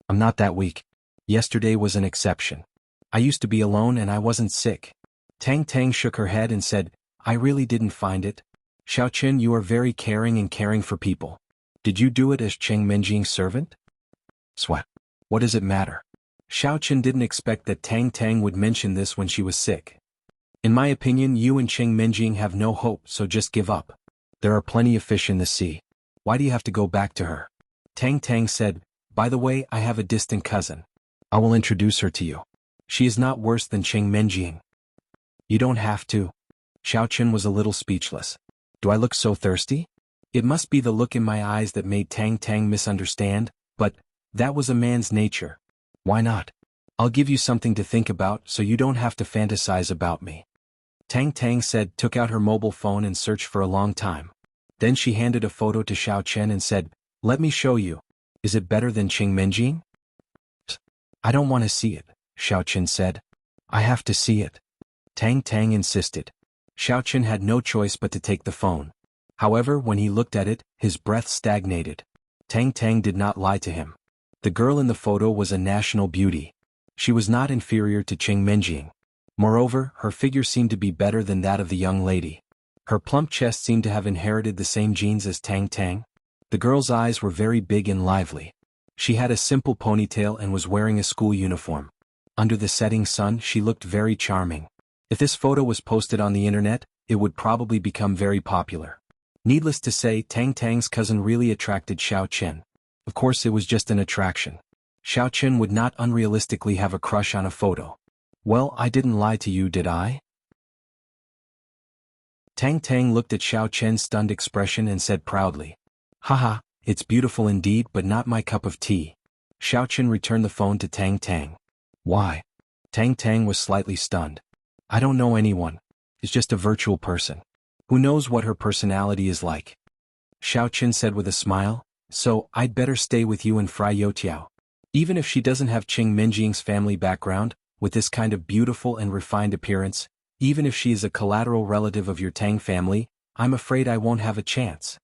Speaker 1: I'm not that weak. Yesterday was an exception. I used to be alone and I wasn't sick. Tang Tang shook her head and said, I really didn't find it. Xiao Qin, you are very caring and caring for people. Did you do it as Cheng Menjing's servant? Sweat. What does it matter? Xiao Qin didn't expect that Tang Tang would mention this when she was sick. In my opinion, you and Cheng Menjing have no hope, so just give up. There are plenty of fish in the sea. Why do you have to go back to her? Tang Tang said, by the way, I have a distant cousin. I will introduce her to you. She is not worse than Cheng Menjing. You don't have to. Xiao Qin was a little speechless. Do I look so thirsty? It must be the look in my eyes that made Tang Tang misunderstand, but that was a man's nature. Why not? I'll give you something to think about so you don't have to fantasize about me. Tang Tang said, took out her mobile phone and searched for a long time. Then she handed a photo to Xiao Qin and said, let me show you. Is it better than Cheng Menjing? I don't want to see it, Xiao Qin said. I have to see it. Tang Tang insisted. Xiao Qin had no choice but to take the phone. However, when he looked at it, his breath stagnated. Tang Tang did not lie to him. The girl in the photo was a national beauty. She was not inferior to Cheng Menjing. Moreover, her figure seemed to be better than that of the young lady. Her plump chest seemed to have inherited the same genes as Tang Tang. The girl's eyes were very big and lively. She had a simple ponytail and was wearing a school uniform. Under the setting sun, she looked very charming. If this photo was posted on the internet, it would probably become very popular. Needless to say, Tang Tang's cousin really attracted Xiao Qin. Of course, it was just an attraction. Xiao Qin would not unrealistically have a crush on a photo. Well, I didn't lie to you, did I? Tang Tang looked at Xiao Qin's stunned expression and said proudly, haha, it's beautiful indeed, but not my cup of tea. Xiao Qin returned the phone to Tang Tang. Why? Tang Tang was slightly stunned. I don't know anyone. It's just a virtual person. Who knows what her personality is like? Xiao Qin said with a smile, so I'd better stay with you and fry youtiao. Even if she doesn't have Cheng Menjing's family background, with this kind of beautiful and refined appearance, even if she is a collateral relative of your Tang family, I'm afraid I won't have a chance.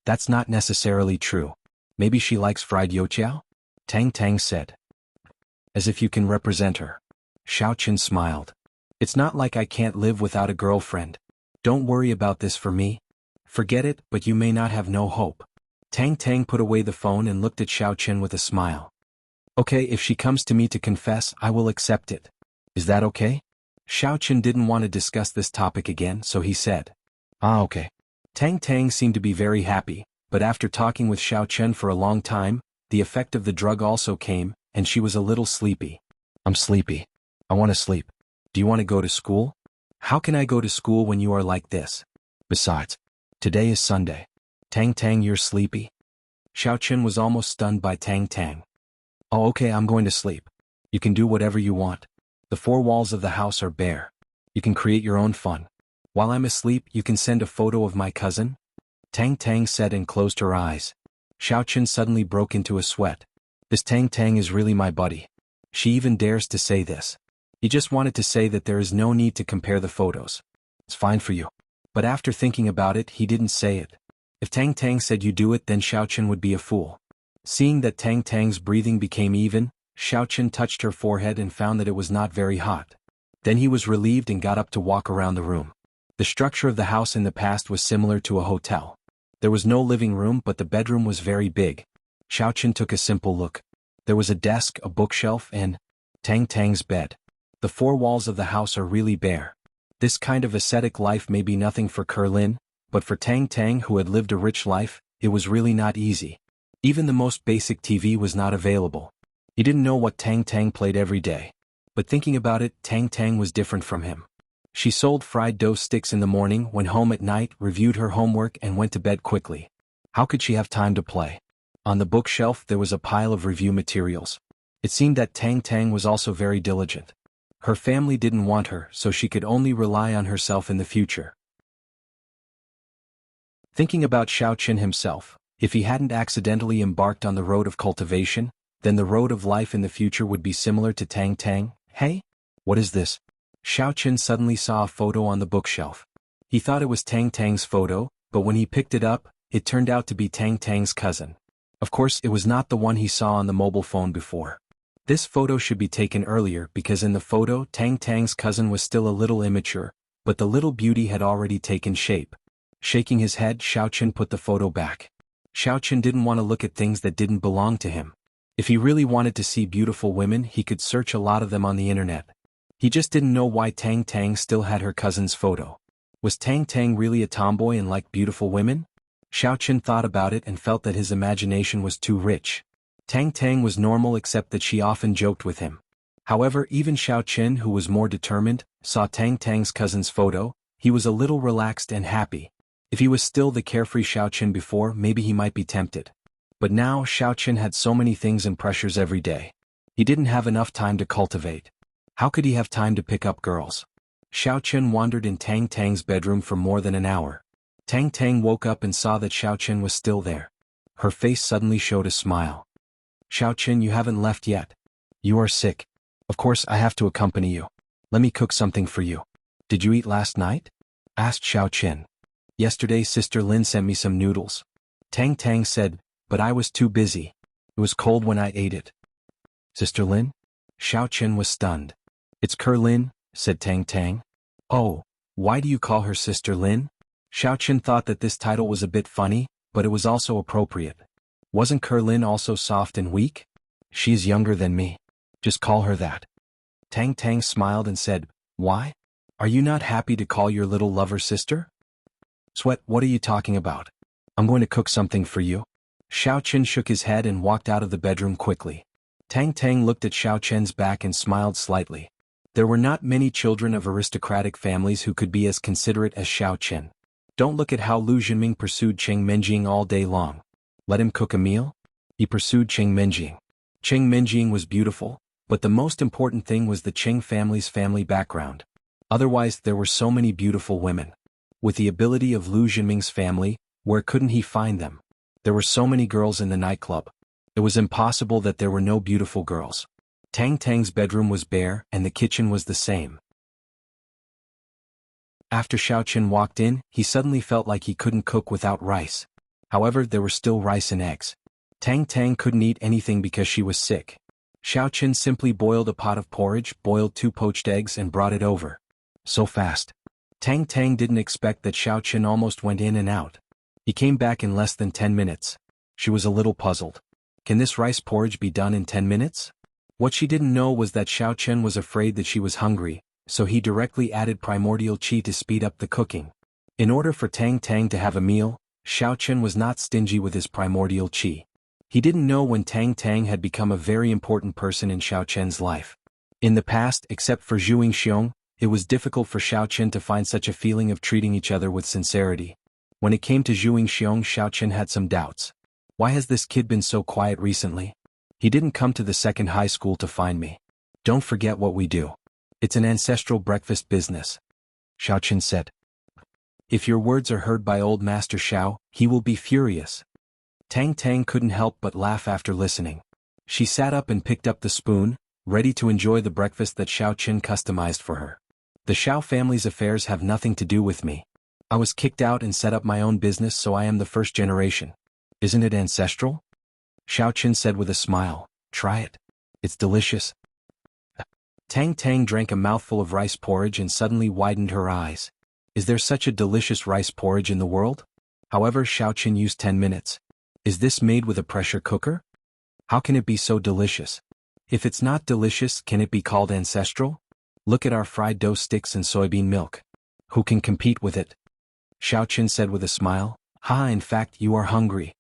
Speaker 1: That's not necessarily true. Maybe she likes fried youtiao? Tang Tang said. As if you can represent her. Xiao Qin smiled. It's not like I can't live without a girlfriend. Don't worry about this for me. Forget it, but you may not have no hope. Tang Tang put away the phone and looked at Xiao Chen with a smile. Okay, if she comes to me to confess, I will accept it. Is that okay? Xiao Chen didn't want to discuss this topic again, so he said. Ah, okay. Tang Tang seemed to be very happy, but after talking with Xiao Chen for a long time, the effect of the drug also came, and she was a little sleepy. I'm sleepy. I want to sleep. Do you want to go to school? How can I go to school when you are like this? Besides, today is Sunday. Tang Tang, you're sleepy? Xiao Chen was almost stunned by Tang Tang. Oh, okay, I'm going to sleep. You can do whatever you want. The four walls of the house are bare. You can create your own fun. While I'm asleep, you can send a photo of my cousin? Tang Tang said and closed her eyes. Xiao Chen suddenly broke into a sweat. This Tang Tang is really my buddy. She even dares to say this. He just wanted to say that there is no need to compare the photos. It's fine for you. But after thinking about it, he didn't say it. If Tang Tang said you do it, then Xiao Chen would be a fool. Seeing that Tang Tang's breathing became even, Xiao Chen touched her forehead and found that it was not very hot. Then he was relieved and got up to walk around the room. The structure of the house in the past was similar to a hotel. There was no living room, but the bedroom was very big. Xiao Chen took a simple look. There was a desk, a bookshelf, and Tang Tang's bed. The four walls of the house are really bare. This kind of ascetic life may be nothing for Kerlin, but for Tang Tang, who had lived a rich life, it was really not easy. Even the most basic TV was not available. He didn't know what Tang Tang played every day. But thinking about it, Tang Tang was different from him. She sold fried dough sticks in the morning, went home at night, reviewed her homework, and went to bed quickly. How could she have time to play? On the bookshelf there was a pile of review materials. It seemed that Tang Tang was also very diligent. Her family didn't want her, so she could only rely on herself in the future. Thinking about Xiao Chen himself, if he hadn't accidentally embarked on the road of cultivation, then the road of life in the future would be similar to Tang Tang. Hey? What is this? Xiao Chen suddenly saw a photo on the bookshelf. He thought it was Tang Tang's photo, but when he picked it up, it turned out to be Tang Tang's cousin. Of course, it was not the one he saw on the mobile phone before. This photo should be taken earlier because in the photo Tang Tang's cousin was still a little immature, but the little beauty had already taken shape. Shaking his head, Xiao Chen put the photo back. Xiao Chen didn't want to look at things that didn't belong to him. If he really wanted to see beautiful women, he could search a lot of them on the internet. He just didn't know why Tang Tang still had her cousin's photo. Was Tang Tang really a tomboy and liked beautiful women? Xiao Chen thought about it and felt that his imagination was too rich. Tang Tang was normal except that she often joked with him. However, even Xiao Chen, who was more determined, saw Tang Tang's cousin's photo. He was a little relaxed and happy. If he was still the carefree Xiao Chen before, maybe he might be tempted. But now Xiao Chen had so many things and pressures every day. He didn't have enough time to cultivate. How could he have time to pick up girls? Xiao Chen wandered in Tang Tang's bedroom for more than an hour. Tang Tang woke up and saw that Xiao Chen was still there. Her face suddenly showed a smile. Xiao Chen, you haven't left yet. You are sick. Of course I have to accompany you. Let me cook something for you. Did you eat last night? Asked Xiao Chen. Yesterday Sister Lin sent me some noodles. Tang Tang said, but I was too busy. It was cold when I ate it. Sister Lin? Xiao Chen was stunned. It's Lin, said Tang Tang. Oh, why do you call her Sister Lin? Xiao Chen thought that this title was a bit funny, but it was also appropriate. Wasn't Lin also soft and weak? She is younger than me. Just call her that. Tang Tang smiled and said, why? Are you not happy to call your little lover sister? Sweat, what are you talking about? I'm going to cook something for you. Xiao Chen shook his head and walked out of the bedroom quickly. Tang Tang looked at Xiao Chen's back and smiled slightly. There were not many children of aristocratic families who could be as considerate as Xiao Chen. Don't look at how Lu Jinming pursued Cheng Menjing all day long. Let him cook a meal? He pursued Cheng Menjing. Cheng Menjing was beautiful, but the most important thing was the Cheng family's family background. Otherwise, there were so many beautiful women. With the ability of Lu Jinming's family, where couldn't he find them? There were so many girls in the nightclub. It was impossible that there were no beautiful girls. Tang Tang's bedroom was bare, and the kitchen was the same. After Xiao Chen walked in, he suddenly felt like he couldn't cook without rice. However, there were still rice and eggs. Tang Tang couldn't eat anything because she was sick. Xiao Chen simply boiled a pot of porridge, boiled 2 poached eggs and brought it over. So fast. Tang Tang didn't expect that Xiao Chen almost went in and out. He came back in less than 10 minutes. She was a little puzzled. Can this rice porridge be done in 10 minutes? What she didn't know was that Xiao Chen was afraid that she was hungry, so he directly added primordial qi to speed up the cooking. In order for Tang Tang to have a meal, Xiao Chen was not stingy with his primordial qi. He didn't know when Tang Tang had become a very important person in Xiao Chen's life. In the past, except for Zhuing Xiong, it was difficult for Xiao Chen to find such a feeling of treating each other with sincerity. When it came to Zhuing Xiong, Xiao Chen had some doubts. Why has this kid been so quiet recently? He didn't come to the second high school to find me. Don't forget what we do. It's an ancestral breakfast business. Xiao Chen said. If your words are heard by old Master Xiao, he will be furious. Tang Tang couldn't help but laugh after listening. She sat up and picked up the spoon, ready to enjoy the breakfast that Xiao Chen customized for her. The Xiao family's affairs have nothing to do with me. I was kicked out and set up my own business, so I am the first generation. Isn't it ancestral? Xiao Chen said with a smile. Try it. It's delicious. Tang Tang drank a mouthful of rice porridge and suddenly widened her eyes. Is there such a delicious rice porridge in the world? However, Xiao Chen used 10 minutes. Is this made with a pressure cooker? How can it be so delicious? If it's not delicious, can it be called ancestral? Look at our fried dough sticks and soybean milk. Who can compete with it? Xiao Chen said with a smile. Ha, in fact, you are hungry.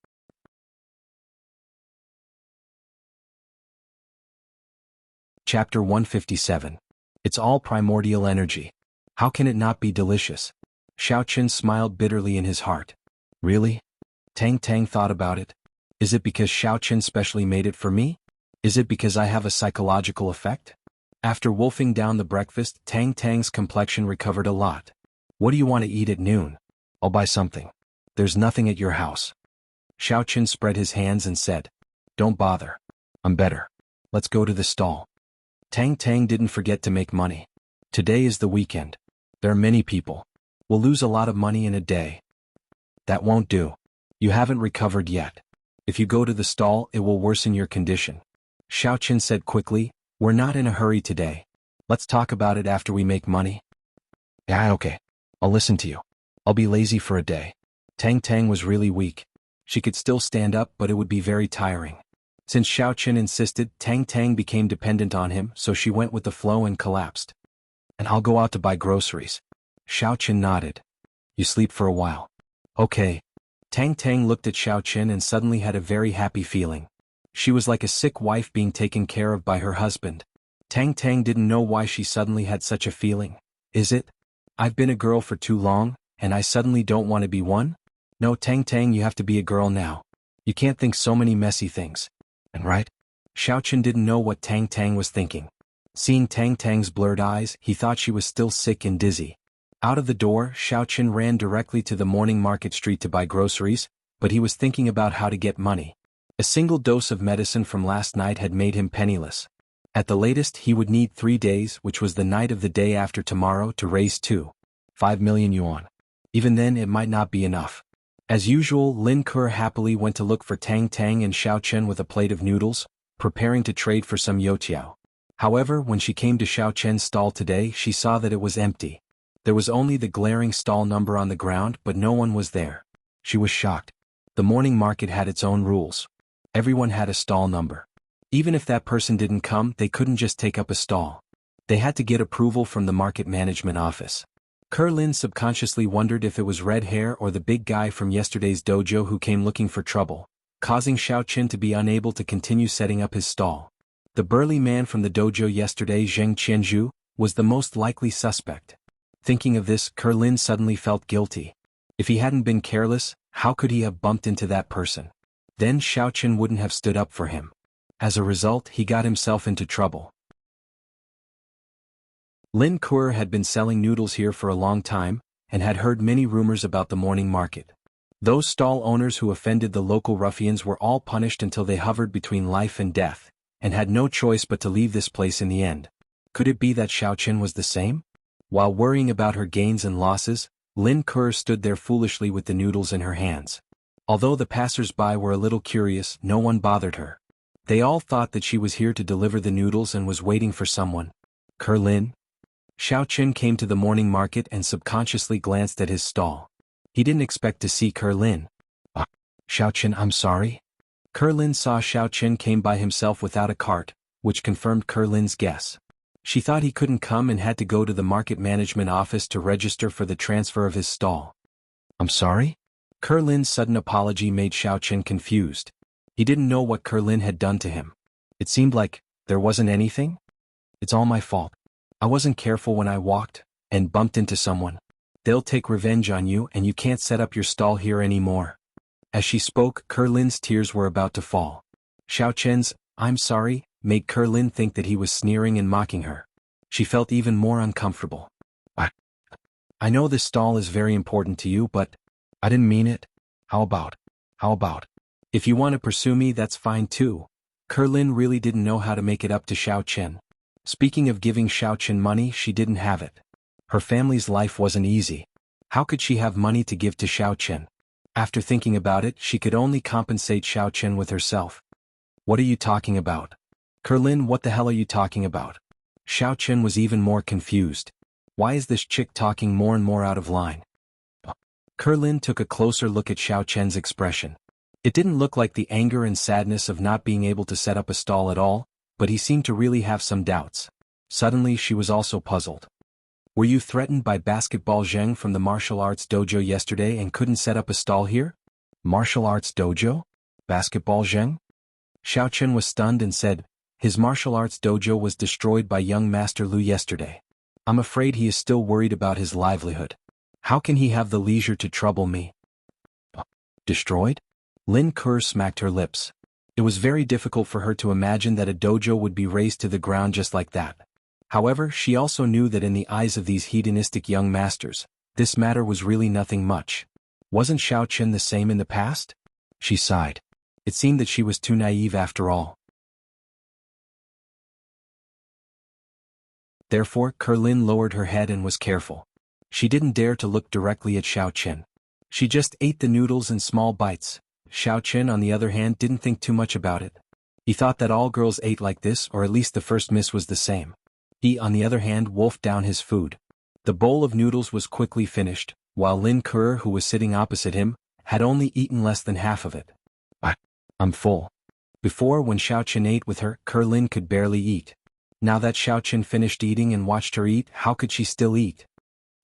Speaker 1: Chapter 157. It's all primordial energy. How can it not be delicious? Xiao Chen smiled bitterly in his heart. Really? Tang Tang thought about it. Is it because Xiao Chen specially made it for me? Is it because I have a psychological effect? After wolfing down the breakfast, Tang Tang's complexion recovered a lot. What do you want to eat at noon? I'll buy something. There's nothing at your house. Xiao Chen spread his hands and said. Don't bother. I'm better. Let's go to the stall. Tang Tang didn't forget to make money. Today is the weekend. There are many people. We'll lose a lot of money in a day. That won't do. You haven't recovered yet. If you go to the stall, it will worsen your condition. Xiao Chen said quickly. We're not in a hurry today. Let's talk about it after we make money. Yeah, okay. I'll listen to you. I'll be lazy for a day. Tang Tang was really weak. She could still stand up, but it would be very tiring. Since Xiao Chen insisted, Tang Tang became dependent on him, so she went with the flow and collapsed. And I'll go out to buy groceries. Xiao Chen nodded. You sleep for a while. Okay. Tang Tang looked at Xiao Chen and suddenly had a very happy feeling. She was like a sick wife being taken care of by her husband. Tang Tang didn't know why she suddenly had such a feeling. Is it? I've been a girl for too long, and I suddenly don't want to be one? No, Tang Tang, you have to be a girl now. You can't think so many messy things. And right? Xiao Chen didn't know what Tang Tang was thinking. Seeing Tang Tang's blurred eyes, he thought she was still sick and dizzy. Out of the door, Xiao Chen ran directly to the morning market street to buy groceries, but he was thinking about how to get money. A single dose of medicine from last night had made him penniless. At the latest, he would need 3 days, which was the night of the day after tomorrow, to raise 5 million yuan. Even then, it might not be enough. As usual, Lin Ke happily went to look for Tang Tang and Xiao Chen with a plate of noodles, preparing to trade for some youtiao. However, when she came to Xiao Chen's stall today, she saw that it was empty. There was only the glaring stall number on the ground, but no one was there. She was shocked. The morning market had its own rules. Everyone had a stall number. Even if that person didn't come, they couldn't just take up a stall. They had to get approval from the market management office. Lin subconsciously wondered if it was Red Hair or the big guy from yesterday's dojo who came looking for trouble, causing Xiao Chen to be unable to continue setting up his stall. The burly man from the dojo yesterday, Zheng Qianzhu, was the most likely suspect. Thinking of this, Lin suddenly felt guilty. If he hadn't been careless, how could he have bumped into that person? Then Xiao Chen wouldn't have stood up for him. As a result, he got himself into trouble. Lin Ke had been selling noodles here for a long time, and had heard many rumors about the morning market. Those stall owners who offended the local ruffians were all punished until they hovered between life and death, and had no choice but to leave this place in the end. Could it be that Xiao Chen was the same? While worrying about her gains and losses, Lin Ke stood there foolishly with the noodles in her hands. Although the passers-by were a little curious, no one bothered her. They all thought that she was here to deliver the noodles and was waiting for someone. Lin? Xiao Chen came to the morning market and subconsciously glanced at his stall. He didn't expect to see Lin. Xiao Chen, I'm sorry. Kerlin saw Xiao Chen came by himself without a cart, which confirmed Kerlin's guess. She thought he couldn't come and had to go to the market management office to register for the transfer of his stall. I'm sorry? Kerlin's sudden apology made Xiao Chen confused. He didn't know what Kerlin had done to him. It seemed like there wasn't anything. It's all my fault. I wasn't careful when I walked and bumped into someone. They'll take revenge on you and you can't set up your stall here anymore. As she spoke, Kerlin's tears were about to fall. Xiao Chen's "I'm sorry" made Kerlin think that he was sneering and mocking her. She felt even more uncomfortable. I know this stall is very important to you, but I didn't mean it. How about? If you want to pursue me, that's fine too. Kerlin really didn't know how to make it up to Xiao Chen. Speaking of giving Xiao Chen money, she didn't have it. Her family's life wasn't easy. How could she have money to give to Xiao Chen? After thinking about it, she could only compensate Xiao Chen with herself. What are you talking about? Kerlin, what the hell are you talking about? Xiao Chen was even more confused. Why is this chick talking more and more out of line? Kerlin took a closer look at Xiao Chen's expression. It didn't look like the anger and sadness of not being able to set up a stall at all, but he seemed to really have some doubts. Suddenly she was also puzzled. Were you threatened by Basketball Zheng from the martial arts dojo yesterday and couldn't set up a stall here? Martial arts dojo? Basketball Zheng? Xiao Chen was stunned and said, his martial arts dojo was destroyed by young Master Lu yesterday. I'm afraid he is still worried about his livelihood. How can he have the leisure to trouble me? Destroyed? Lin Ke smacked her lips. It was very difficult for her to imagine that a dojo would be razed to the ground just like that. However, she also knew that in the eyes of these hedonistic young masters, this matter was really nothing much. Wasn't Xiao Chen the same in the past? She sighed. It seemed that she was too naive after all. Therefore, Kerlin lowered her head and was careful. She didn't dare to look directly at Xiao Chen. She just ate the noodles in small bites. Xiao Chen, on the other hand, didn't think too much about it. He thought that all girls ate like this, or at least the first miss was the same. He, on the other hand, wolfed down his food. The bowl of noodles was quickly finished, while Lin Ke, who was sitting opposite him, had only eaten less than half of it. I'm full. Before, when Xiao Chen ate with her, Kerlin could barely eat. Now that Xiao Chen finished eating and watched her eat, how could she still eat?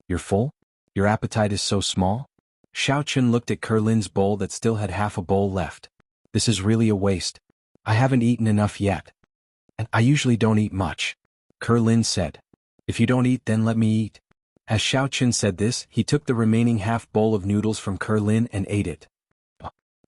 Speaker 1: You're full? Your appetite is so small? Xiao Chen looked at Kerlin's bowl that still had half a bowl left. This is really a waste. I haven't eaten enough yet. And I usually don't eat much. Kerlin said. If you don't eat, then let me eat. As Xiao Chen said this, he took the remaining half bowl of noodles from Kerlin and ate it.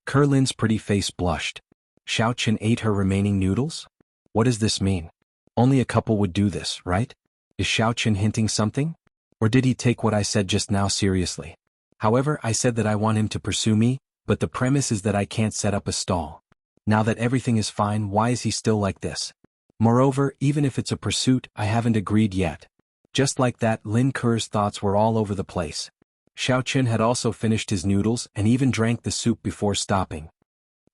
Speaker 1: Kerlin's pretty face blushed. Xiao Chen ate her remaining noodles? What does this mean? Only a couple would do this, right? Is Xiao Chen hinting something? Or did he take what I said just now seriously? However, I said that I want him to pursue me, but the premise is that I can't set up a stall. Now that everything is fine, why is he still like this? Moreover, even if it's a pursuit, I haven't agreed yet. Just like that, Lin Ke's thoughts were all over the place. Xiao Chen had also finished his noodles and even drank the soup before stopping.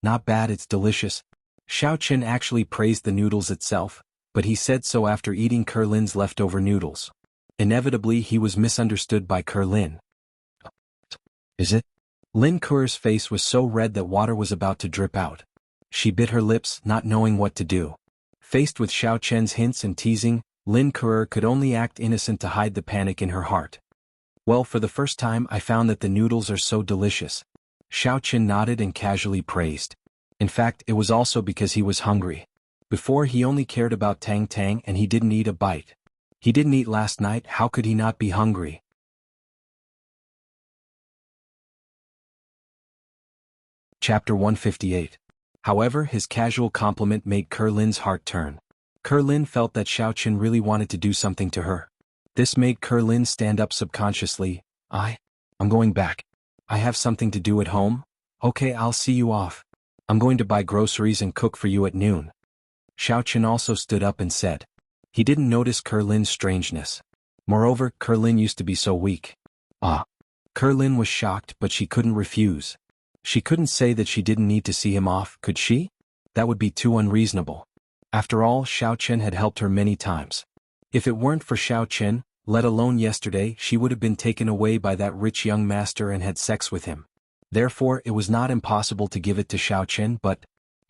Speaker 1: Not bad, it's delicious. Xiao Chen actually praised the noodles itself, but he said so after eating Kerlin's leftover noodles. Inevitably, he was misunderstood by Kerlin. Is it? Lin Ke's face was so red that water was about to drip out. She bit her lips, not knowing what to do. Faced with Xiao Chen's hints and teasing, Lin Ke could only act innocent to hide the panic in her heart. Well, for the first time I found that the noodles are so delicious. Xiao Chen nodded and casually praised. In fact, it was also because he was hungry. Before, he only cared about Tang Tang and he didn't eat a bite. He didn't eat last night, how could he not be hungry? Chapter 158. However, his casual compliment made Kerlin's heart turn. Kerlin felt that Xiao Chen really wanted to do something to her. This made Kerlin stand up subconsciously. I'm going back. I have something to do at home. Okay, I'll see you off. I'm going to buy groceries and cook for you at noon. Xiao Chen also stood up and said. He didn't notice Kerlin's strangeness. Moreover, Kerlin used to be so weak. Kerlin was shocked, but she couldn't refuse. She couldn't say that she didn't need to see him off, could she? That would be too unreasonable. After all, Xiao Chen had helped her many times. If it weren't for Xiao Chen, let alone yesterday, she would have been taken away by that rich young master and had sex with him. Therefore, it was not impossible to give it to Xiao Chen, but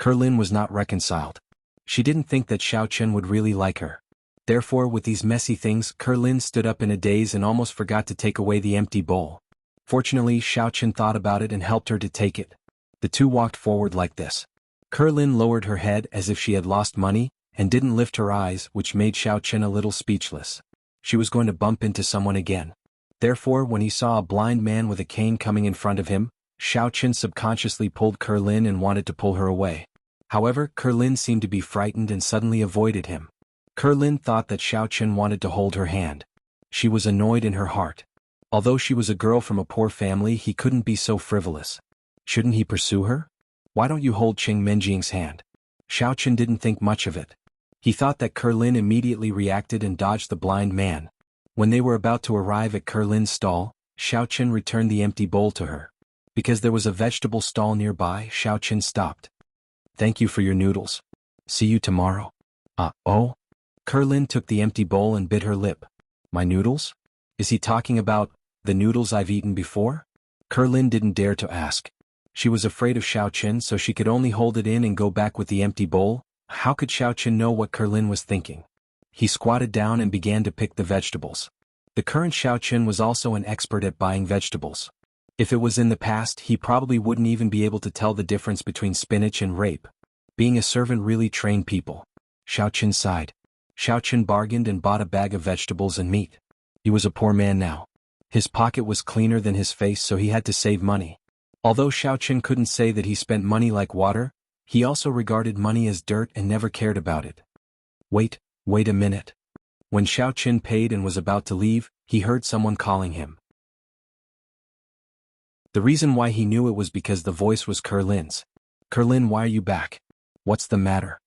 Speaker 1: Kerlin was not reconciled. She didn't think that Xiao Chen would really like her. Therefore, with these messy things, Kerlin stood up in a daze and almost forgot to take away the empty bowl. Fortunately, Xiao Chen thought about it and helped her to take it. The two walked forward like this. Kerlin lowered her head as if she had lost money, and didn't lift her eyes, which made Xiao Chen a little speechless. She was going to bump into someone again. Therefore, when he saw a blind man with a cane coming in front of him, Xiao Chen subconsciously pulled Kerlin and wanted to pull her away. However, Kerlin seemed to be frightened and suddenly avoided him. Kerlin thought that Xiao Chen wanted to hold her hand. She was annoyed in her heart. Although she was a girl from a poor family, he couldn't be so frivolous. Shouldn't he pursue her? Why don't you hold Qing Menjing's hand? Xiao Chen didn't think much of it. He thought that Kerlin immediately reacted and dodged the blind man. When they were about to arrive at Kerlin's stall, Xiao Chen returned the empty bowl to her. Because there was a vegetable stall nearby, Xiao Chen stopped. Thank you for your noodles. See you tomorrow. Oh? Kerlin took the empty bowl and bit her lip. My noodles? Is he talking about the noodles I've eaten before? Kerlin didn't dare to ask. She was afraid of Xiao Chen, so she could only hold it in and go back with the empty bowl. How could Xiao Chen know what Kerlin was thinking? He squatted down and began to pick the vegetables. The current Xiao Chen was also an expert at buying vegetables. If it was in the past, he probably wouldn't even be able to tell the difference between spinach and rape. Being a servant really trained people. Xiao Chen sighed. Xiao Chen bargained and bought a bag of vegetables and meat. He was a poor man now. His pocket was cleaner than his face, so he had to save money. Although Xiao Chen couldn't say that he spent money like water, he also regarded money as dirt and never cared about it. Wait a minute. When Xiao Chen paid and was about to leave, he heard someone calling him. The reason why he knew it was because the voice was Kerlin's. Kerlin, why are you back? What's the matter?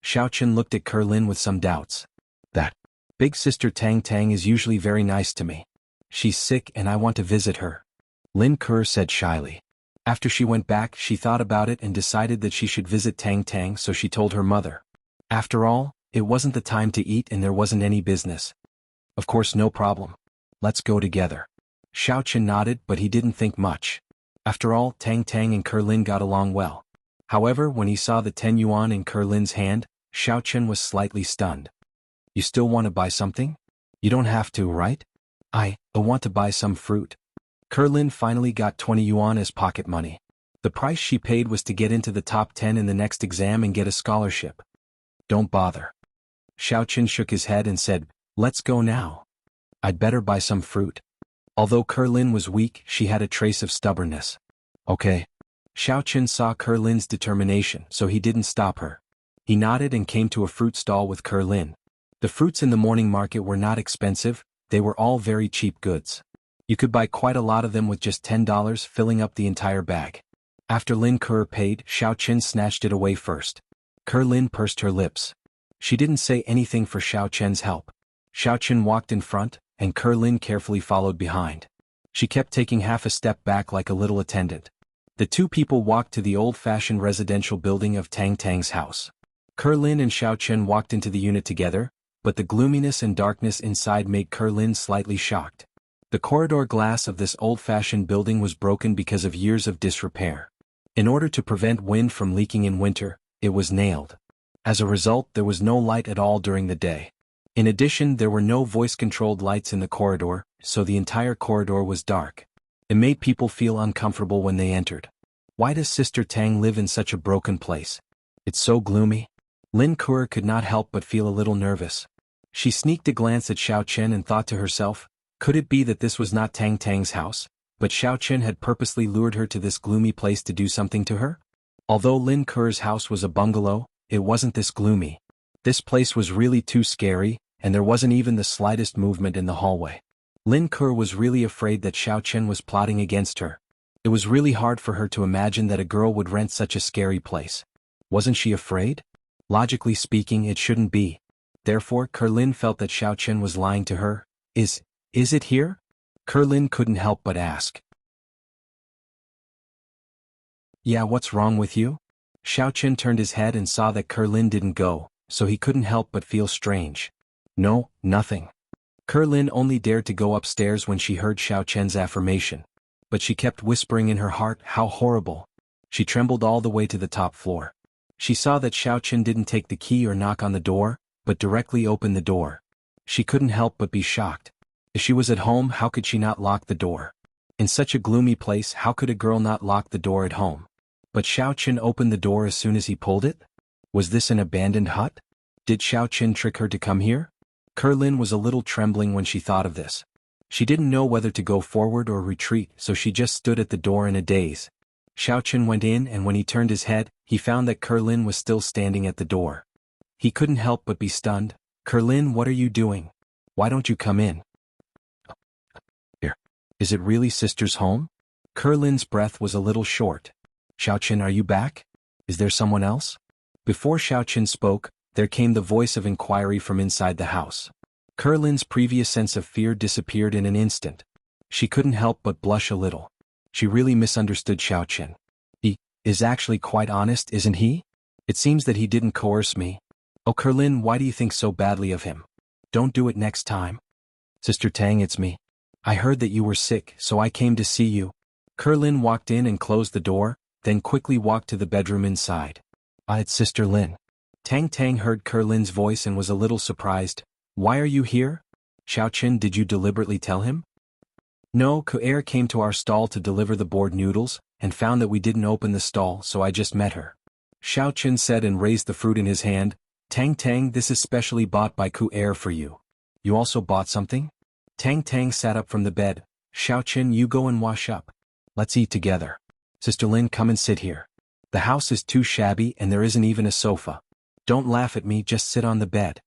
Speaker 1: Xiao Chen looked at Kerlin with some doubts. That big sister Tang Tang is usually very nice to me. She's sick and I want to visit her. Lin Ke said shyly. After she went back, she thought about it and decided that she should visit Tang Tang, so she told her mother. After all, it wasn't the time to eat and there wasn't any business. Of course, no problem. Let's go together. Xiao Chen nodded, but he didn't think much. After all, Tang Tang and Kerlin got along well. However, when he saw the 10 yuan in Kerlin's hand, Xiao Chen was slightly stunned. You still want to buy something? You don't have to, right? I want to buy some fruit. Kerlin finally got 20 yuan as pocket money. The price she paid was to get into the top 10 in the next exam and get a scholarship. Don't bother. Xiao Chen shook his head and said, let's go now. I'd better buy some fruit. Although Kerlin was weak, she had a trace of stubbornness. Okay. Xiao Chen saw Kerlin's determination, so he didn't stop her. He nodded and came to a fruit stall with Kerlin. The fruits in the morning market were not expensive, they were all very cheap goods. You could buy quite a lot of them with just $10, filling up the entire bag. After Lin Ke paid, Xiao Chen snatched it away first. Kerlin pursed her lips. She didn't say anything for Xiao Chen's help. Xiao Chen walked in front, and Kerlin carefully followed behind. She kept taking half a step back like a little attendant. The two people walked to the old-fashioned residential building of Tang Tang's house. Kerlin and Xiao Chen walked into the unit together, but the gloominess and darkness inside made Kerlin slightly shocked. The corridor glass of this old-fashioned building was broken because of years of disrepair. In order to prevent wind from leaking in winter, it was nailed. As a result, there was no light at all during the day. In addition, there were no voice-controlled lights in the corridor, so the entire corridor was dark. It made people feel uncomfortable when they entered. Why does Sister Tang live in such a broken place? It's so gloomy. Lin Ke could not help but feel a little nervous. She sneaked a glance at Xiao Chen and thought to herself, could it be that this was not Tang Tang's house, but Xiao Chen had purposely lured her to this gloomy place to do something to her? Although Lin Ke's house was a bungalow, it wasn't this gloomy. This place was really too scary, and there wasn't even the slightest movement in the hallway. Lin Ke was really afraid that Xiao Chen was plotting against her. It was really hard for her to imagine that a girl would rent such a scary place. Wasn't she afraid? Logically speaking, it shouldn't be. Therefore, Kerlin felt that Xiao Chen was lying to her. Is it here? Kerlin couldn't help but ask. Yeah, what's wrong with you? Xiao Chen turned his head and saw that Kerlin didn't go, so he couldn't help but feel strange. No, nothing. Kerlin only dared to go upstairs when she heard Xiao Chen's affirmation. But she kept whispering in her heart, how horrible. She trembled all the way to the top floor. She saw that Xiao Qin didn't take the key or knock on the door, but directly opened the door. She couldn't help but be shocked. If she was at home, how could she not lock the door? In such a gloomy place, how could a girl not lock the door at home? But Xiao Qin opened the door as soon as he pulled it? Was this an abandoned hut? Did Xiao Qin trick her to come here? Kerlin was a little trembling when she thought of this. She didn't know whether to go forward or retreat, so she just stood at the door in a daze. Xiao Qin went in, and when he turned his head, he found that Kerlin was still standing at the door. He couldn't help but be stunned. "Kerlin, what are you doing? Why don't you come in?" "Here. Is it really sister's home?" Kerlin's breath was a little short. "Xiao Qin, are you back? Is there someone else?" Before Xiao Qin spoke, there came the voice of inquiry from inside the house. Kerlin's previous sense of fear disappeared in an instant. She couldn't help but blush a little. She really misunderstood Xiao Qin. He is actually quite honest, isn't he? It seems that he didn't coerce me. Oh Kerlin, why do you think so badly of him? Don't do it next time. Sister Tang, it's me. I heard that you were sick, so I came to see you. Kerlin walked in and closed the door, then quickly walked to the bedroom inside. It's Sister Lin. Tang Tang heard Kerlin's voice and was a little surprised. Why are you here? Xiao Qin, did you deliberately tell him? No, Ku'er came to our stall to deliver the board noodles, and found that we didn't open the stall, so I just met her. Xiao Qin said and raised the fruit in his hand. Tang Tang, this is specially bought by Ku'er for you. You also bought something? Tang Tang sat up from the bed. Xiao Qin, you go and wash up. Let's eat together. Sister Lin, come and sit here. The house is too shabby and there isn't even a sofa. Don't laugh at me, just sit on the bed.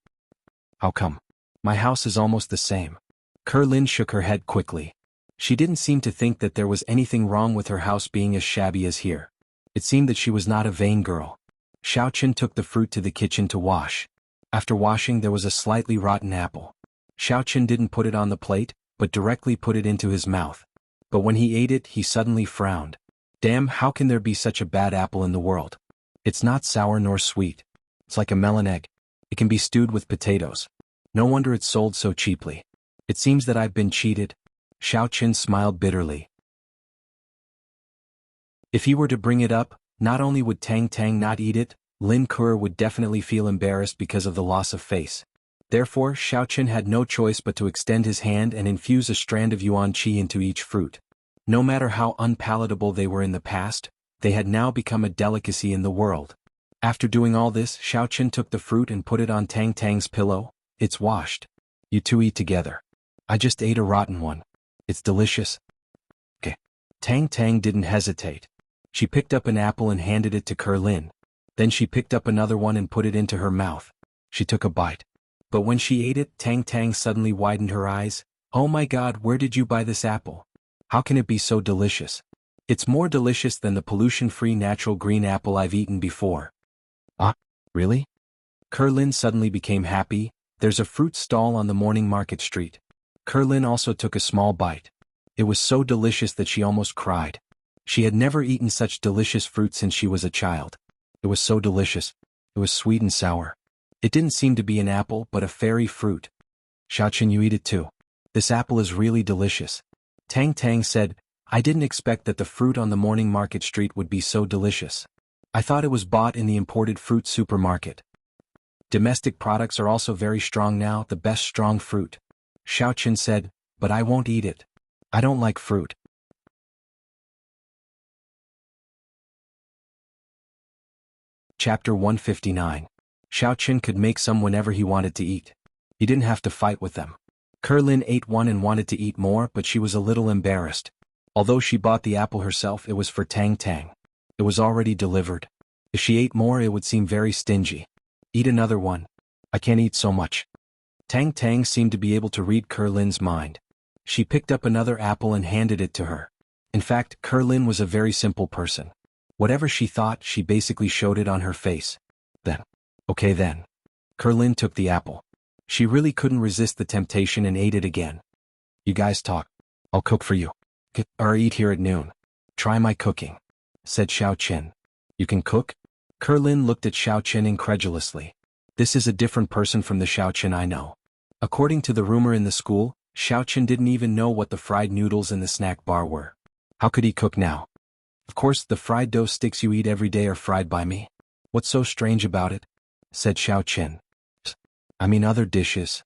Speaker 1: How come? My house is almost the same. Kerlin shook her head quickly. She didn't seem to think that there was anything wrong with her house being as shabby as here. It seemed that she was not a vain girl. Xiao Qin took the fruit to the kitchen to wash. After washing, there was a slightly rotten apple. Xiao Qin didn't put it on the plate, but directly put it into his mouth. But when he ate it, he suddenly frowned. Damn, how can there be such a bad apple in the world? It's not sour nor sweet. It's like a melon egg. It can be stewed with potatoes. No wonder it's sold so cheaply. It seems that I've been cheated. Xiao Qin smiled bitterly. If he were to bring it up, not only would Tang Tang not eat it, Lin Ke would definitely feel embarrassed because of the loss of face. Therefore, Xiao Qin had no choice but to extend his hand and infuse a strand of yuan qi into each fruit. No matter how unpalatable they were in the past, they had now become a delicacy in the world. After doing all this, Xiao Qin took the fruit and put it on Tang Tang's pillow. It's washed. You two eat together. I just ate a rotten one. It's delicious. Okay. Tang Tang didn't hesitate. She picked up an apple and handed it to Kerlin. Then she picked up another one and put it into her mouth. She took a bite. But when she ate it, Tang Tang suddenly widened her eyes. Oh my God, where did you buy this apple? How can it be so delicious? It's more delicious than the pollution-free natural green apple I've eaten before. Ah, really? Kerlin suddenly became happy. There's a fruit stall on the morning market street. Kerlin also took a small bite. It was so delicious that she almost cried. She had never eaten such delicious fruit since she was a child. It was so delicious. It was sweet and sour. It didn't seem to be an apple but a fairy fruit. Xiao Qin, you eat it too. This apple is really delicious. Tang Tang said, I didn't expect that the fruit on the morning market street would be so delicious. I thought it was bought in the imported fruit supermarket. Domestic products are also very strong now, the best strong fruit. Xiao Qin said, but I won't eat it. I don't like fruit. Chapter 159. Xiao Qin could make some whenever he wanted to eat. He didn't have to fight with them. Kerlin ate one and wanted to eat more, but she was a little embarrassed. Although she bought the apple herself, it was for Tang Tang. It was already delivered. If she ate more, it would seem very stingy. Eat another one. I can't eat so much. Tang Tang seemed to be able to read Kerlin's mind. She picked up another apple and handed it to her. In fact, Kerlin was a very simple person. Whatever she thought, she basically showed it on her face. Okay then. Kerlin took the apple. She really couldn't resist the temptation and ate it again. You guys talk. I'll cook for you. Or eat here at noon. Try my cooking, said Xiao Qin. You can cook? Kerlin looked at Xiao Qin incredulously. This is a different person from the Xiao Qin I know. According to the rumor in the school, Xiao Qin didn't even know what the fried noodles in the snack bar were. How could he cook now? Of course, the fried dough sticks you eat every day are fried by me. What's so strange about it? Said Xiao Chen. I mean other dishes,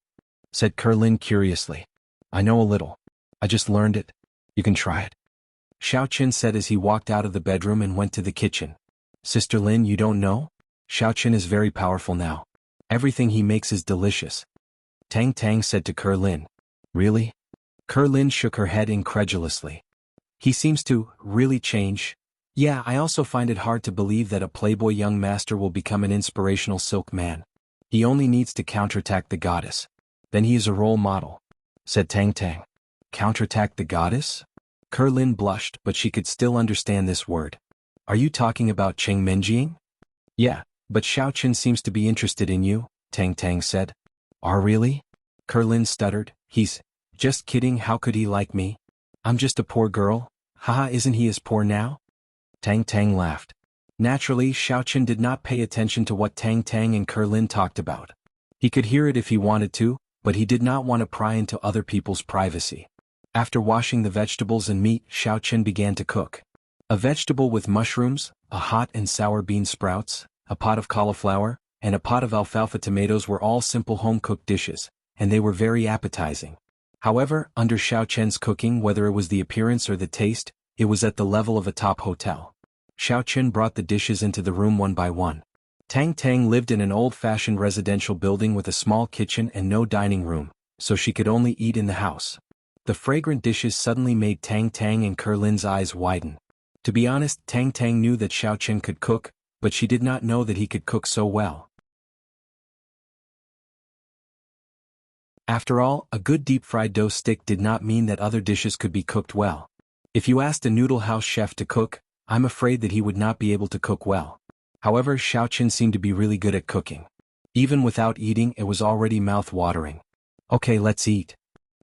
Speaker 1: said Lin curiously. I know a little. I just learned it. You can try it. Xiao Chen said as he walked out of the bedroom and went to the kitchen. Sister Lin, you don't know? Xiao Chen is very powerful now. Everything he makes is delicious. Tang Tang said to Lin. Really? Lin shook her head incredulously. He seems to really change. Yeah, I also find it hard to believe that a playboy young master will become an inspirational silk man. He only needs to counterattack the goddess. Then he is a role model, said Tang Tang. Counterattack the goddess? Lin blushed, but she could still understand this word. Are you talking about Cheng Menjing? Yeah, but Xiao Chen seems to be interested in you, Tang Tang said. Really? Lin stuttered. He's just kidding, how could he like me? I'm just a poor girl. Haha, isn't he as poor now? Tang Tang laughed. Naturally, Xiao Chen did not pay attention to what Tang Tang and Lin talked about. He could hear it if he wanted to, but he did not want to pry into other people's privacy. After washing the vegetables and meat, Xiao Chen began to cook. A vegetable with mushrooms, a hot and sour bean sprouts, a pot of cauliflower, and a pot of alfalfa tomatoes were all simple home-cooked dishes, and they were very appetizing. However, under Xiao Chen's cooking, whether it was the appearance or the taste, it was at the level of a top hotel. Xiao Chen brought the dishes into the room one by one. Tang Tang lived in an old-fashioned residential building with a small kitchen and no dining room, so she could only eat in the house. The fragrant dishes suddenly made Tang Tang and Lin's eyes widen. To be honest, Tang Tang knew that Xiao Chen could cook, but she did not know that he could cook so well. After all, a good deep-fried dough stick did not mean that other dishes could be cooked well. If you asked a noodle house chef to cook, I'm afraid that he would not be able to cook well. However, Xiao Chen seemed to be really good at cooking. Even without eating, it was already mouth-watering. Okay, let's eat,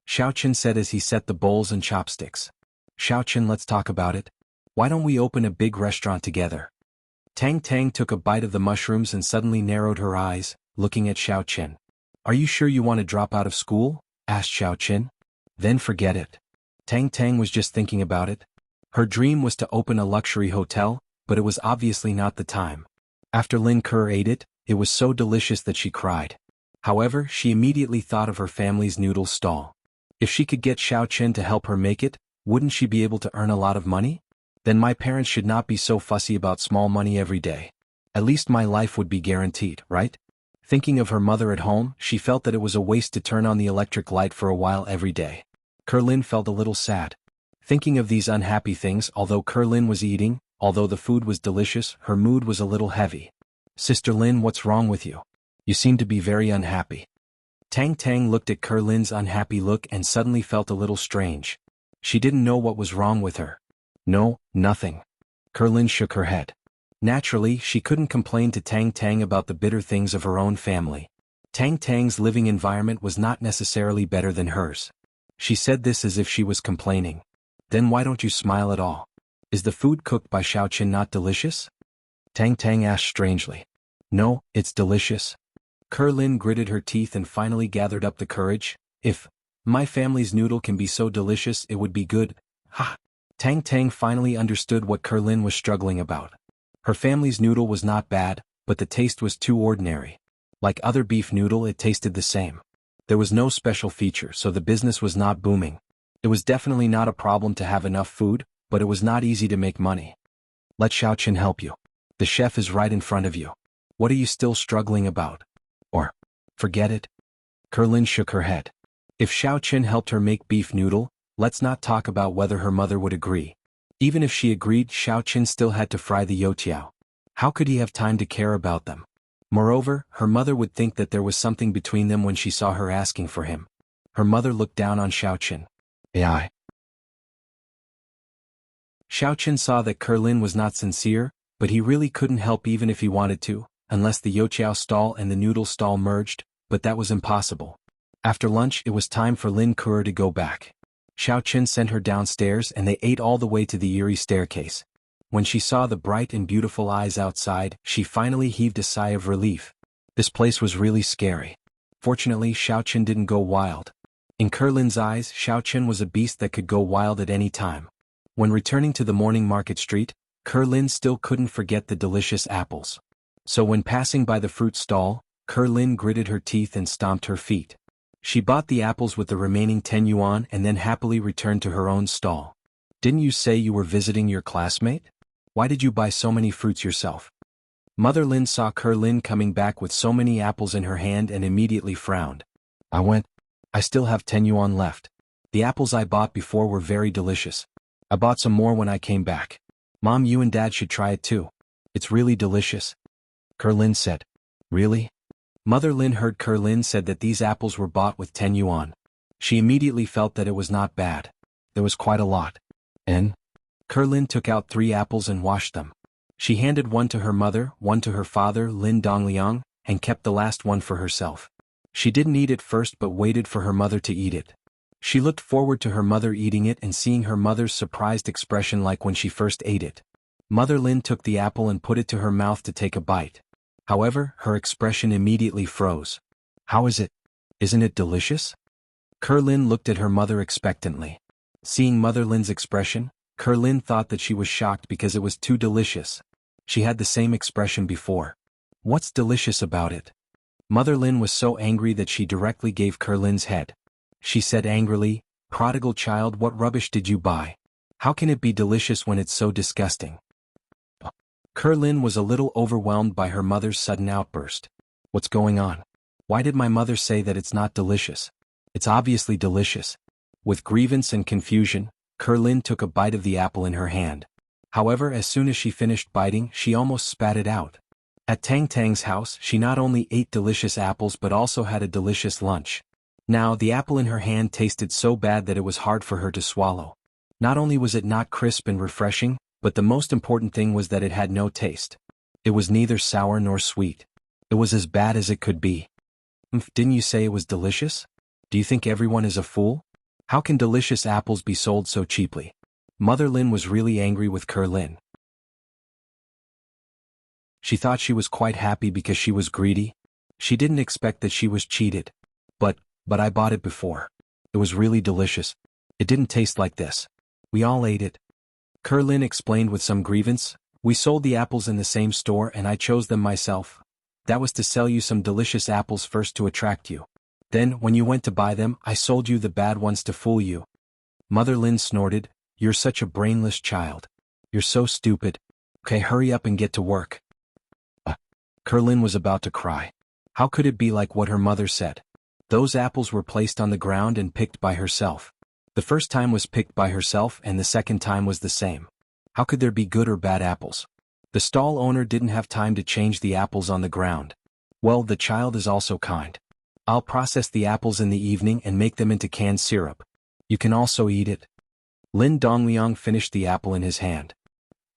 Speaker 1: Xiao Chen said as he set the bowls and chopsticks. Xiao Chen, let's talk about it. Why don't we open a big restaurant together? Tang Tang took a bite of the mushrooms and suddenly narrowed her eyes, looking at Xiao Chen. Are you sure you want to drop out of school? Asked Xiao Chen. Then forget it. Tang Tang was just thinking about it. Her dream was to open a luxury hotel, but it was obviously not the time. After Lin Ke ate it, it was so delicious that she cried. However, she immediately thought of her family's noodle stall. If she could get Xiao Chen to help her make it, wouldn't she be able to earn a lot of money? Then my parents should not be so fussy about small money every day. At least my life would be guaranteed, right? Thinking of her mother at home, she felt that it was a waste to turn on the electric light for a while every day. Lin felt a little sad. Thinking of these unhappy things, although Lin was eating, although the food was delicious, her mood was a little heavy. Sister Lin, what's wrong with you? You seem to be very unhappy. Tang Tang looked at Lin's unhappy look and suddenly felt a little strange. She didn't know what was wrong with her. No, nothing. Lin shook her head. Naturally, she couldn't complain to Tang Tang about the bitter things of her own family. Tang Tang's living environment was not necessarily better than hers. She said this as if she was complaining. Then why don't you smile at all? Is the food cooked by Xiao Chen not delicious? Tang Tang asked strangely. No, it's delicious. Lin gritted her teeth and finally gathered up the courage. If my family's noodle can be so delicious, it would be good. Ha! Tang Tang finally understood what Lin was struggling about. Her family's noodle was not bad, but the taste was too ordinary. Like other beef noodle, it tasted the same. There was no special feature, so the business was not booming. It was definitely not a problem to have enough food, but it was not easy to make money. Let Xiao Chen help you. The chef is right in front of you. What are you still struggling about? Or, forget it? Lin shook her head. If Xiao Chen helped her make beef noodle, let's not talk about whether her mother would agree. Even if she agreed, Xiao Chen still had to fry the youtiao. How could he have time to care about them? Moreover, her mother would think that there was something between them when she saw her asking for him. Her mother looked down on Xiao Chen. AI. Xiao Chen saw that Lin was not sincere, but he really couldn't help even if he wanted to, unless the youtiao stall and the noodle stall merged, but that was impossible. After lunch, it was time for Lin Ke to go back. Xiao Chen sent her downstairs and they ate all the way to the eerie staircase. When she saw the bright and beautiful eyes outside, she finally heaved a sigh of relief. This place was really scary. Fortunately, Xiao Chen didn't go wild. In Lin's eyes, Xiao Chen was a beast that could go wild at any time. When returning to the morning market street, Lin still couldn't forget the delicious apples. So when passing by the fruit stall, Kerlin gritted her teeth and stomped her feet. She bought the apples with the remaining 10 yuan and then happily returned to her own stall. Didn't you say you were visiting your classmate? Why did you buy so many fruits yourself? Mother Lin saw Kerlin coming back with so many apples in her hand and immediately frowned. I still have 10 yuan left. The apples I bought before were very delicious. I bought some more when I came back. Mom, you and Dad should try it too. It's really delicious. Kerlin said. Really? Mother Lin heard Kerlin said that these apples were bought with 10 yuan. She immediately felt that it was not bad. There was quite a lot. And? Kerlin took out 3 apples and washed them. She handed one to her mother, one to her father Lin Dongliang, and kept the last one for herself. She didn't eat it first but waited for her mother to eat it. She looked forward to her mother eating it and seeing her mother's surprised expression like when she first ate it. Mother Lin took the apple and put it to her mouth to take a bite. However, her expression immediately froze. How is it? Isn't it delicious? Kerlin looked at her mother expectantly. Seeing Mother Lin's expression, Kerlin thought that she was shocked because it was too delicious. She had the same expression before. What's delicious about it? Mother Lin was so angry that she directly gave Kerlin's head. She said angrily, "Prodigal child, what rubbish did you buy? How can it be delicious when it's so disgusting?" Kerlin was a little overwhelmed by her mother's sudden outburst. What's going on? Why did my mother say that it's not delicious? It's obviously delicious. With grievance and confusion, Kerlin took a bite of the apple in her hand. However, as soon as she finished biting, she almost spat it out. At Tang Tang's house, she not only ate delicious apples but also had a delicious lunch. Now, the apple in her hand tasted so bad that it was hard for her to swallow. Not only was it not crisp and refreshing, but the most important thing was that it had no taste. It was neither sour nor sweet. It was as bad as it could be. Didn't you say it was delicious? Do you think everyone is a fool? How can delicious apples be sold so cheaply? Mother Lin was really angry with Kerlin. She thought she was quite happy because she was greedy. She didn't expect that she was cheated. But I bought it before. It was really delicious. It didn't taste like this. We all ate it. Kerlin explained with some grievance. We sold the apples in the same store and I chose them myself. That was to sell you some delicious apples first to attract you. Then, when you went to buy them, I sold you the bad ones to fool you. Mother Lin snorted. You're such a brainless child. You're so stupid. Okay, hurry up and get to work. Kerlin was about to cry. How could it be like what her mother said? Those apples were placed on the ground and picked by herself. The first time was picked by herself and the second time was the same. How could there be good or bad apples? The stall owner didn't have time to change the apples on the ground. Well, the child is also kind. I'll process the apples in the evening and make them into canned syrup. You can also eat it. Lin Dongliang finished the apple in his hand.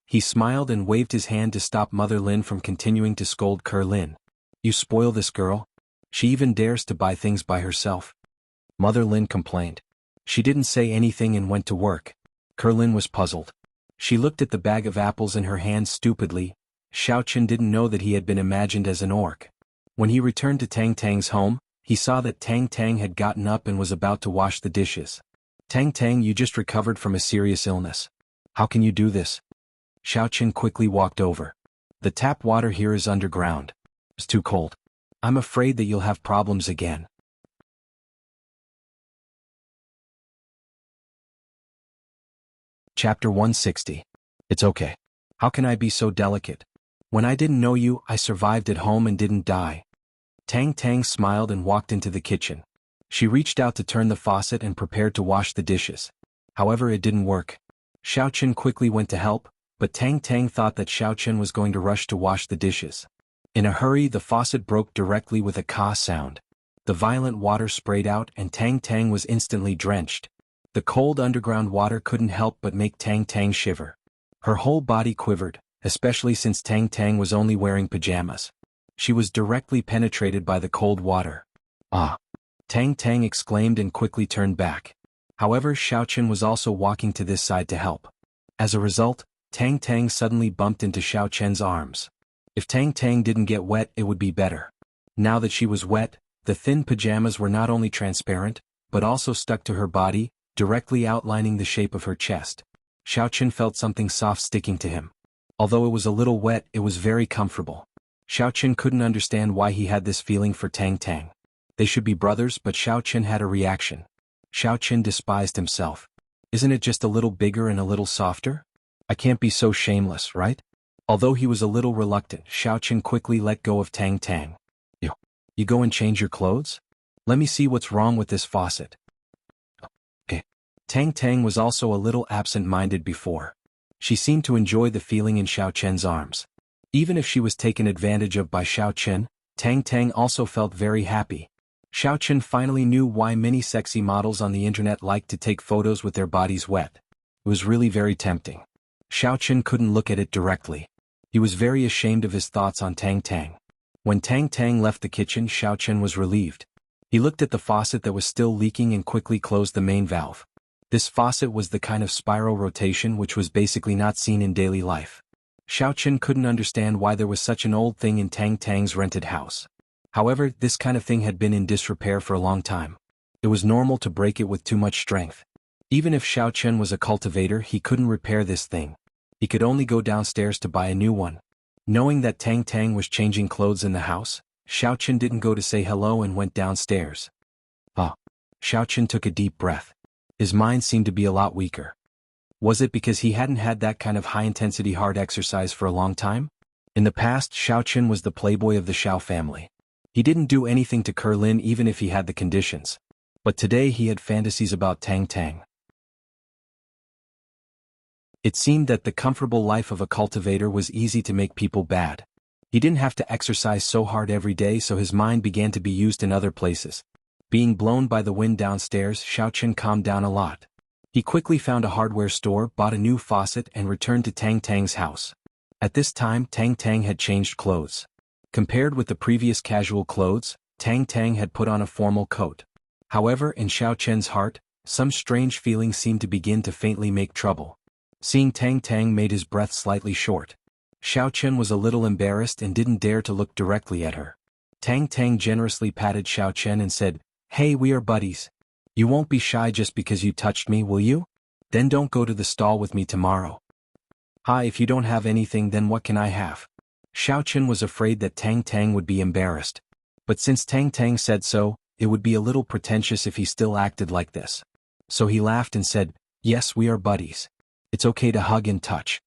Speaker 1: He smiled and waved his hand to stop Mother Lin from continuing to scold Kerlin. You spoil this girl. She even dares to buy things by herself. Mother Lin complained. She didn't say anything and went to work. Kerlin was puzzled. She looked at the bag of apples in her hand stupidly. Xiaochen didn't know that he had been imagined as an orc. When he returned to Tang Tang's home, he saw that Tang Tang had gotten up and was about to wash the dishes. Tang Tang, you just recovered from a serious illness. How can you do this? Xiaochen quickly walked over. The tap water here is underground. It's too cold. I'm afraid that you'll have problems again. Chapter 160. It's okay. How can I be so delicate? When I didn't know you, I survived at home and didn't die. Tang Tang smiled and walked into the kitchen. She reached out to turn the faucet and prepared to wash the dishes. However, it didn't work. Xiaochen quickly went to help, but Tang Tang thought that Xiaochen was going to rush to wash the dishes. In a hurry, the faucet broke directly with a ka sound. The violent water sprayed out and Tang Tang was instantly drenched. The cold underground water couldn't help but make Tang Tang shiver. Her whole body quivered, especially since Tang Tang was only wearing pajamas. She was directly penetrated by the cold water. Ah! Tang Tang exclaimed and quickly turned back. However, Xiaochen was also walking to this side to help. As a result, Tang Tang suddenly bumped into Xiaochen's arms. If Tang Tang didn't get wet, it would be better. Now that she was wet, the thin pajamas were not only transparent, but also stuck to her body, directly outlining the shape of her chest. Xiaochen felt something soft sticking to him. Although it was a little wet, it was very comfortable. Xiaoqin couldn't understand why he had this feeling for Tang Tang. They should be brothers, but Xiaoqin had a reaction. Xiaoqin despised himself. Isn't it just a little bigger and a little softer? I can't be so shameless, right? Although he was a little reluctant, Xiaoqin quickly let go of Tang Tang. You go and change your clothes? Let me see what's wrong with this faucet. Tang Tang was also a little absent-minded before. She seemed to enjoy the feeling in Xiaoqin's arms. Even if she was taken advantage of by Xiaoqin, Tang Tang also felt very happy. Xiaoqin finally knew why many sexy models on the internet liked to take photos with their bodies wet. It was really very tempting. Xiaoqin couldn't look at it directly. He was very ashamed of his thoughts on Tang Tang. When Tang Tang left the kitchen, Xiaoqin was relieved. He looked at the faucet that was still leaking and quickly closed the main valve. This faucet was the kind of spiral rotation which was basically not seen in daily life. Xiaoqin couldn't understand why there was such an old thing in Tang Tang's rented house. However, this kind of thing had been in disrepair for a long time. It was normal to break it with too much strength. Even if Xiaoqin was a cultivator, he couldn't repair this thing. He could only go downstairs to buy a new one. Knowing that Tang Tang was changing clothes in the house, Xiaoqin didn't go to say hello and went downstairs. Xiaoqin took a deep breath. His mind seemed to be a lot weaker. Was it because he hadn't had that kind of high-intensity hard exercise for a long time? In the past, Xiaoqin was the playboy of the Xiao family. He didn't do anything to Kerlin even if he had the conditions. But today he had fantasies about Tang Tang. It seemed that the comfortable life of a cultivator was easy to make people bad. He didn't have to exercise so hard every day, so his mind began to be used in other places. Being blown by the wind downstairs, Xiaoqin calmed down a lot. He quickly found a hardware store, bought a new faucet and returned to Tang Tang's house. At this time, Tang Tang had changed clothes. Compared with the previous casual clothes, Tang Tang had put on a formal coat. However, in Xiaoqin's heart, some strange feeling seemed to begin to faintly make trouble. Seeing Tang Tang made his breath slightly short. Xiaoqin was a little embarrassed and didn't dare to look directly at her. Tang Tang generously patted Xiaoqin and said, "Hey, we are buddies. You won't be shy just because you touched me, will you? Then don't go to the stall with me tomorrow." If you don't have anything, then what can I have?" Xiaoqin was afraid that Tang Tang would be embarrassed. But since Tang Tang said so, it would be a little pretentious if he still acted like this. So he laughed and said, "Yes, we are buddies. It's okay to hug and touch."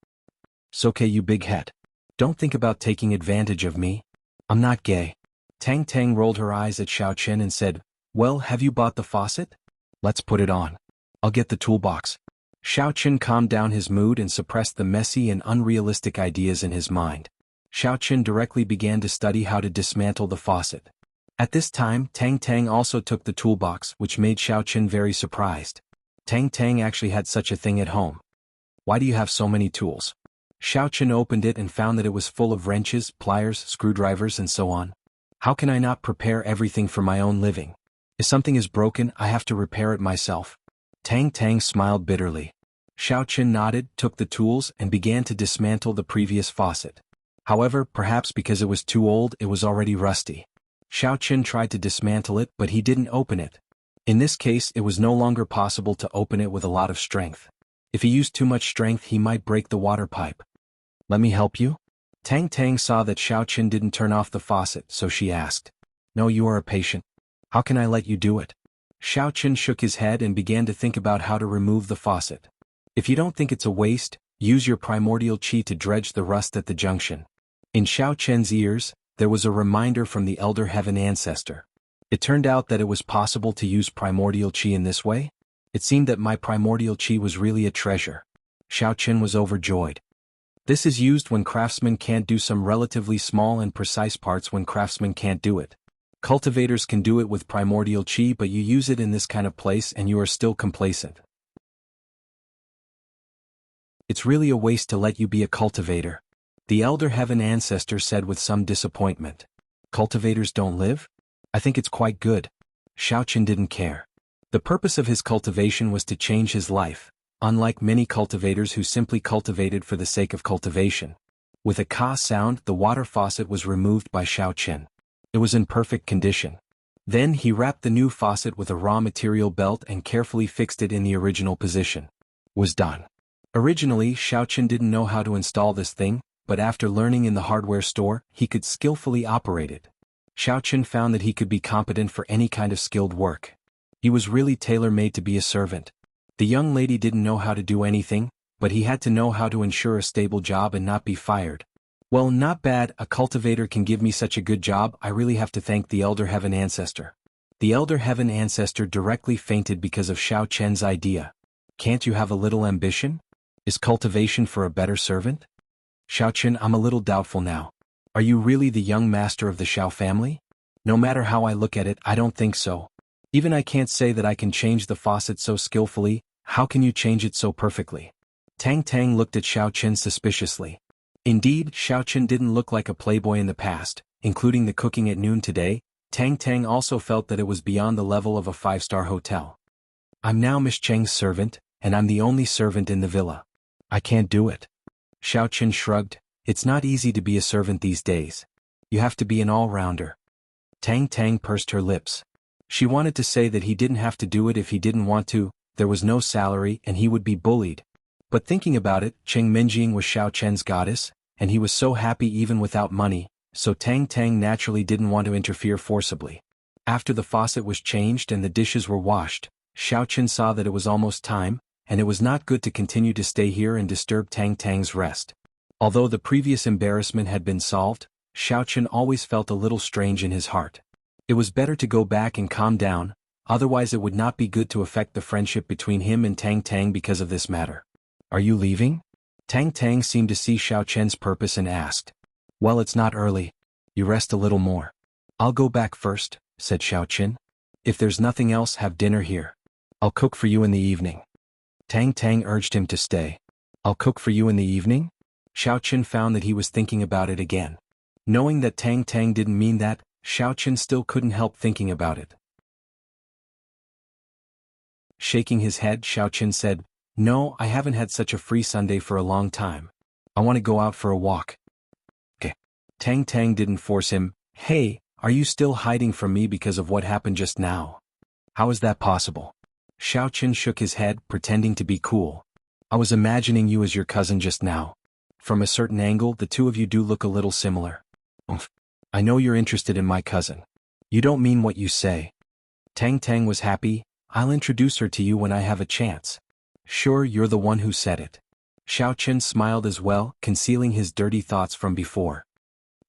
Speaker 1: "It's okay, you big head. Don't think about taking advantage of me. I'm not gay." Tang Tang rolled her eyes at Xiaoqin and said, "Well, have you bought the faucet? Let's put it on. I'll get the toolbox." Xiaoqin calmed down his mood and suppressed the messy and unrealistic ideas in his mind. Xiaoqin directly began to study how to dismantle the faucet. At this time, Tang Tang also took the toolbox, which made Xiaoqin very surprised. Tang Tang actually had such a thing at home. "Why do you have so many tools?" Xiaoqin opened it and found that it was full of wrenches, pliers, screwdrivers and so on. "How can I not prepare everything for my own living? If something is broken, I have to repair it myself." Tang Tang smiled bitterly. Xiaoqin nodded, took the tools, and began to dismantle the previous faucet. However, perhaps because it was too old, it was already rusty. Xiaoqin tried to dismantle it, but he didn't open it. In this case, it was no longer possible to open it with a lot of strength. If he used too much strength, he might break the water pipe. "Let me help you?" Tang Tang saw that Xiaoqin didn't turn off the faucet, so she asked. "No, you are a patient. How can I let you do it?" Xiaoqin shook his head and began to think about how to remove the faucet. "If you don't think it's a waste, use your primordial qi to dredge the rust at the junction." In Xiaoqin's ears, there was a reminder from the elder heaven ancestor. It turned out that it was possible to use primordial qi in this way. It seemed that my primordial qi was really a treasure. Xiaoqin was overjoyed. This is used when craftsmen can't do some relatively small and precise parts when craftsmen can't do it. Cultivators can do it with primordial qi, but you use it in this kind of place and you are still complacent. "It's really a waste to let you be a cultivator," the elder heaven ancestor said with some disappointment. "Cultivators don't live? I think it's quite good." Xiaoqin didn't care. The purpose of his cultivation was to change his life, unlike many cultivators who simply cultivated for the sake of cultivation. With a ka sound, the water faucet was removed by Xiaoqin. It was in perfect condition. Then he wrapped the new faucet with a raw material belt and carefully fixed it in the original position. Was done. Originally, Xiaoqin didn't know how to install this thing, but after learning in the hardware store, he could skillfully operate it. Xiaochen found that he could be competent for any kind of skilled work. He was really tailor-made to be a servant. The young lady didn't know how to do anything, but he had to know how to ensure a stable job and not be fired. Well, not bad, a cultivator can give me such a good job. I really have to thank the Elder Heaven Ancestor. The Elder Heaven Ancestor directly fainted because of Xiaochen's idea. Can't you have a little ambition? Is cultivation for a better servant? Xiaochen, I'm a little doubtful now. Are you really the young master of the Xiao family? No matter how I look at it, I don't think so. Even I can't say that I can change the faucet so skillfully. How can you change it so perfectly? Tang Tang looked at Xiaochen suspiciously. Indeed, Xiaochen didn't look like a playboy in the past, including the cooking at noon today. Tang Tang also felt that it was beyond the level of a five-star hotel. I'm now Miss Cheng's servant, and I'm the only servant in the villa. I can't do it. Xiaochen shrugged. It's not easy to be a servant these days. You have to be an all-rounder. Tang Tang pursed her lips. She wanted to say that he didn't have to do it if he didn't want to, there was no salary and he would be bullied. But thinking about it, Cheng Minjing was Xiaochen's goddess, and he was so happy even without money, so Tang Tang naturally didn't want to interfere forcibly. After the faucet was changed and the dishes were washed, Xiaochen saw that it was almost time, and it was not good to continue to stay here and disturb Tang Tang's rest. Although the previous embarrassment had been solved, Xiaochen always felt a little strange in his heart. It was better to go back and calm down, otherwise it would not be good to affect the friendship between him and Tang Tang because of this matter. Are you leaving? Tang Tang seemed to see Xiaochen's purpose and asked. Well, it's not early. You rest a little more. I'll go back first, said Xiaochen. If there's nothing else, have dinner here. I'll cook for you in the evening. Tang Tang urged him to stay. I'll cook for you in the evening? Xiaochen found that he was thinking about it again. Knowing that Tang Tang didn't mean that, Xiaochen still couldn't help thinking about it. Shaking his head, Xiaochen said, No, I haven't had such a free Sunday for a long time. I want to go out for a walk. Okay. Tang Tang didn't force him. Hey, are you still hiding from me because of what happened just now? How is that possible? Xiaochen shook his head, pretending to be cool. I was imagining you as your cousin just now. From a certain angle, the two of you do look a little similar. Oomph. I know you're interested in my cousin. You don't mean what you say. Tang Tang was happy. I'll introduce her to you when I have a chance. Sure, you're the one who said it. Xiaochen smiled as well, concealing his dirty thoughts from before.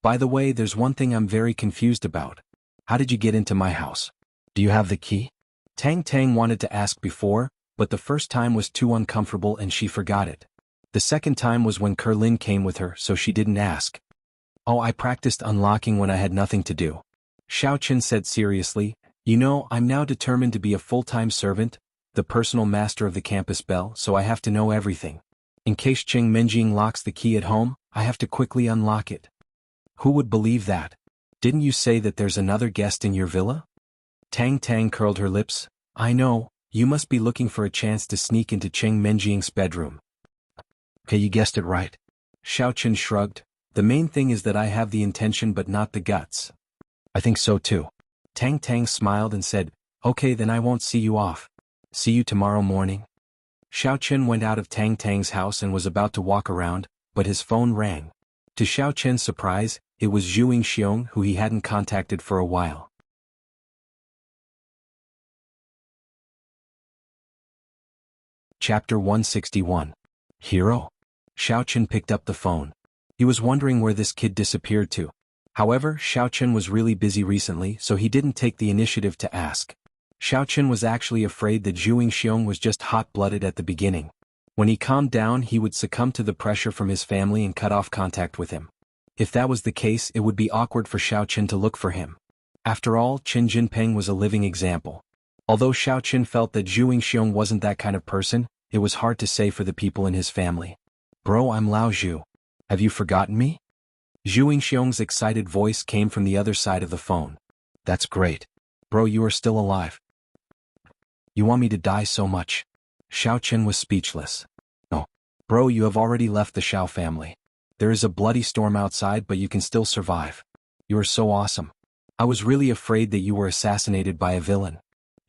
Speaker 1: By the way, there's one thing I'm very confused about. How did you get into my house? Do you have the key? Tang Tang wanted to ask before, but the first time was too uncomfortable and she forgot it. The second time was when Kerlin came with her, so she didn't ask. Oh, I practiced unlocking when I had nothing to do. Xiaochen said seriously, You know, I'm now determined to be a full-time servant, the personal master of the campus bell, so I have to know everything. In case Cheng Minjing locks the key at home, I have to quickly unlock it. Who would believe that? Didn't you say that there's another guest in your villa? Tang Tang curled her lips. I know, you must be looking for a chance to sneak into Cheng Minjing's bedroom. Okay, you guessed it right. Xiaochen shrugged. The main thing is that I have the intention but not the guts. I think so too. Tang Tang smiled and said, Okay, then I won't see you off. See you tomorrow morning. Xiaochen went out of Tang Tang's house and was about to walk around, but his phone rang. To Xiaochen's surprise, it was Zhu Xiong who he hadn't contacted for a while. Chapter 161. Hero? Xiaochen picked up the phone. He was wondering where this kid disappeared to. However, Xiaochen was really busy recently, so he didn't take the initiative to ask. Xiaochen was actually afraid that Zhu Xiong was just hot-blooded at the beginning. When he calmed down, he would succumb to the pressure from his family and cut off contact with him. If that was the case, it would be awkward for Xiaochen to look for him. After all, Qin Jinping was a living example. Although Xiaochen felt that Zhu Xiong wasn't that kind of person, it was hard to say for the people in his family. Bro, I'm Lao Zhu. Have you forgotten me? Zhu Xiong's excited voice came from the other side of the phone. That's great. Bro, you are still alive. You want me to die so much? Xiaochen was speechless. No. Bro, you have already left the Xiao family. There is a bloody storm outside, but you can still survive. You are so awesome. I was really afraid that you were assassinated by a villain.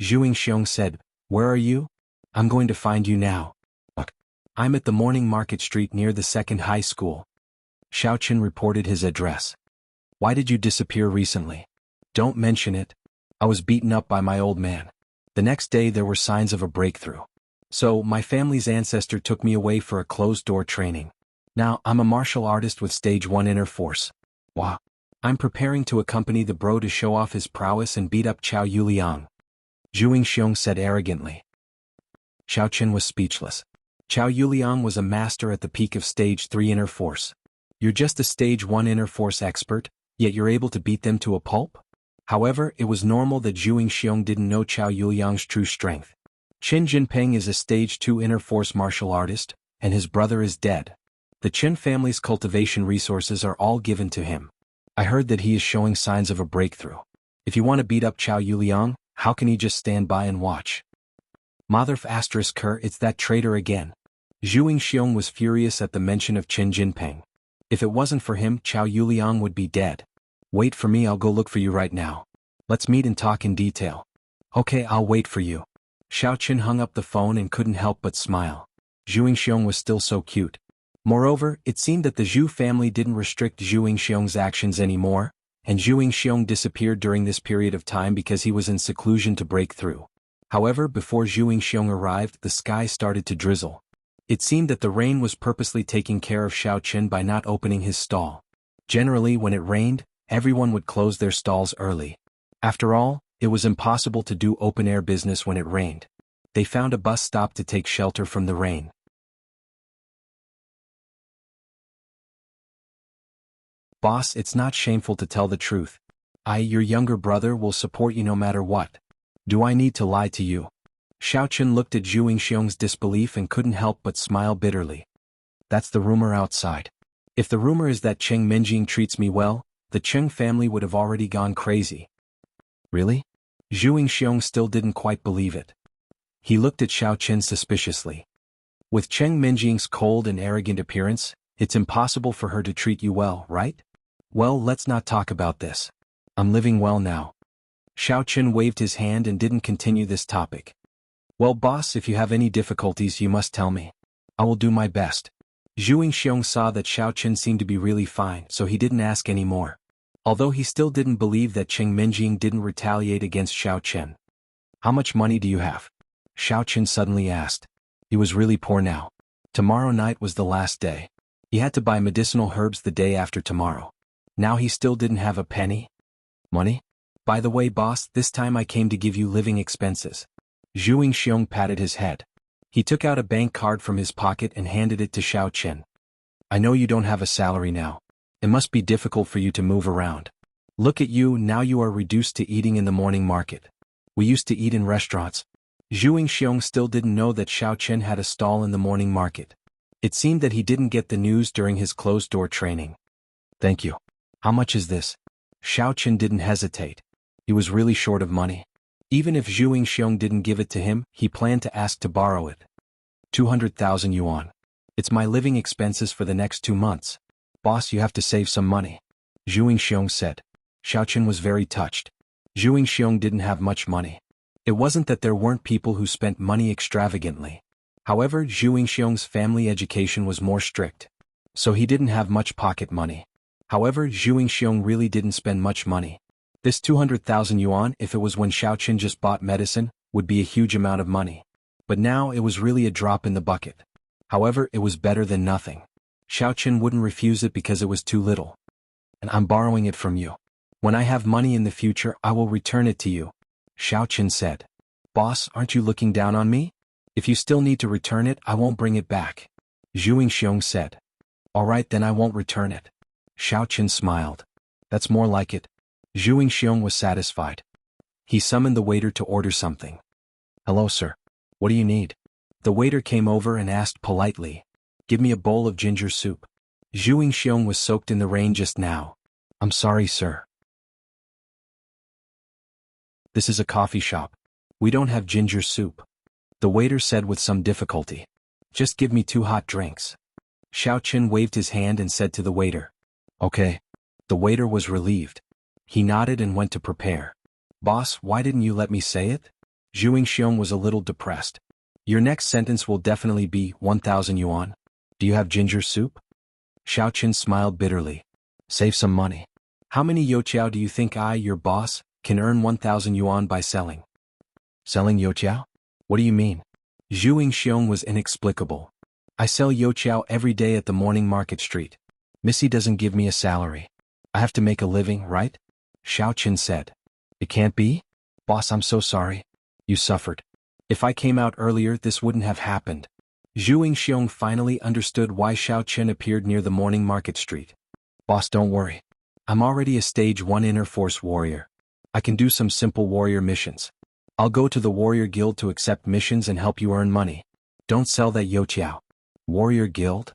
Speaker 1: Zhu Xiong said, Where are you? I'm going to find you now. Look. I'm at the Morning Market Street near the second high school. Xiao reported his address. Why did you disappear recently? Don't mention it. I was beaten up by my old man. The next day there were signs of a breakthrough. So, my family's ancestor took me away for a closed-door training. Now, I'm a martial artist with stage 1 inner force. Wow. I'm preparing to accompany the bro to show off his prowess and beat up Qiao Yuliang. Zhu Yingxiong said arrogantly. Xiao Qin was speechless. Qiao Yuliang was a master at the peak of stage 3 inner force. You're just a stage 1 inner force expert, yet you're able to beat them to a pulp? However, it was normal that Zhu Yingxiong didn't know Qiao Yuliang's true strength. Qin Jinping is a stage 2 inner force martial artist, and his brother is dead. The Qin family's cultivation resources are all given to him. I heard that he is showing signs of a breakthrough. If you want to beat up Qiao Yuliang, how can he just stand by and watch? Motherf asterisk her, it's that traitor again. Zhu Yingxiong was furious at the mention of Qin Jinping. If it wasn't for him, Qiao Yuliang would be dead. Wait for me, I'll go look for you right now. Let's meet and talk in detail. Okay, I'll wait for you. Xiao Qin hung up the phone and couldn't help but smile. Zhu Yingxiong was still so cute. Moreover, it seemed that the Zhu family didn't restrict Zhu Yingxiong's actions anymore, and Zhu Yingxiong disappeared during this period of time because he was in seclusion to break through. However, before Zhu Yingxiong arrived, the sky started to drizzle. It seemed that the rain was purposely taking care of Xiao Qin by not opening his stall. Generally, when it rained, everyone would close their stalls early. After all, it was impossible to do open-air business when it rained. They found a bus stop to take shelter from the rain. Boss, it's not shameful to tell the truth. Your younger brother, will support you no matter what. Do I need to lie to you? Xiao Qin looked at Zhu Yingxiong's disbelief and couldn't help but smile bitterly. That's the rumor outside. If the rumor is that Cheng Minjing treats me well, the Cheng family would have already gone crazy. Really? Zhu Yingxiong still didn't quite believe it. He looked at Xiao Qin suspiciously. With Cheng Minjing's cold and arrogant appearance, it's impossible for her to treat you well, right? Well, let's not talk about this. I'm living well now. Xiao Qin waved his hand and didn't continue this topic. Well, boss, if you have any difficulties, you must tell me. I will do my best. Zhu Yingxiong saw that Xiao Qin seemed to be really fine, so he didn't ask any more. Although he still didn't believe that Cheng Minjing didn't retaliate against Xiao Qin. How much money do you have? Xiao Qin suddenly asked. He was really poor now. Tomorrow night was the last day. He had to buy medicinal herbs the day after tomorrow. Now he still didn't have a penny? Money? By the way, boss, this time I came to give you living expenses. Zhu Yingxiong patted his head. He took out a bank card from his pocket and handed it to Xiao Qin. I know you don't have a salary now. It must be difficult for you to move around. Look at you, now you are reduced to eating in the morning market. We used to eat in restaurants. Zhu Yingxiong still didn't know that Xiao Qin had a stall in the morning market. It seemed that he didn't get the news during his closed-door training. Thank you. How much is this? Xiao Qin didn't hesitate. He was really short of money. Even if Zhu Yingxiong didn't give it to him, he planned to ask to borrow it. 200,000 yuan. It's my living expenses for the next 2 months. Boss, you have to save some money. Zhu Yingxiong said. Xiao Qin was very touched. Zhu Yingxiong didn't have much money. It wasn't that there weren't people who spent money extravagantly. However, Zhu Yingxiong's family education was more strict. So he didn't have much pocket money. However, Zhu Yingxiong really didn't spend much money. This 200,000 yuan, if it was when Xiao Qin just bought medicine, would be a huge amount of money. But now it was really a drop in the bucket. However, it was better than nothing. Xiao Qin wouldn't refuse it because it was too little. And I'm borrowing it from you. When I have money in the future, I will return it to you. Xiao Qin said. Boss, aren't you looking down on me? If you still need to return it, I won't bring it back. Zhu Yingxiong said. Alright, then I won't return it. Xiao Qin smiled. That's more like it. Zhu Yingxiong was satisfied. He summoned the waiter to order something. Hello, sir. What do you need? The waiter came over and asked politely. Give me a bowl of ginger soup. Zhu Yingxiong was soaked in the rain just now. I'm sorry, sir. This is a coffee shop. We don't have ginger soup. The waiter said with some difficulty. Just give me 2 hot drinks. Xiao Qin waved his hand and said to the waiter. Okay. The waiter was relieved. He nodded and went to prepare. Boss, why didn't you let me say it? Zhu Yingxiong was a little depressed. Your next sentence will definitely be 1,000 yuan. Do you have ginger soup? Xiao Qin smiled bitterly. Save some money. How many youqiao do you think I, your boss, can earn 1,000 yuan by selling? Selling youqiao? What do you mean? Zhu Yingxiong was inexplicable. I sell youqiao every day at the morning market street. Missy doesn't give me a salary. I have to make a living, right? Xiao Qin said. It can't be? Boss, I'm so sorry. You suffered. If I came out earlier, this wouldn't have happened. Zhu Yingxiong finally understood why Xiao Qin appeared near the morning market street. Boss, don't worry. I'm already a stage 1 inner force warrior. I can do some simple warrior missions. I'll go to the warrior guild to accept missions and help you earn money. Don't sell that youqiao. Warrior guild?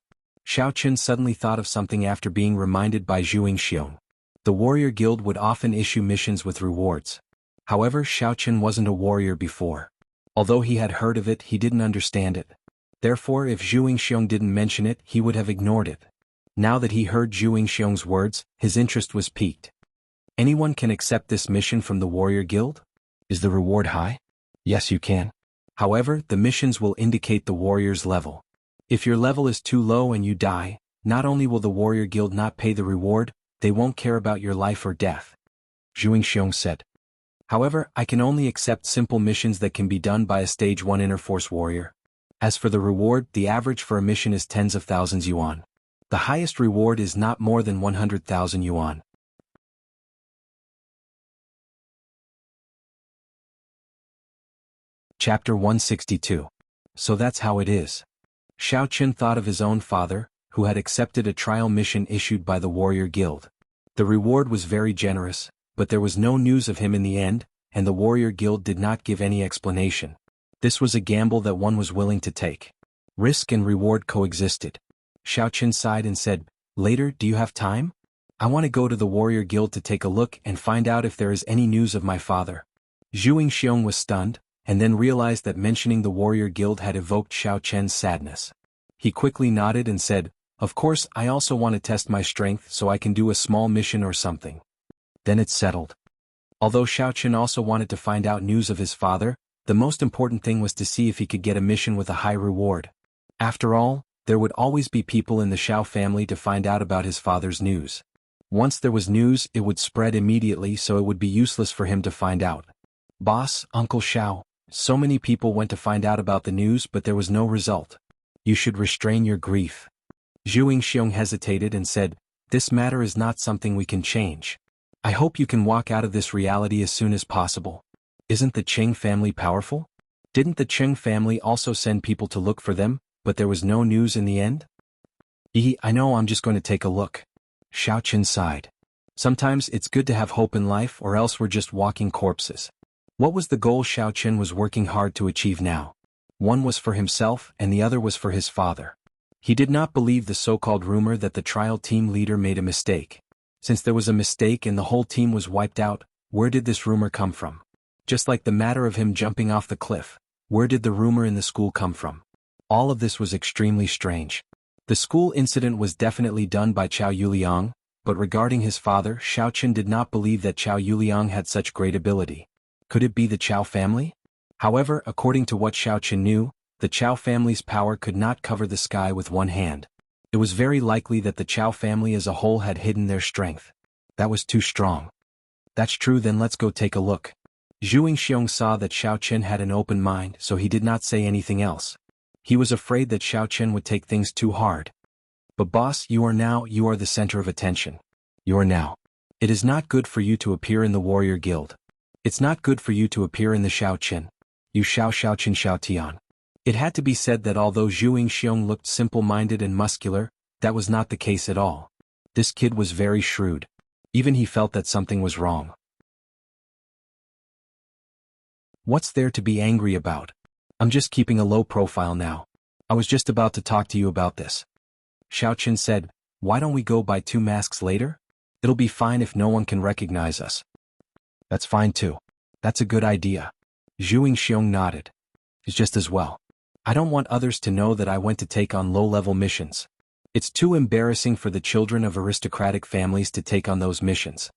Speaker 1: Xiao Qin suddenly thought of something after being reminded by Zhu Yingxiong. The warrior guild would often issue missions with rewards. However, Xiao Qin wasn't a warrior before. Although he had heard of it, he didn't understand it. Therefore, if Zhu Yingxiong didn't mention it, he would have ignored it. Now that he heard Zhu Yingxiong's words, his interest was piqued. Anyone can accept this mission from the warrior guild? Is the reward high? Yes, you can. However, the missions will indicate the warrior's level. If your level is too low and you die, not only will the warrior guild not pay the reward, they won't care about your life or death. Zhu Yingxiong said. However, I can only accept simple missions that can be done by a stage 1 inner force warrior. As for the reward, the average for a mission is tens of thousands yuan. The highest reward is not more than 100,000 yuan. Chapter 162. So that's how it is. Xiao Qin thought of his own father, who had accepted a trial mission issued by the warrior guild. The reward was very generous, but there was no news of him in the end, and the warrior guild did not give any explanation. This was a gamble that one was willing to take. Risk and reward coexisted. Xiao Qin sighed and said, Later, do you have time? I want to go to the warrior guild to take a look and find out if there is any news of my father. Zhu Yingxiong was stunned, and then realized that mentioning the warrior guild had evoked Xiao Qian's sadness. He quickly nodded and said, Of course, I also want to test my strength so I can do a small mission or something. Then it's settled. Although Xiao Qin also wanted to find out news of his father, the most important thing was to see if he could get a mission with a high reward. After all, there would always be people in the Xiao family to find out about his father's news. Once there was news, it would spread immediately, so it would be useless for him to find out. Boss, Uncle Xiao, so many people went to find out about the news, but there was no result. You should restrain your grief. Zhu Yingxiong hesitated and said, This matter is not something we can change. I hope you can walk out of this reality as soon as possible. Isn't the Cheng family powerful? Didn't the Cheng family also send people to look for them, but there was no news in the end? I know, I'm just going to take a look. Xiao Qin sighed. Sometimes it's good to have hope in life, or else we're just walking corpses. What was the goal Xiao Qin was working hard to achieve now? One was for himself and the other was for his father. He did not believe the so-called rumor that the trial team leader made a mistake. Since there was a mistake and the whole team was wiped out, where did this rumor come from? Just like the matter of him jumping off the cliff, where did the rumor in the school come from? All of this was extremely strange. The school incident was definitely done by Chao Yuliang, but regarding his father, Xiao Qin did not believe that Chao Yuliang had such great ability. Could it be the Chao family? However, according to what Xiao Qin knew, the Chao family's power could not cover the sky with one hand. It was very likely that the Chao family as a whole had hidden their strength. That was too strong. That's true, then let's go take a look. Zhu Yingxiong saw that Xiao Qin had an open mind, so he did not say anything else. He was afraid that Xiao Qin would take things too hard. But boss, you are the center of attention. It is not good for you to appear in the warrior guild. It's not good for you to appear in the Xiao Qin. You Xiao Qin Xiao Tian. It had to be said that although Zhu Yingxiong looked simple-minded and muscular, that was not the case at all. This kid was very shrewd. Even he felt that something was wrong. What's there to be angry about? I'm just keeping a low profile now. I was just about to talk to you about this. Xiao Qin said, Why don't we go buy 2 masks later? It'll be fine if no one can recognize us. That's fine too. That's a good idea. Zhu Yingxiong nodded. It's just as well. I don't want others to know that I went to take on low-level missions. It's too embarrassing for the children of aristocratic families to take on those missions.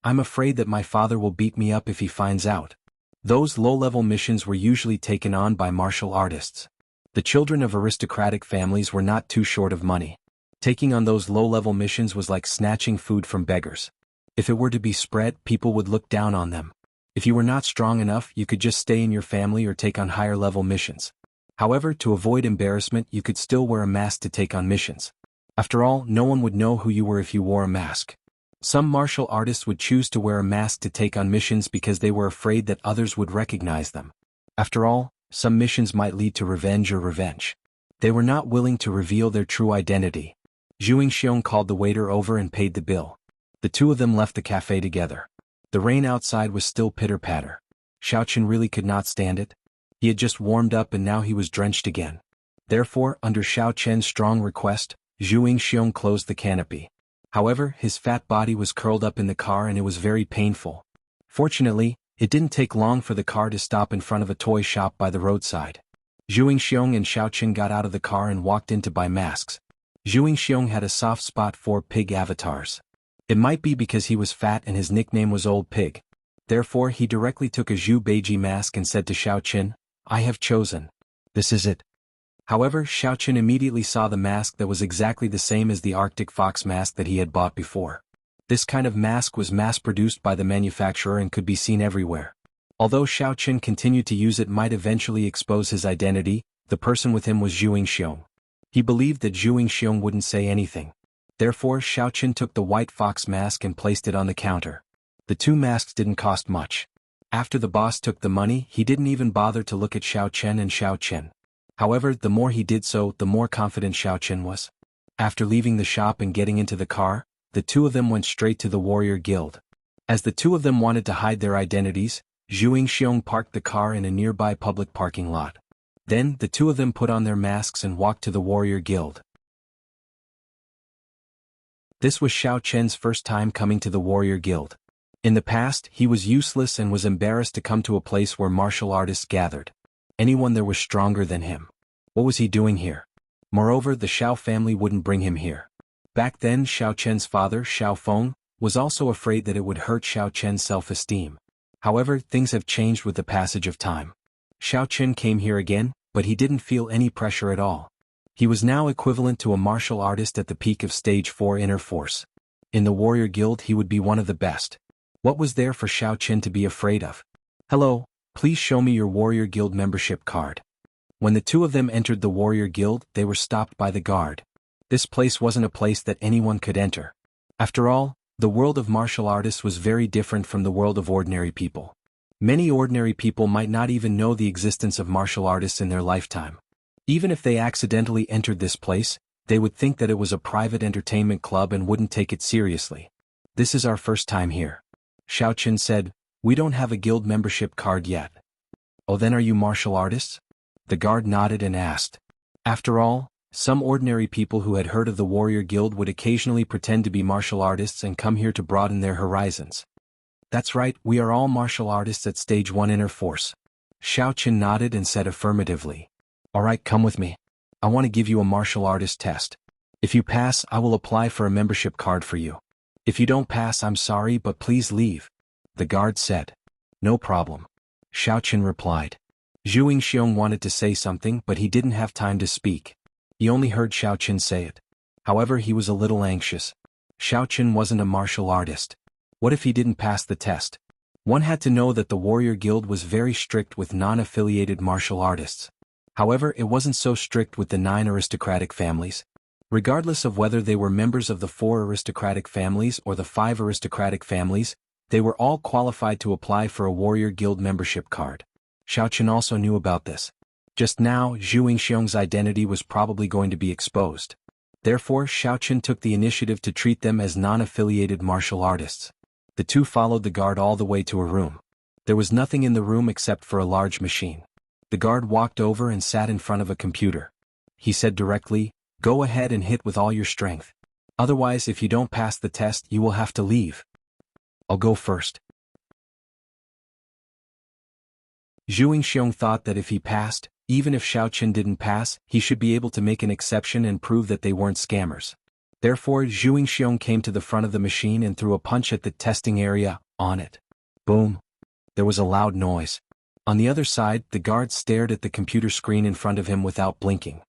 Speaker 1: I'm afraid that my father will beat me up if he finds out. Those low-level missions were usually taken on by martial artists. The children of aristocratic families were not too short of money. Taking on those low-level missions was like snatching food from beggars. If it were to be spread, people would look down on them. If you were not strong enough, you could just stay in your family or take on higher-level missions. However, to avoid embarrassment, you could still wear a mask to take on missions. After all, no one would know who you were if you wore a mask. Some martial artists would choose to wear a mask to take on missions because they were afraid that others would recognize them. After all, some missions might lead to revenge. They were not willing to reveal their true identity. Zhu Xiong called the waiter over and paid the bill. The two of them left the cafe together. The rain outside was still pitter-patter. Xiaoqun really could not stand it. He had just warmed up and now he was drenched again. Therefore, under Xiaoqun's strong request, Zhu Xiong closed the canopy. However, his fat body was curled up in the car and it was very painful. Fortunately, it didn't take long for the car to stop in front of a toy shop by the roadside. Zhu Xiong and Xiaoqun got out of the car and walked in to buy masks. Zhu Xiong had a soft spot for pig avatars. It might be because he was fat and his nickname was Old Pig. Therefore, he directly took a Zhu Beiji mask and said to Xiaoqun, "I have chosen. This is it." However, Xiaoqun immediately saw the mask that was exactly the same as the Arctic Fox mask that he had bought before. This kind of mask was mass-produced by the manufacturer and could be seen everywhere. Although Xiaoqun continued to use it might eventually expose his identity, the person with him was Zhu Xiong. He believed that Zhu Xiong wouldn't say anything. Therefore, Xiaoqun took the white fox mask and placed it on the counter. The two masks didn't cost much. After the boss took the money, he didn't even bother to look at Xiaoqun and Xiaoqun. However, the more he did so, the more confident Xiaoqun was. After leaving the shop and getting into the car, the two of them went straight to the warrior guild. As the two of them wanted to hide their identities, Zhu Xiong parked the car in a nearby public parking lot. Then, the two of them put on their masks and walked to the warrior guild. This was Xiaoqun's first time coming to the warrior guild. In the past, he was useless and was embarrassed to come to a place where martial artists gathered. Anyone there was stronger than him. What was he doing here? Moreover, the Xiao family wouldn't bring him here. Back then, Xiaoqun's father, Xiao Feng, was also afraid that it would hurt Xiaoqun's self-esteem. However, things have changed with the passage of time. Xiaoqun came here again, but he didn't feel any pressure at all. He was now equivalent to a martial artist at the peak of Stage 4 Inner Force. In the warrior guild he would be one of the best. What was there for Xiaoqun to be afraid of? "Hello, please show me your warrior guild membership card." When the two of them entered the warrior guild, they were stopped by the guard. This place wasn't a place that anyone could enter. After all, the world of martial artists was very different from the world of ordinary people. Many ordinary people might not even know the existence of martial artists in their lifetime. Even if they accidentally entered this place, they would think that it was a private entertainment club and wouldn't take it seriously. "This is our first time here," Xiaoqun said. "We don't have a guild membership card yet." "Oh, then are you martial artists?" The guard nodded and asked. After all, some ordinary people who had heard of the warrior guild would occasionally pretend to be martial artists and come here to broaden their horizons. "That's right, we are all martial artists at Stage 1 Inner Force." Xiaoqun nodded and said affirmatively. "Alright, come with me. I want to give you a martial artist test. If you pass, I will apply for a membership card for you. If you don't pass, I'm sorry, but please leave," the guard said. "No problem," Xiaoqun replied. Zhu Xiong wanted to say something, but he didn't have time to speak. He only heard Xiaoqun say it. However, he was a little anxious. Xiaoqun wasn't a martial artist. What if he didn't pass the test? One had to know that the warrior guild was very strict with non-affiliated martial artists. However, it wasn't so strict with the 9 aristocratic families. Regardless of whether they were members of the 4 aristocratic families or the 5 aristocratic families, they were all qualified to apply for a warrior guild membership card. Xiaoqun also knew about this. Just now, Zhu Xiong's identity was probably going to be exposed. Therefore, Xiaoqun took the initiative to treat them as non-affiliated martial artists. The two followed the guard all the way to a room. There was nothing in the room except for a large machine. The guard walked over and sat in front of a computer. He said directly, "Go ahead and hit with all your strength. Otherwise, if you don't pass the test, you will have to leave." "I'll go first." Zhu Xiong thought that if he passed, even if Xiaoqun didn't pass, he should be able to make an exception and prove that they weren't scammers. Therefore, Zhu Xiong came to the front of the machine and threw a punch at the testing area, on it. Boom! There was a loud noise. On the other side, the guard stared at the computer screen in front of him without blinking.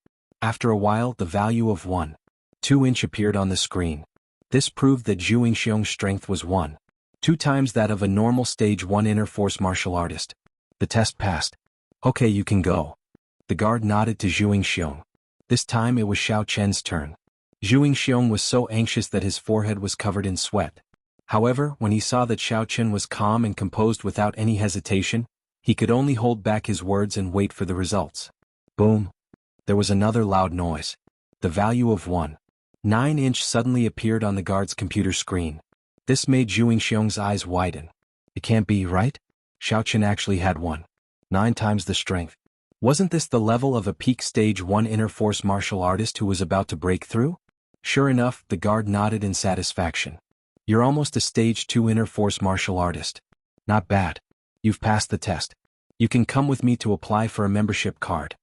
Speaker 1: After a while, the value of 1, 2-inch appeared on the screen. This proved that Zhu Yingxiong's strength was 1.2 times that of a normal stage 1 inner force martial artist. The test passed. Okay, you can go. The guard nodded to Zhu Yingxiong. This time it was Xiao Chen's turn. Zhu Yingxiong was so anxious that his forehead was covered in sweat. However, when he saw that Xiao Chen was calm and composed without any hesitation, he could only hold back his words and wait for the results. Boom! There was another loud noise. The value of 1.9 suddenly appeared on the guard's computer screen. This made Zhu Yingxiong's eyes widen. It can't be, right? Xiao Chen actually had 1.9 times the strength. Wasn't this the level of a peak stage 1 inner force martial artist who was about to break through? Sure enough, the guard nodded in satisfaction. You're almost a stage 2 inner force martial artist. Not bad. You've passed the test. You can come with me to apply for a membership card.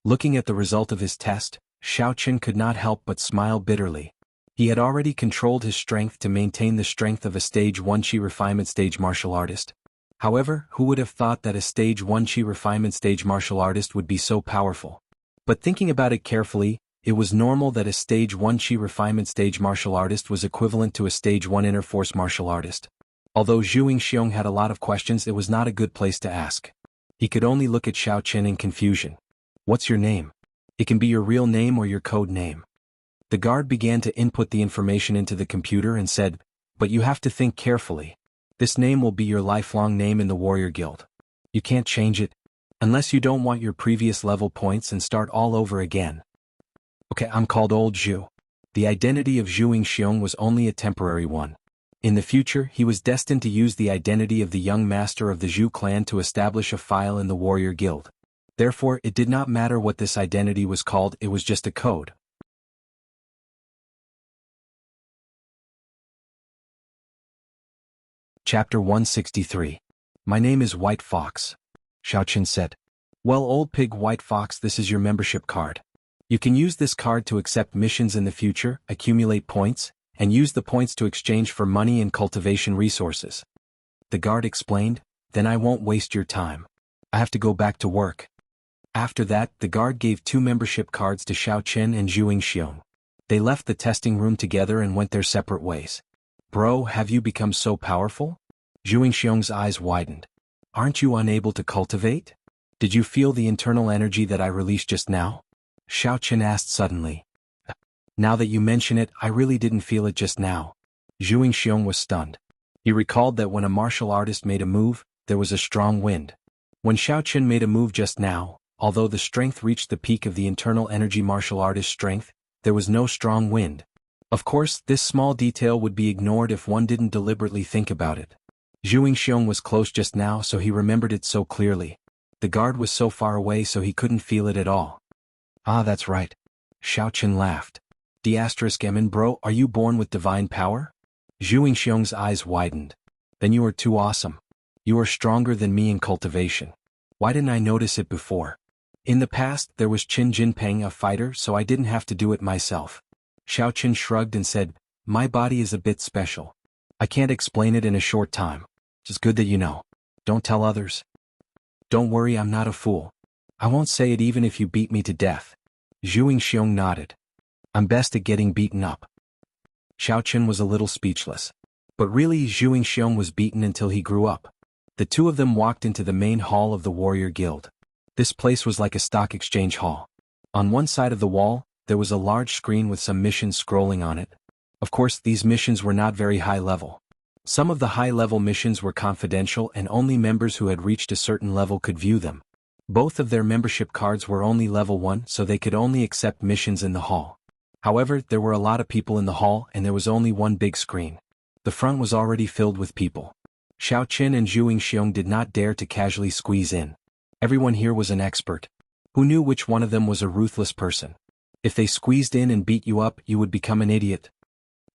Speaker 1: Looking at the result of his test, Xiao Chen could not help but smile bitterly. He had already controlled his strength to maintain the strength of a stage 1 Qi refinement stage martial artist. However, who would have thought that a stage 1 Qi refinement stage martial artist would be so powerful? But thinking about it carefully, it was normal that a stage 1 Qi refinement stage martial artist was equivalent to a stage 1 inner force martial artist. Although Zhu Yingxiong had a lot of questions, it was not a good place to ask. He could only look at Xiao Chen in confusion. What's your name? It can be your real name or your code name. The guard began to input the information into the computer and said, but you have to think carefully. This name will be your lifelong name in the Warrior Guild. You can't change it, unless you don't want your previous level points and start all over again. Okay, I'm called Old Zhu. The identity of Zhu Yingxiong was only a temporary one. In the future, he was destined to use the identity of the young master of the Zhu clan to establish a file in the Warrior Guild. Therefore, it did not matter what this identity was called, it was just a code. Chapter 163. My name is White Fox. Xiao Chen said. Well, Old Pig White Fox, this is your membership card. You can use this card to accept missions in the future, accumulate points, and use the points to exchange for money and cultivation resources. The guard explained, then I won't waste your time. I have to go back to work. After that, the guard gave 2 membership cards to Xiao Chen and Zhu Yingxiong. They left the testing room together and went their separate ways. Bro, have you become so powerful? Zhu Yingxiong's eyes widened. Aren't you unable to cultivate? Did you feel the internal energy that I released just now? Xiao Chen asked suddenly. Now that you mention it, I really didn't feel it just now. Zhu Yingxiong was stunned. He recalled that when a martial artist made a move, there was a strong wind. When Xiao Chen made a move just now, although the strength reached the peak of the internal energy martial artist's strength, there was no strong wind. Of course, this small detail would be ignored if one didn't deliberately think about it. Zhu Yingxiong was close just now, so he remembered it so clearly. The guard was so far away, so he couldn't feel it at all. Ah, that's right. Xiao Chen laughed. D*Emin bro, are you born with divine power? Zhu Yingxiong's eyes widened. Then you are too awesome. You are stronger than me in cultivation. Why didn't I notice it before? In the past, there was Qin Jinpeng, a fighter, so I didn't have to do it myself. Xiao Chen shrugged and said, my body is a bit special. I can't explain it in a short time. It's good that you know. Don't tell others. Don't worry, I'm not a fool. I won't say it even if you beat me to death. Zhu Yingxiong nodded. I'm best at getting beaten up. Xiao Chen was a little speechless. But really, Zhu Yingxiong was beaten until he grew up. The 2 of them walked into the main hall of the Warrior Guild. This place was like a stock exchange hall. On one side of the wall, there was a large screen with some missions scrolling on it. Of course, these missions were not very high level. Some of the high-level missions were confidential and only members who had reached a certain level could view them. Both of their membership cards were only level 1, so they could only accept missions in the hall. However, there were a lot of people in the hall and there was only one big screen. The front was already filled with people. Xiao Chen and Zhu Yingxiong did not dare to casually squeeze in. Everyone here was an expert. Who knew which one of them was a ruthless person? If they squeezed in and beat you up, you would become an idiot.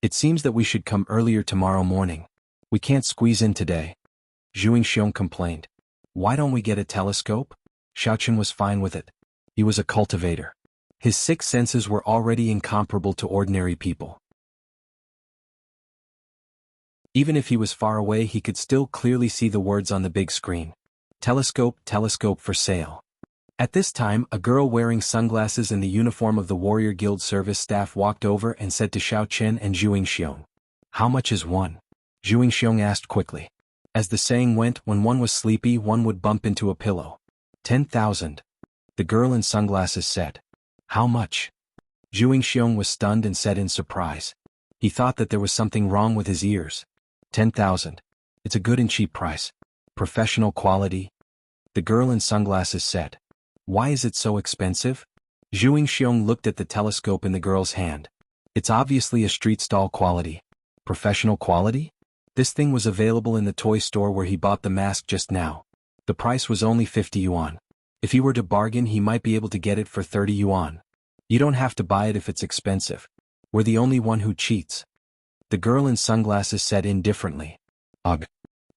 Speaker 1: It seems that we should come earlier tomorrow morning. We can't squeeze in today. Zhu Yingxiong complained. Why don't we get a telescope? Xiao Chen was fine with it. He was a cultivator. His 6 senses were already incomparable to ordinary people. Even if he was far away, he could still clearly see the words on the big screen. Telescope, telescope for sale. At this time, a girl wearing sunglasses in the uniform of the Warrior Guild service staff walked over and said to Xiao Chen and Zhuing Xiong, "How much is one?" Zhuing Xiong asked quickly. As the saying went, when one was sleepy, one would bump into a pillow. 10,000. The girl in sunglasses said. How much? Zhuing Xiong was stunned and said in surprise. He thought that there was something wrong with his ears. 10,000. It's a good and cheap price. Professional quality. The girl in sunglasses said. Why is it so expensive? Zhuing Xiong looked at the telescope in the girl's hand. It's obviously a street stall quality. Professional quality? This thing was available in the toy store where he bought the mask just now. The price was only 50 yuan. If he were to bargain, he might be able to get it for 30 yuan. You don't have to buy it if it's expensive. We're the only one who cheats. The girl in sunglasses said indifferently. Ugh.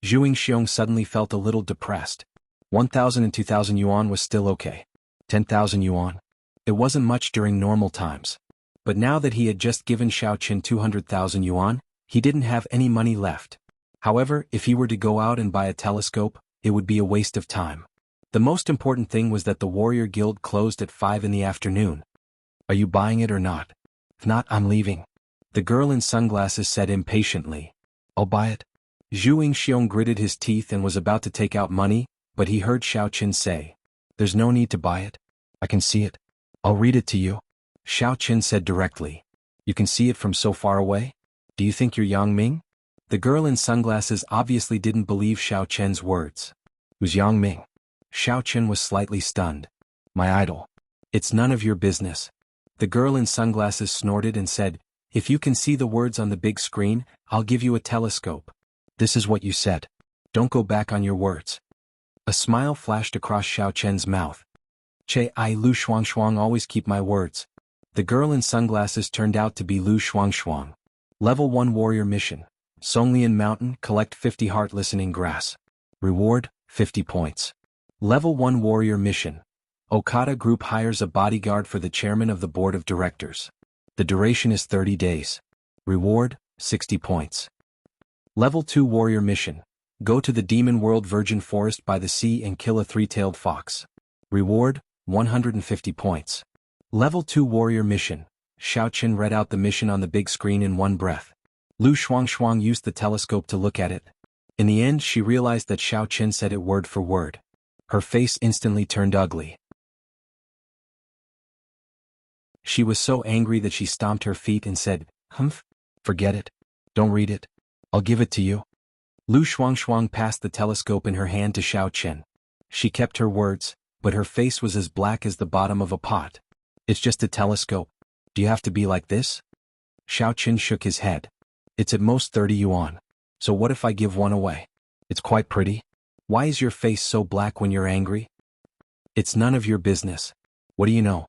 Speaker 1: Zhuing Xiong suddenly felt a little depressed. 1,000 and 2,000 yuan was still okay. 10,000 yuan? It wasn't much during normal times. But now that he had just given Xiao Chen 200,000 yuan, he didn't have any money left. However, if he were to go out and buy a telescope, it would be a waste of time. The most important thing was that the Warrior Guild closed at 5 in the afternoon. Are you buying it or not? If not, I'm leaving. The girl in sunglasses said impatiently. I'll buy it. Zhuing Xiong gritted his teeth and was about to take out money, but he heard Xiao Chen say. There's no need to buy it. I can see it. I'll read it to you. Xiao Chen said directly. You can see it from so far away? Do you think you're Yang Ming? The girl in sunglasses obviously didn't believe Xiao Chen's words. Who's Yang Ming? Xiao Chen was slightly stunned. My idol. It's none of your business. The girl in sunglasses snorted and said, if you can see the words on the big screen, I'll give you a telescope. This is what you said. Don't go back on your words. A smile flashed across Xiao Chen's mouth. Che I Lu Shuangshuang always keep my words. The girl in sunglasses turned out to be Lu Shuangshuang. Level 1 Warrior Mission. Songlian Mountain, collect 50 heart listening grass. Reward, 50 points. Level 1 Warrior Mission. Okada Group hires a bodyguard for the chairman of the board of directors. The duration is 30 days. Reward, 60 points. Level 2 Warrior Mission. Go to the Demon World Virgin Forest by the sea and kill a three-tailed fox. Reward, 150 points. Level 2 Warrior Mission. Xiao Chen read out the mission on the big screen in one breath. Lu Shuangshuang used the telescope to look at it. In the end, she realized that Xiao Chen said it word for word. Her face instantly turned ugly. She was so angry that she stomped her feet and said, Humph, forget it. Don't read it. I'll give it to you. Lu Shuangshuang passed the telescope in her hand to Xiao Chen. She kept her words, but her face was as black as the bottom of a pot. It's just a telescope. Do you have to be like this? Xiao Chen shook his head. It's at most 30 yuan. So what if I give one away? It's quite pretty. Why is your face so black when you're angry? It's none of your business. What do you know?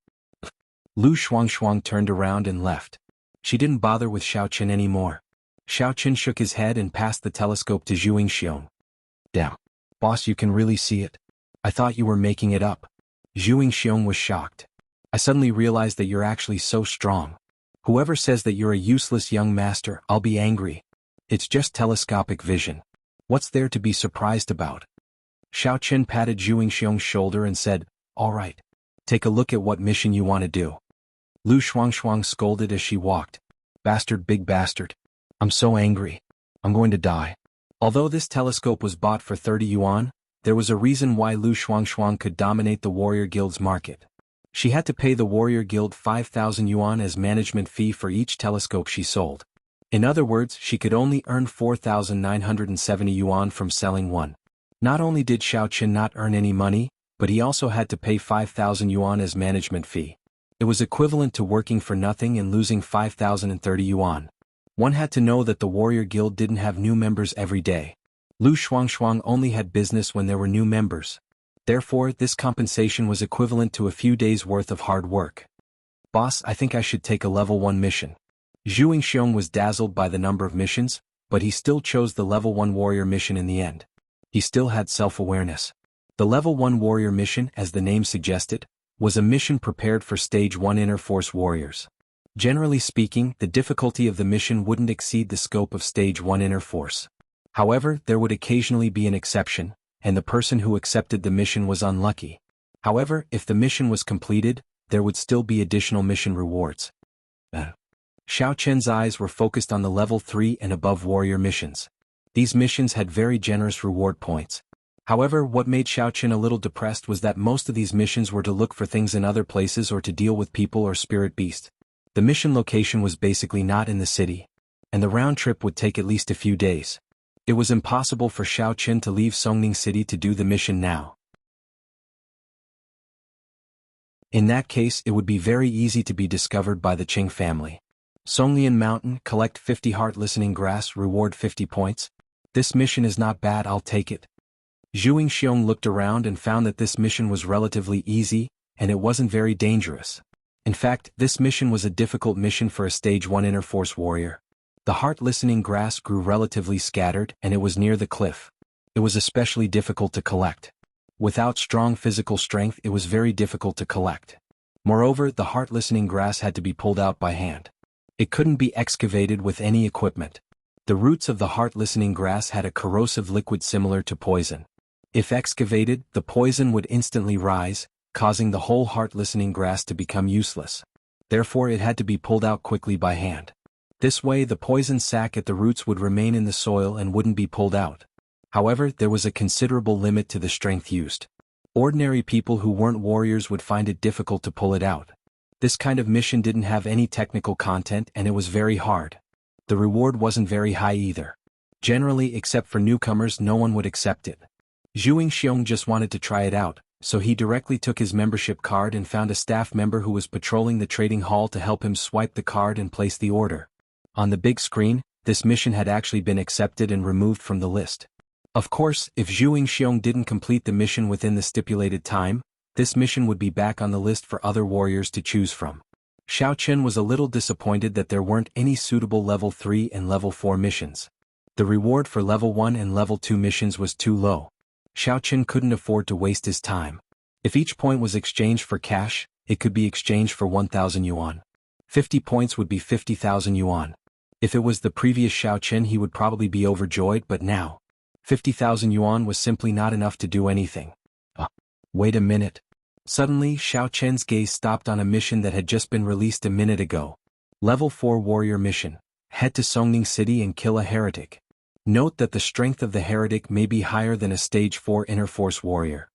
Speaker 1: Lu Shuangshuang turned around and left. She didn't bother with Xiao Chen anymore. Xiao Chen shook his head and passed the telescope to Zhuing Xiong. Damn. Boss, you can really see it. I thought you were making it up. Zhuing Xiong was shocked. I suddenly realized that you're actually so strong. Whoever says that you're a useless young master, I'll be angry. It's just telescopic vision. What's there to be surprised about? Xiao Chen patted Zhuing Xiong's shoulder and said, all right. Take a look at what mission you want to do. Lu Shuangshuang scolded as she walked. Bastard, big bastard. I'm so angry. I'm going to die. Although this telescope was bought for 30 yuan, there was a reason why Lu Shuangshuang could dominate the Warrior Guild's market. She had to pay the Warrior Guild 5,000 yuan as management fee for each telescope she sold. In other words, she could only earn 4,970 yuan from selling one. Not only did Xiao Chen not earn any money, but he also had to pay 5,000 yuan as management fee. It was equivalent to working for nothing and losing 5,030 yuan. One had to know that the Warrior Guild didn't have new members every day. Lu Shuangshuang only had business when there were new members. Therefore, this compensation was equivalent to a few days' worth of hard work. Boss, I think I should take a level 1 mission. Zhuing Xiong was dazzled by the number of missions, but he still chose the level 1 warrior mission in the end. He still had self-awareness. The level 1 warrior mission, as the name suggested, was a mission prepared for stage 1 inner force warriors. Generally speaking, the difficulty of the mission wouldn't exceed the scope of stage 1 inner force. However, there would occasionally be an exception, and the person who accepted the mission was unlucky. However, if the mission was completed, there would still be additional mission rewards. Xiao Chen's eyes were focused on the level 3 and above warrior missions. These missions had very generous reward points. However, what made Xiao Chen a little depressed was that most of these missions were to look for things in other places or to deal with people or spirit beast. The mission location was basically not in the city, and the round trip would take at least a few days. It was impossible for Xiao Chen to leave Songning City to do the mission now. In that case, it would be very easy to be discovered by the Qing family. Songlian Mountain, collect 50 heart listening grass, reward 50 points. This mission is not bad, I'll take it. Zhuing Xiong looked around and found that this mission was relatively easy, and it wasn't very dangerous. In fact, this mission was a difficult mission for a stage 1 inner force warrior. The heart listening grass grew relatively scattered and it was near the cliff. It was especially difficult to collect. Without strong physical strength, it was very difficult to collect. Moreover, the heart listening grass had to be pulled out by hand. It couldn't be excavated with any equipment. The roots of the heart listening grass had a corrosive liquid similar to poison. If excavated, the poison would instantly rise, causing the whole heart listening grass to become useless. Therefore, it had to be pulled out quickly by hand. This way, the poison sac at the roots would remain in the soil and wouldn't be pulled out. However, there was a considerable limit to the strength used. Ordinary people who weren't warriors would find it difficult to pull it out. This kind of mission didn't have any technical content and it was very hard. The reward wasn't very high either. Generally, except for newcomers, no one would accept it. Zhuing Xiong just wanted to try it out, so he directly took his membership card and found a staff member who was patrolling the trading hall to help him swipe the card and place the order. On the big screen, this mission had actually been accepted and removed from the list. Of course, if Zhuing Xiong didn't complete the mission within the stipulated time, this mission would be back on the list for other warriors to choose from. Xiao Chen was a little disappointed that there weren't any suitable level 3 and level 4 missions. The reward for level 1 and level 2 missions was too low. Xiao Chen couldn't afford to waste his time. If each point was exchanged for cash, it could be exchanged for 1,000 yuan. 50 points would be 50,000 yuan. If it was the previous Xiao Chen, he would probably be overjoyed, but now, 50,000 yuan was simply not enough to do anything. Wait a minute. Suddenly, Xiao Chen's gaze stopped on a mission that had just been released a minute ago. Level 4 Warrior Mission. Head to Songning City and kill a heretic. Note that the strength of the heretic may be higher than a stage 4 inner force warrior.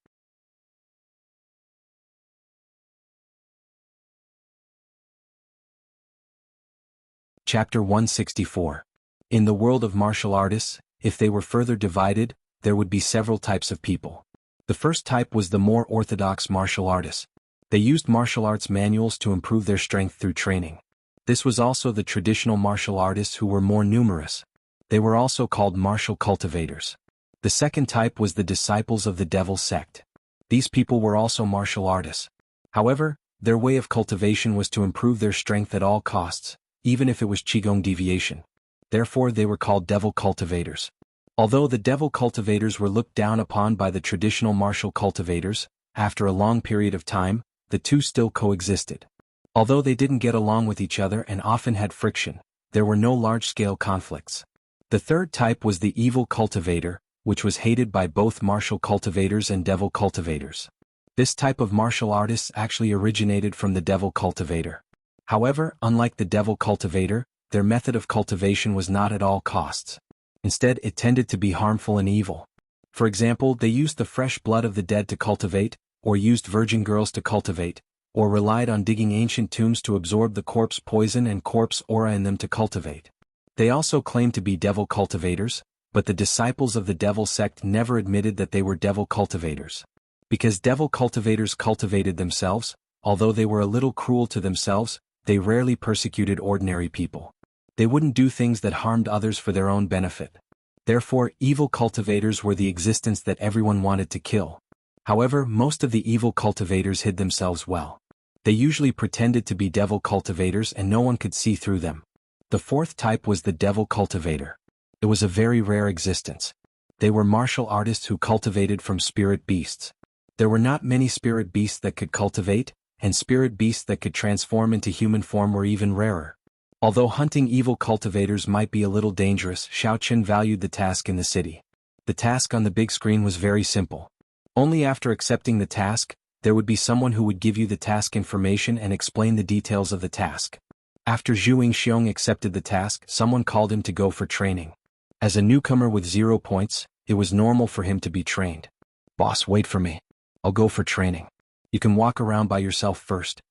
Speaker 1: Chapter 164. In the world of martial artists, if they were further divided, there would be several types of people. The first type was the more orthodox martial artists. They used martial arts manuals to improve their strength through training. This was also the traditional martial artists who were more numerous. They were also called martial cultivators. The second type was the disciples of the devil sect. These people were also martial artists. However, their way of cultivation was to improve their strength at all costs, even if it was Qigong deviation. Therefore, they were called devil cultivators. Although the devil cultivators were looked down upon by the traditional martial cultivators, after a long period of time, the two still coexisted. Although they didn't get along with each other and often had friction, there were no large-scale conflicts. The third type was the evil cultivator, which was hated by both martial cultivators and devil cultivators. This type of martial artists actually originated from the devil cultivator. However, unlike the devil cultivator, their method of cultivation was not at all costs. Instead, it tended to be harmful and evil. For example, they used the fresh blood of the dead to cultivate, or used virgin girls to cultivate, or relied on digging ancient tombs to absorb the corpse poison and corpse aura in them to cultivate. They also claimed to be devil cultivators, but the disciples of the devil sect never admitted that they were devil cultivators. Because devil cultivators cultivated themselves, although they were a little cruel to themselves, they rarely persecuted ordinary people. They wouldn't do things that harmed others for their own benefit. Therefore, evil cultivators were the existence that everyone wanted to kill. However, most of the evil cultivators hid themselves well. They usually pretended to be devil cultivators and no one could see through them. The fourth type was the devil cultivator. It was a very rare existence. They were martial artists who cultivated from spirit beasts. There were not many spirit beasts that could cultivate, and spirit beasts that could transform into human form were even rarer. Although hunting evil cultivators might be a little dangerous, Xiao Chen valued the task in the city. The task on the big screen was very simple. Only after accepting the task, there would be someone who would give you the task information and explain the details of the task. After Zhu Yingxiong accepted the task, someone called him to go for training. As a newcomer with 0 points, it was normal for him to be trained. Boss, wait for me. I'll go for training. You can walk around by yourself first.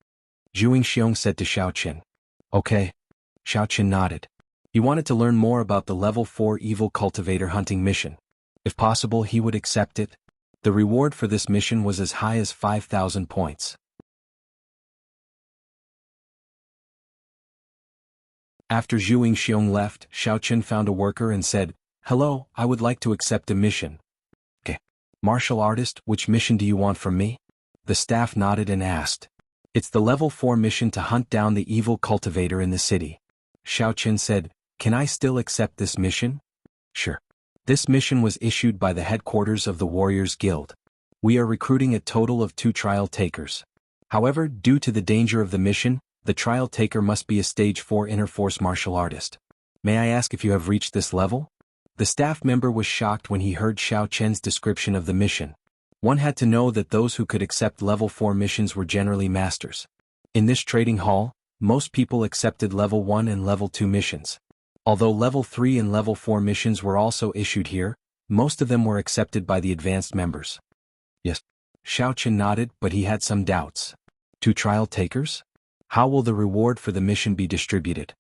Speaker 1: Zhu Yingxiong said to Xiao Qin. Okay. Xiao Qin nodded. He wanted to learn more about the level 4 evil cultivator hunting mission. If possible, he would accept it. The reward for this mission was as high as 5,000 points. After Zhu Yingxiong left, Xiao Qin found a worker and said, "Hello, I would like to accept a mission." "Okay. Martial artist, which mission do you want from me?" The staff nodded and asked. "It's the level 4 mission to hunt down the evil cultivator in the city." Xiao Qin said, "Can I still accept this mission?" "Sure." This mission was issued by the headquarters of the Warriors Guild. "We are recruiting a total of 2 trial takers. However, due to the danger of the mission, the trial taker must be a stage 4 inner force martial artist. May I ask if you have reached this level?" The staff member was shocked when he heard Xiao Qin's description of the mission. One had to know that those who could accept level 4 missions were generally masters. In this trading hall, most people accepted level 1 and level 2 missions. Although level 3 and level 4 missions were also issued here, most of them were accepted by the advanced members. Yes. Xiao Qin nodded, but he had some doubts. 2 trial takers? How will the reward for the mission be distributed?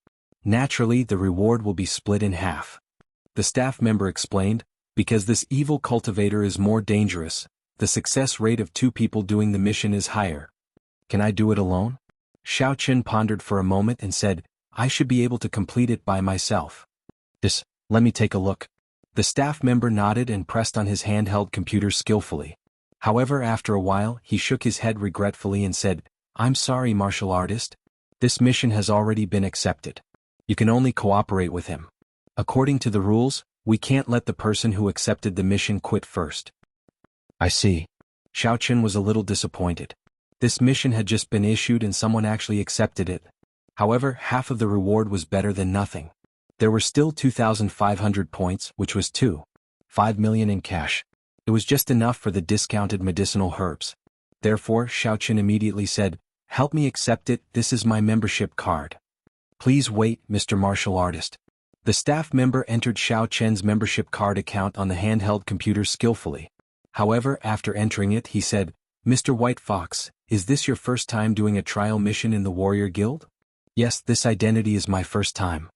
Speaker 1: Naturally, the reward will be split in half. The staff member explained, because this evil cultivator is more dangerous, the success rate of 2 people doing the mission is higher. Can I do it alone? Xiao Qin pondered for a moment and said, I should be able to complete it by myself. Let me take a look. The staff member nodded and pressed on his handheld computer skillfully. However, after a while, he shook his head regretfully and said, I'm sorry, martial artist. This mission has already been accepted. You can only cooperate with him. According to the rules, we can't let the person who accepted the mission quit first. I see. Xiao Qin was a little disappointed. This mission had just been issued and someone actually accepted it. However, half of the reward was better than nothing. There were still 2,500 points, which was 5 million in cash. It was just enough for the discounted medicinal herbs. Therefore, Xiao Qin immediately said, Help me accept it, this is my membership card. Please wait, Mr. Martial Artist. The staff member entered Xiao Qin's membership card account on the handheld computer skillfully. However, after entering it, he said, Mr. White Fox, is this your first time doing a trial mission in the Warrior Guild? Yes, this identity is my first time.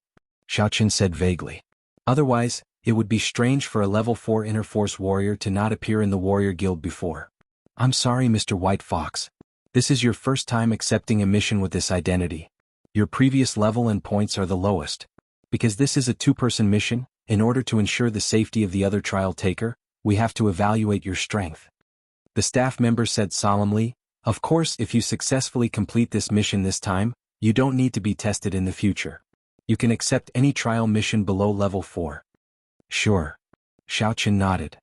Speaker 1: Xiao Qin said vaguely. Otherwise, it would be strange for a level 4 inner force warrior to not appear in the Warrior Guild before. I'm sorry, Mr. White Fox. This is your first time accepting a mission with this identity. Your previous level and points are the lowest. Because this is a 2-person mission, in order to ensure the safety of the other trial taker, we have to evaluate your strength. The staff member said solemnly, Of course, if you successfully complete this mission this time, you don't need to be tested in the future. You can accept any trial mission below level 4. Sure. Xiao Qin nodded.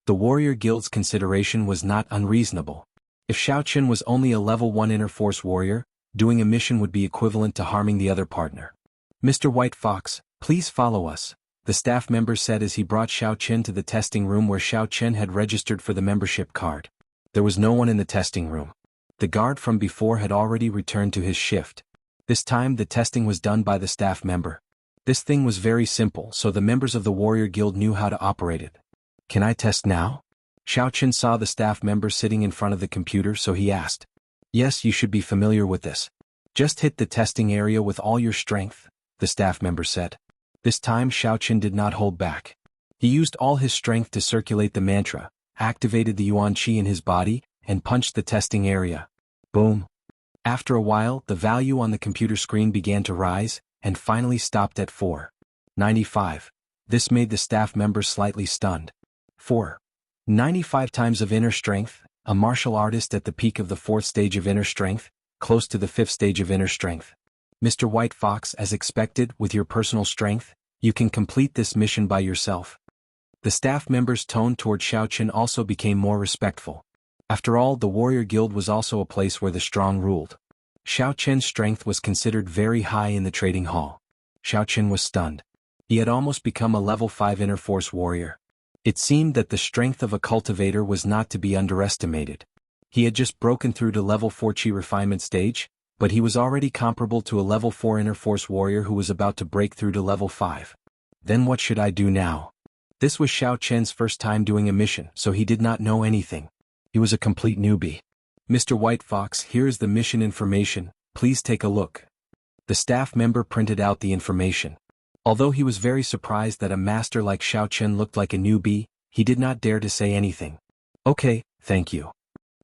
Speaker 1: The Warrior Guild's consideration was not unreasonable. If Xiao Qin was only a level 1 inner force warrior, doing a mission would be equivalent to harming the other partner. Mr. White Fox, please follow us, the staff member said as he brought Xiao Qin to the testing room where Xiao Qin had registered for the membership card. There was no one in the testing room. The guard from before had already returned to his shift. This time the testing was done by the staff member. This thing was very simple, so the members of the Warrior Guild knew how to operate it. Can I test now? Xiao Qin saw the staff member sitting in front of the computer, so he asked. Yes, you should be familiar with this. Just hit the testing area with all your strength, the staff member said. This time Xiao Qin did not hold back. He used all his strength to circulate the mantra, activated the Yuan Qi in his body, and punched the testing area. Boom. After a while, the value on the computer screen began to rise, and finally stopped at 495. This made the staff member slightly stunned. 495 times of inner strength, a martial artist at the peak of the 4th stage of inner strength, close to the 5th stage of inner strength. Mr. White Fox, as expected, with your personal strength, you can complete this mission by yourself. The staff member's tone toward Xiao Qin also became more respectful. After all, the Warrior Guild was also a place where the strong ruled. Xiao Qin's strength was considered very high in the trading hall. Xiao Qin was stunned. He had almost become a level 5 inner force warrior. It seemed that the strength of a cultivator was not to be underestimated. He had just broken through to level 4 Chi refinement stage, but he was already comparable to a level 4 inner force warrior who was about to break through to level 5. Then what should I do now? This was Xiao Chen's first time doing a mission, so he did not know anything. He was a complete newbie. Mr. White Fox, here is the mission information, please take a look. The staff member printed out the information. Although he was very surprised that a master like Xiao Chen looked like a newbie, he did not dare to say anything. Okay, thank you.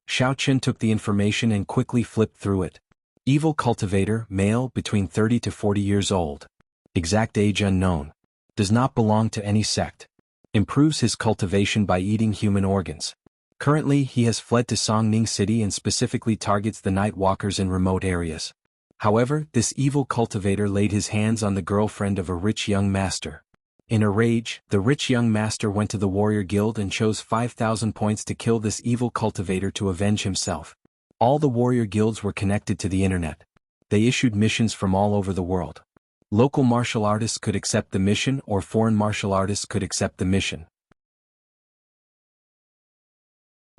Speaker 1: Xiao Chen took the information and quickly flipped through it. Evil cultivator, male, between 30 to 40 years old. Exact age unknown. Does not belong to any sect. Improves his cultivation by eating human organs. Currently he has fled to Songning City and specifically targets the night walkers in remote areas. However, this evil cultivator laid his hands on the girlfriend of a rich young master. In a rage, the rich young master went to the warrior guild and chose 5,000 points to kill this evil cultivator to avenge himself. All the warrior guilds were connected to the internet. They issued missions from all over the world. Local martial artists could accept the mission or foreign martial artists could accept the mission.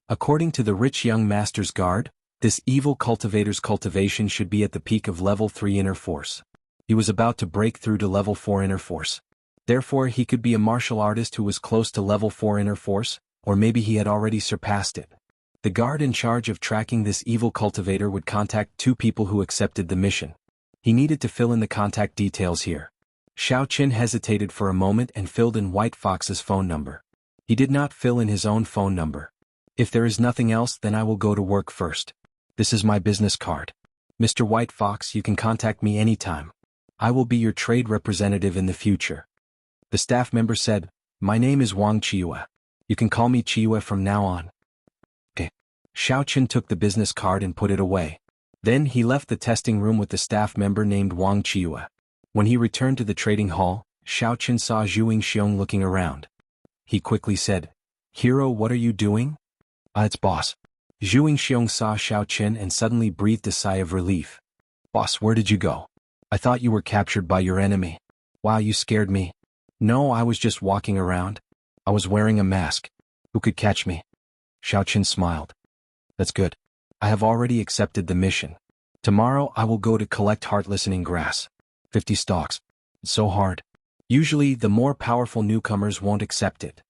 Speaker 1: According to the rich young master's guard, this evil cultivator's cultivation should be at the peak of level 3 inner force. He was about to break through to level 4 inner force. Therefore he could be a martial artist who was close to level 4 inner force, or maybe he had already surpassed it. The guard in charge of tracking this evil cultivator would contact 2 people who accepted the mission. He needed to fill in the contact details here. Xiao Chen hesitated for a moment and filled in White Fox's phone number. He did not fill in his own phone number. If there is nothing else, then I will go to work first. This is my business card. Mr. White Fox, you can contact me anytime. I will be your trade representative in the future. The staff member said, my name is Wang Chiue. You can call me Chiue from now on. Okay. Xiao Chen took the business card and put it away. Then he left the testing room with the staff member named Wang Chiue. When he returned to the trading hall, Xiao Chen saw Zhu Yingxiong looking around. He quickly said, Hero, what are you doing? It's boss. Zhu Yingxiong saw Xiao Chen and suddenly breathed a sigh of relief. Boss, where did you go? I thought you were captured by your enemy. Wow, you scared me. No, I was just walking around. I was wearing a mask. Who could catch me? Xiao Chen smiled. That's good. I have already accepted the mission. Tomorrow I will go to collect heart-listening grass. 50 stalks. It's so hard. Usually the more powerful newcomers won't accept it.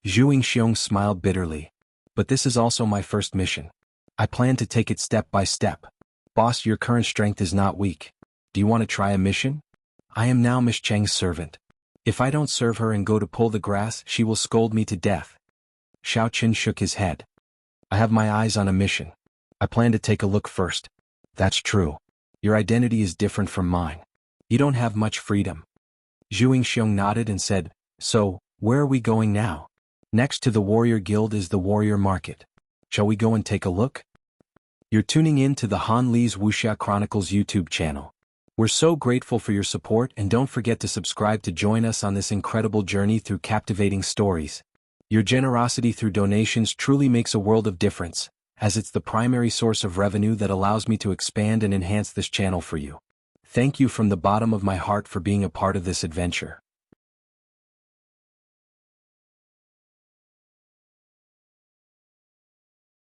Speaker 1: Zhu Yingxiong smiled bitterly. But this is also my first mission. I plan to take it step by step. Boss, your current strength is not weak. Do you want to try a mission? I am now Miss Cheng's servant. If I don't serve her and go to pull the grass, she will scold me to death. Xiao Chen shook his head. I have my eyes on a mission. I plan to take a look first. That's true. Your identity is different from mine. You don't have much freedom. Zhu Yingxiong nodded and said, So, where are we going now? Next to the warrior guild is the warrior market. Shall we go and take a look? You're tuning in to the Han Li's Wuxia Chronicles YouTube channel. We're so grateful for your support and don't forget to subscribe to join us on this incredible journey through captivating stories. Your generosity through donations truly makes a world of difference, as it's the primary source of revenue that allows me to expand and enhance this channel for you. Thank you from the bottom of my heart for being a part of this adventure.